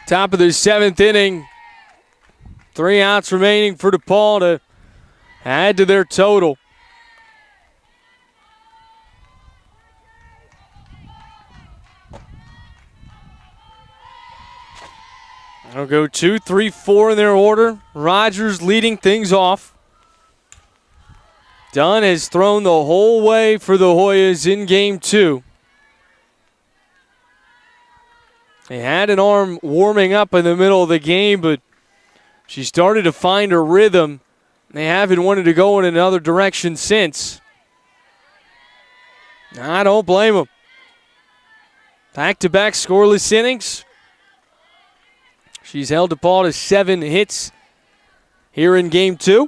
Top of the 7th inning. 3 outs remaining for DePaul to add to their total. They'll go 2, 3, 4 in their order. Rogers leading things off. Dunn has thrown the whole way for the Hoyas in game 2. They had an arm warming up in the middle of the game, but she started to find her rhythm. They haven't wanted to go in another direction since. I don't blame them. Back-to-back scoreless innings. She's held DePaul to 7 hits here in game 2.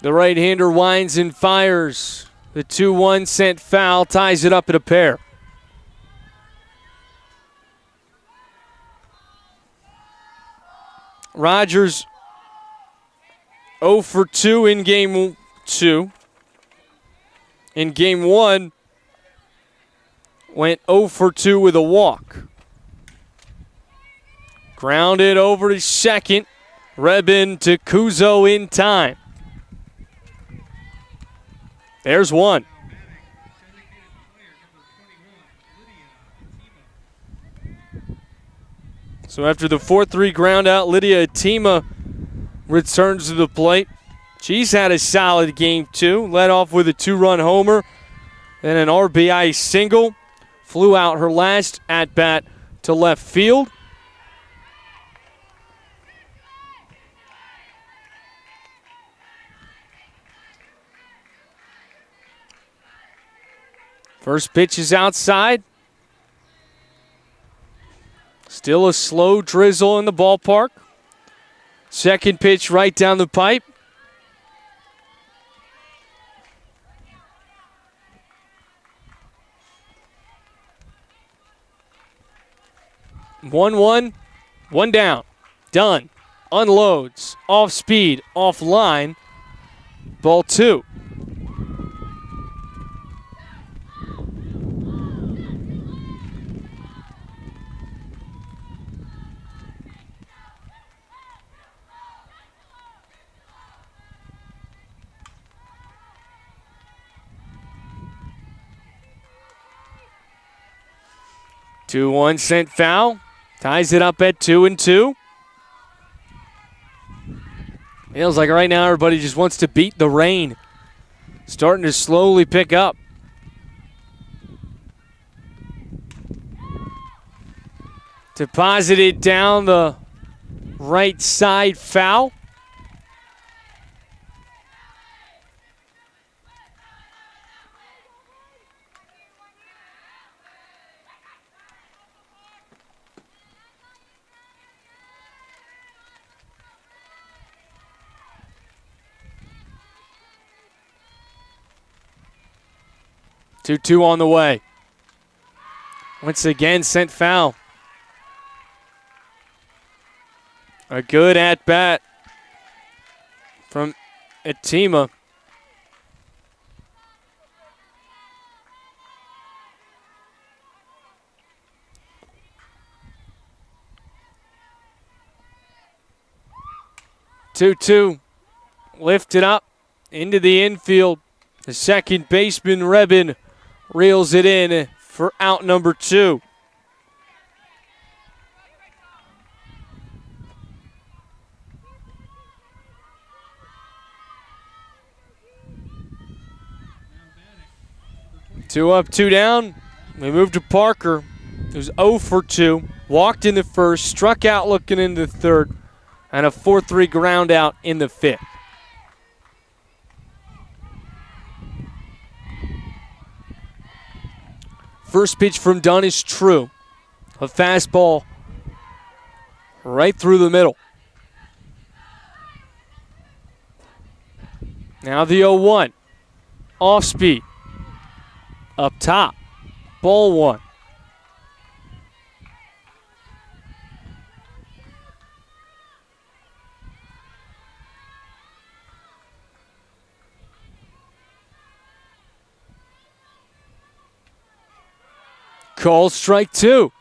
The right-hander winds and fires. The 2-1 sent foul ties it up at a pair. Rogers 0 for 2 in game 2. In game 1, went 0 for 2 with a walk. Grounded over to second. Rebin to Kuzo in time. There's one. So after the 4-3 ground out, Lydia Atima returns to the plate. She's had a solid game too. Led off with a 2-run homer and an RBI single. Flew out her last at-bat to left field. First pitch is outside. Still a slow drizzle in the ballpark. Second pitch right down the pipe. One down. Done. Unloads. Off speed. Off line. Ball 2. Two one sent foul. Ties it up at 2-2. Feels like right now everybody just wants to beat the rain. Starting to slowly pick up. Deposited down the right side, foul. 2-2 on the way. Once again, sent foul. A good at-bat from Atima. Two-two, lifted up into the infield. The second baseman, Rebin, reels it in for out number 2. Two up, 2 down. We move to Parker, who's 0 for 2. Walked in the first, struck out looking into the third, and a 4-3 ground out in the 5th. First pitch from Dunn is true. A fastball right through the middle. Now the 0-1. Off speed. Up top. Ball 1. Call strike 2.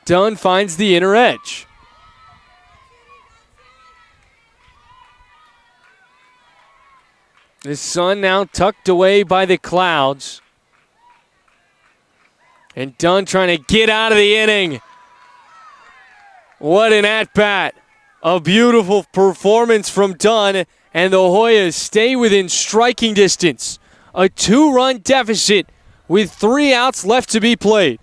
Dunn finds the inner edge. The sun now tucked away by the clouds. And Dunn trying to get out of the inning. What an at-bat. A beautiful performance from Dunn, and the Hoyas stay within striking distance. A 2-run deficit with 3 outs left to be played.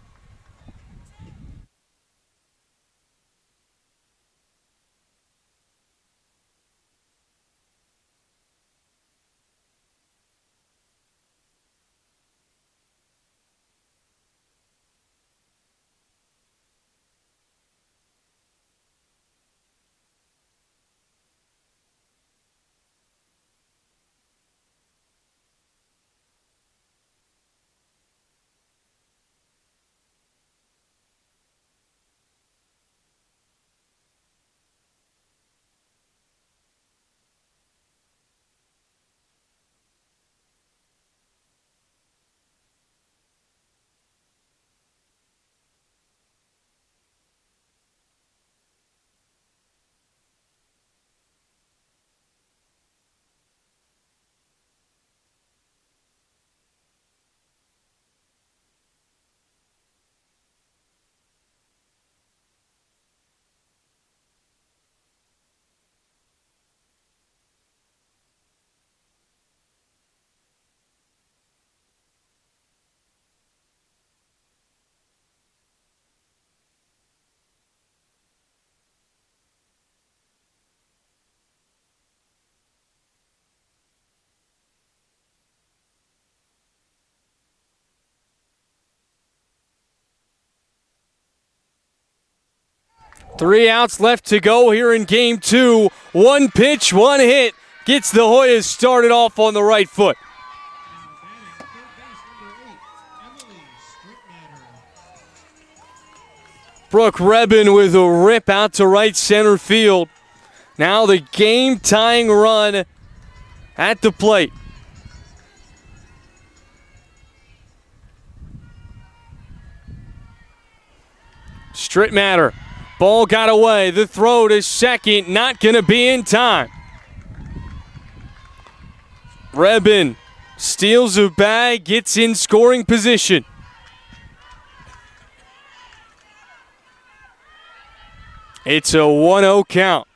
Three outs left to go here in game 2. 1 pitch, 1 hit gets the Hoyas started off on the right foot. Brooke Rebin with a rip out to right center field. Now the game-tying run at the plate. Strittmatter. Ball got away. The throw to second, not going to be in time. Rebin steals a bag, gets in scoring position. It's a 1-0 count.